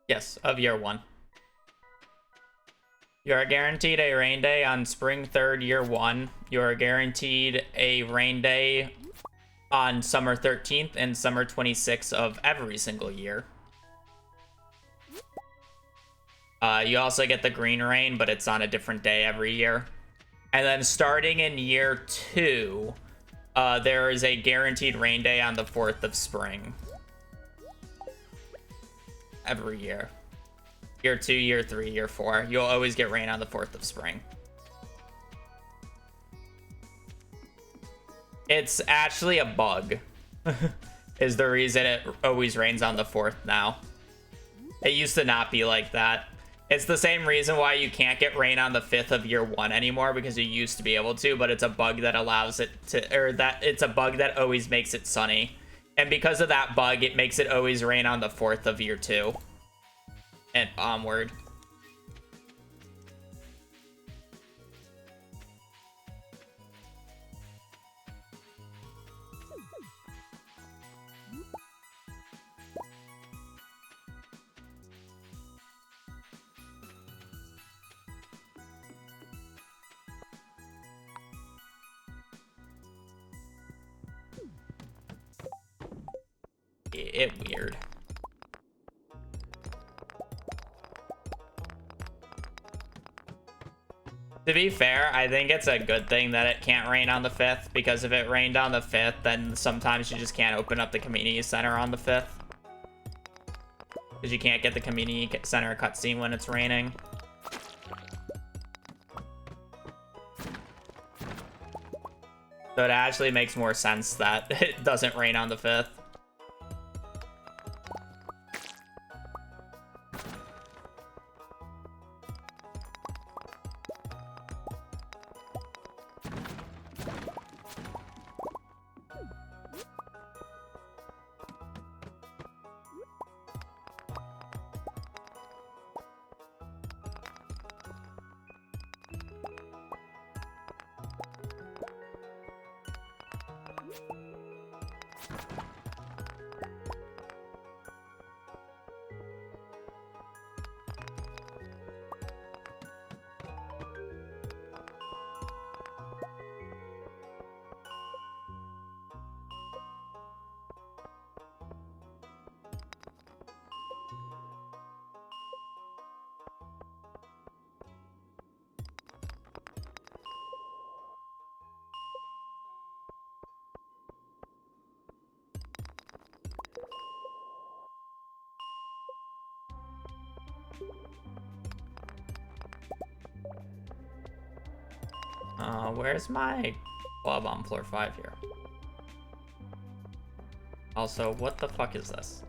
Yes, of year 1. You are guaranteed a rain day on spring 3rd, year 1. You are guaranteed a rain day on summer 13th and summer 26th of every single year. You also get the green rain, but it's on a different day every year. And then starting in year 2, there is a guaranteed rain day on the 4th of spring. Every year. Year 2, year 3, year 4. You'll always get rain on the 4th of spring. It's actually a bug. Is the reason it always rains on the 4th now. It used to not be like that. It's the same reason why you can't get rain on the 5th of year 1 anymore, because you used to be able to, but it's a bug that allows it to, or that it's a bug that always makes it sunny. And because of that bug, it makes it always rain on the 4th of year 2. And onward. It weird. To be fair, I think it's a good thing that it can't rain on the 5th, because if it rained on the 5th, then sometimes you just can't open up the community center on the 5th. Because you can't get the community center cutscene when it's raining. So it actually makes more sense that it doesn't rain on the 5th. Where's my club on floor 5 here? Also, what the fuck is this?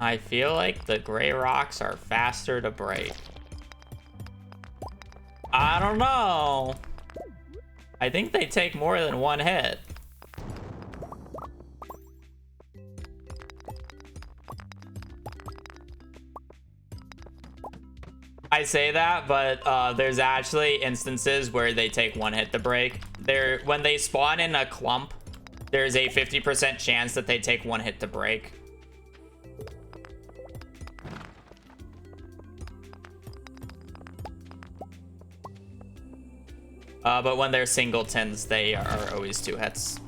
I feel like the gray rocks are faster to break. I don't know. I think they take more than one hit. I say that, but there's actually instances where they take one hit to break. When they spawn in a clump, there's a 50% chance that they take one hit to break. But when they're singletons, they are always 2 hits.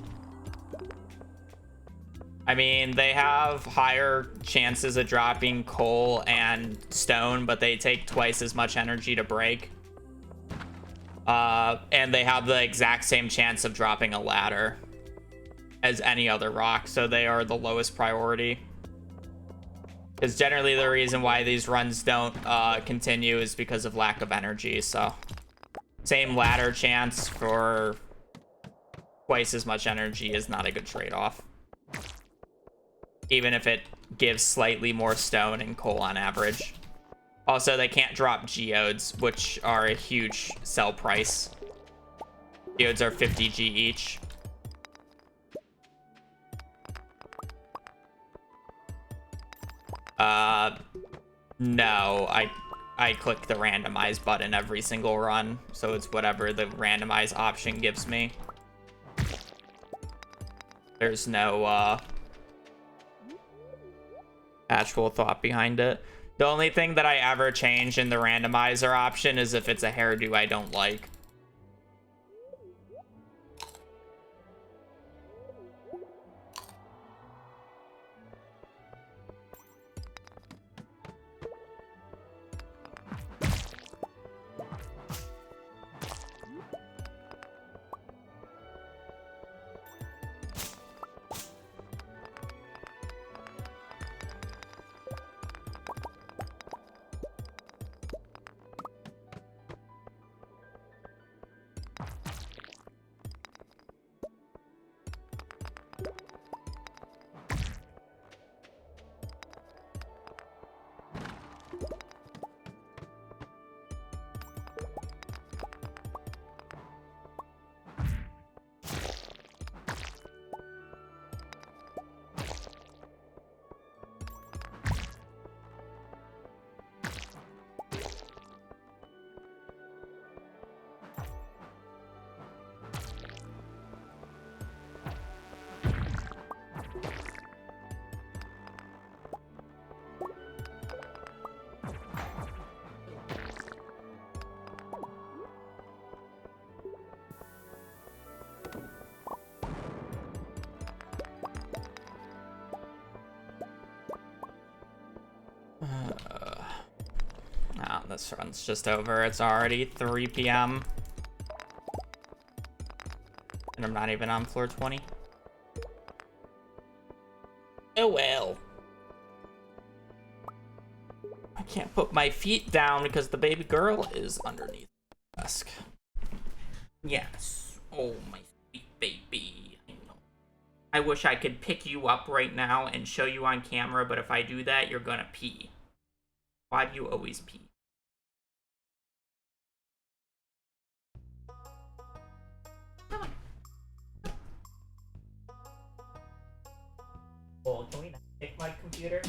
I mean, they have higher chances of dropping coal and stone, but they take twice as much energy to break. And they have the exact same chance of dropping a ladder as any other rock, so they are the lowest priority. Because generally the reason why these runs don't continue is because of lack of energy, so... Same ladder chance for twice as much energy is not a good trade-off. Even if it gives slightly more stone and coal on average. Also, they can't drop geodes, which are a huge sell price. Geodes are 50G each. No, I click the randomize button every single run, so it's whatever the randomize option gives me. There's no actual thought behind it. The only thing that I ever change in the randomizer option is if it's a hairdo I don't like. Oh, this run's just over. It's already 3 p.m. And I'm not even on floor 20. Oh well. I can't put my feet down because the baby girl is underneath the desk. Yes. Oh, my sweet baby. I know. I wish I could pick you up right now and show you on camera, but if I do that, you're gonna pee. Why do you always pee? Oh, can we not take my computer?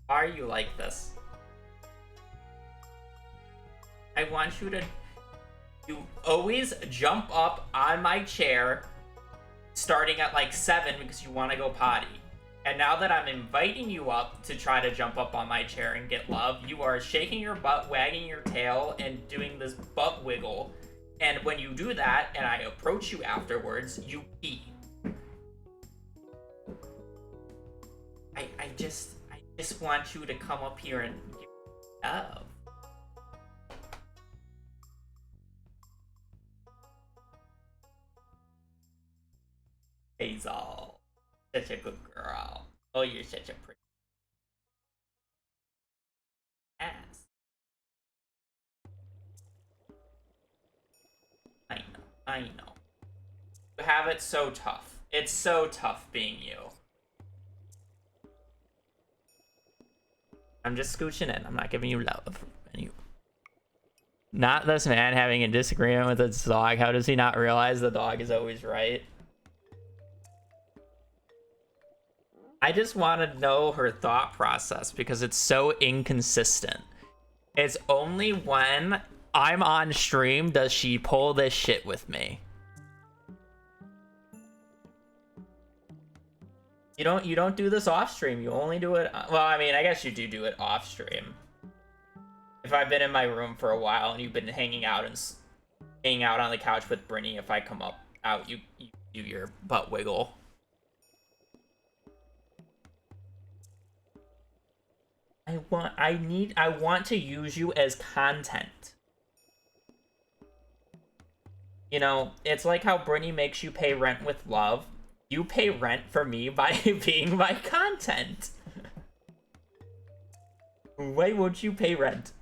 Why are you like this? I want you to... You always jump up on my chair starting at like 7 because you want to go potty. And now that I'm inviting you up to try to jump up on my chair and get love, you are shaking your butt, wagging your tail, and doing this butt wiggle. And when you do that, and I approach you afterwards, you pee. I just want you to come up here and give me love. Hazel. Such a good girl. Oh, you're such a pretty ass. I know. You have it so tough. It's so tough being you. I'm just scooching in. I'm not giving you love. Not this man having a disagreement with his dog. How does he not realize the dog is always right? I just want to know her thought process because it's so inconsistent. It's only when I'm on stream does she pull this shit with me. You don't do this off stream. You only do it. Well, I mean, I guess you do it off stream. If I've been in my room for a while and you've been hanging out on the couch with Brittany, if I come out, you do your butt wiggle. I want to use you as content. You know, it's like how Brittany makes you pay rent with love. You pay rent for me by being my content. Why won't you pay rent?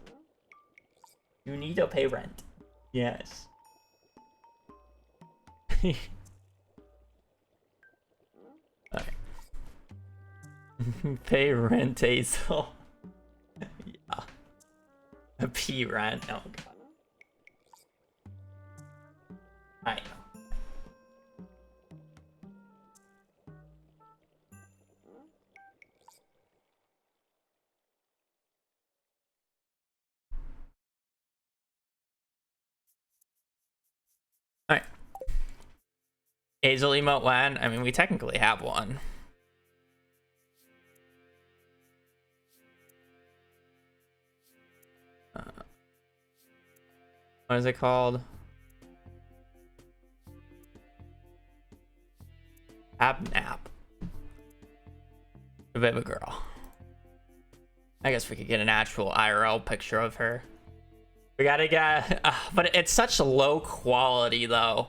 You need to pay rent. Yes. Alright. Pay rent, Hazel. Yeah. A P rent. Oh god. I know. Alright. Hazel emote when? I mean, we technically have one. What is it called? Abnap. A baby girl. I guess we could get an actual IRL picture of her. We gotta get... but it's such low quality, though.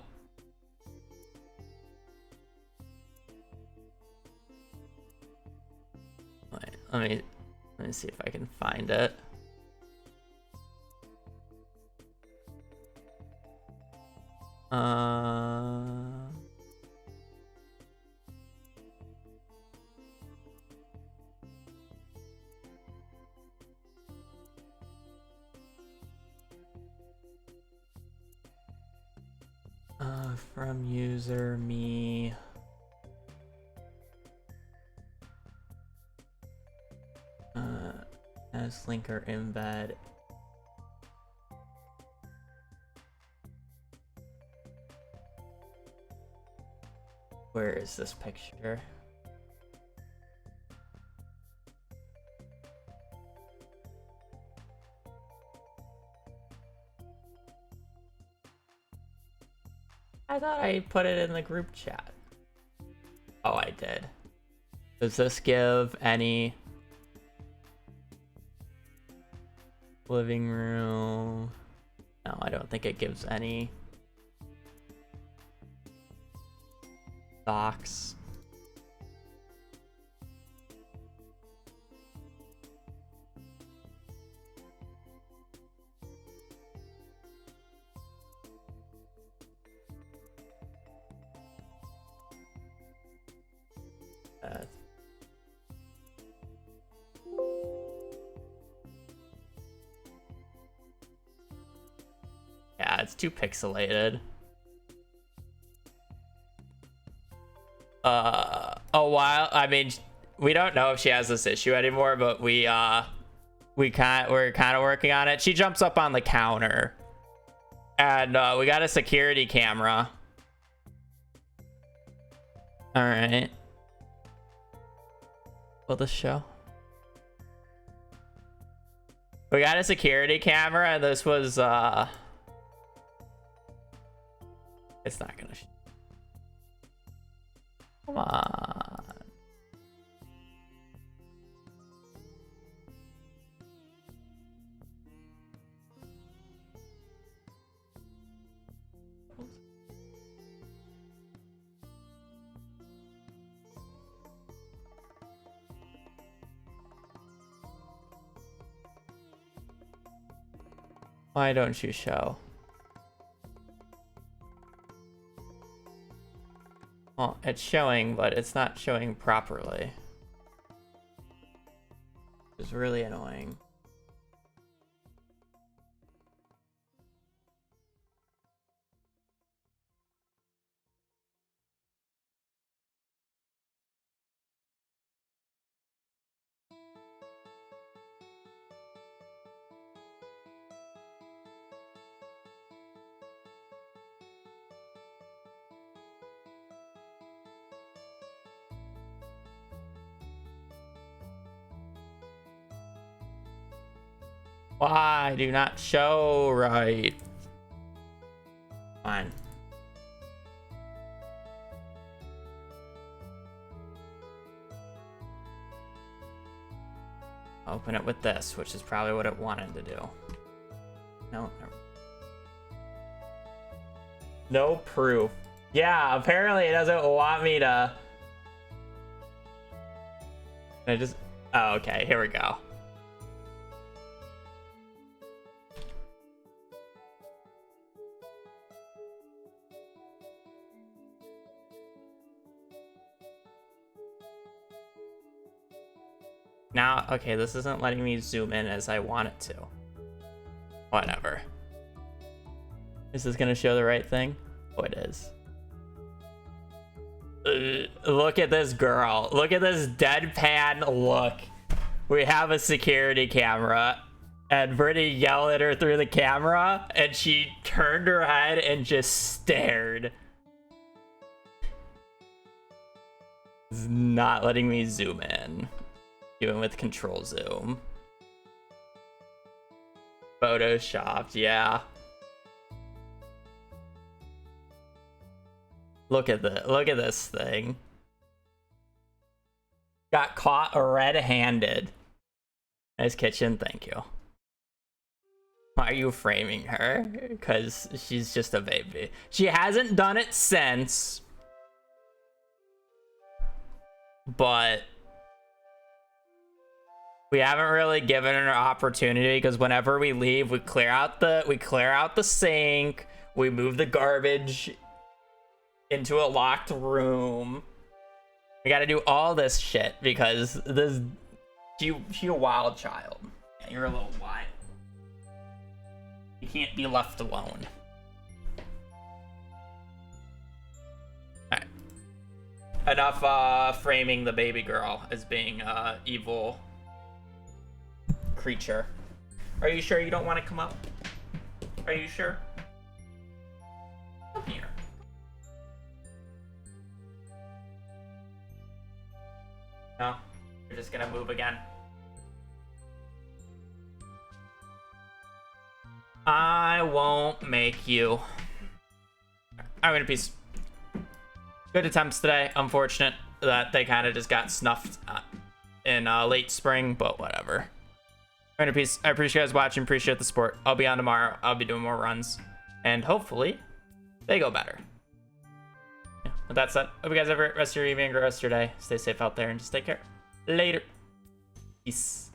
Wait, let me see if I can find it. From user me. As linker embed. Where is this picture? I thought I put it in the group chat. Oh, I did. Does this give any living room? No, I don't think it gives any docs. Yeah, it's too pixelated. A while. I mean, we don't know if she has this issue anymore, but we're kind of working on it. She jumps up on the counter, and we got a security camera. All right. Will this show? We got a security camera, and this was it's not gonna. Come on. Why don't you show? Well, it's showing, but it's not showing properly. It's really annoying. Why do not show right? Fine. Open it with this, which is probably what it wanted to do. No. No proof. Yeah, apparently it doesn't want me to. I just. Oh, okay. Here we go. Now, okay, this isn't letting me zoom in as I want it to. Whatever. Is this gonna show the right thing? Oh, it is. Look at this girl. Look at this deadpan look. We have a security camera, and Brittany yelled at her through the camera, and she turned her head and just stared. It's not letting me zoom in. Even with control zoom. Photoshopped, yeah. Look at this thing. Got caught red-handed. Nice kitchen, thank you. Why are you framing her? Because she's just a baby. She hasn't done it since. But we haven't really given her an opportunity, because whenever we leave, we clear out the sink, we move the garbage into a locked room. We gotta do all this shit because she a wild child. Yeah, you're a little wild. You can't be left alone. Alright. Enough framing the baby girl as being evil creature. Are you sure you don't want to come up? Are you sure? Come here. No? You're just gonna move again? I won't make you. I'm in peace. Good attempts today. Unfortunate that they kind of just got snuffed in late spring, but whatever. I'm in peace. I appreciate you guys watching. Appreciate the support. I'll be on tomorrow. I'll be doing more runs, and hopefully they go better. Yeah, with that said, hope you guys have a great rest of your evening, great rest of your day. Stay safe out there and just take care. Later. Peace.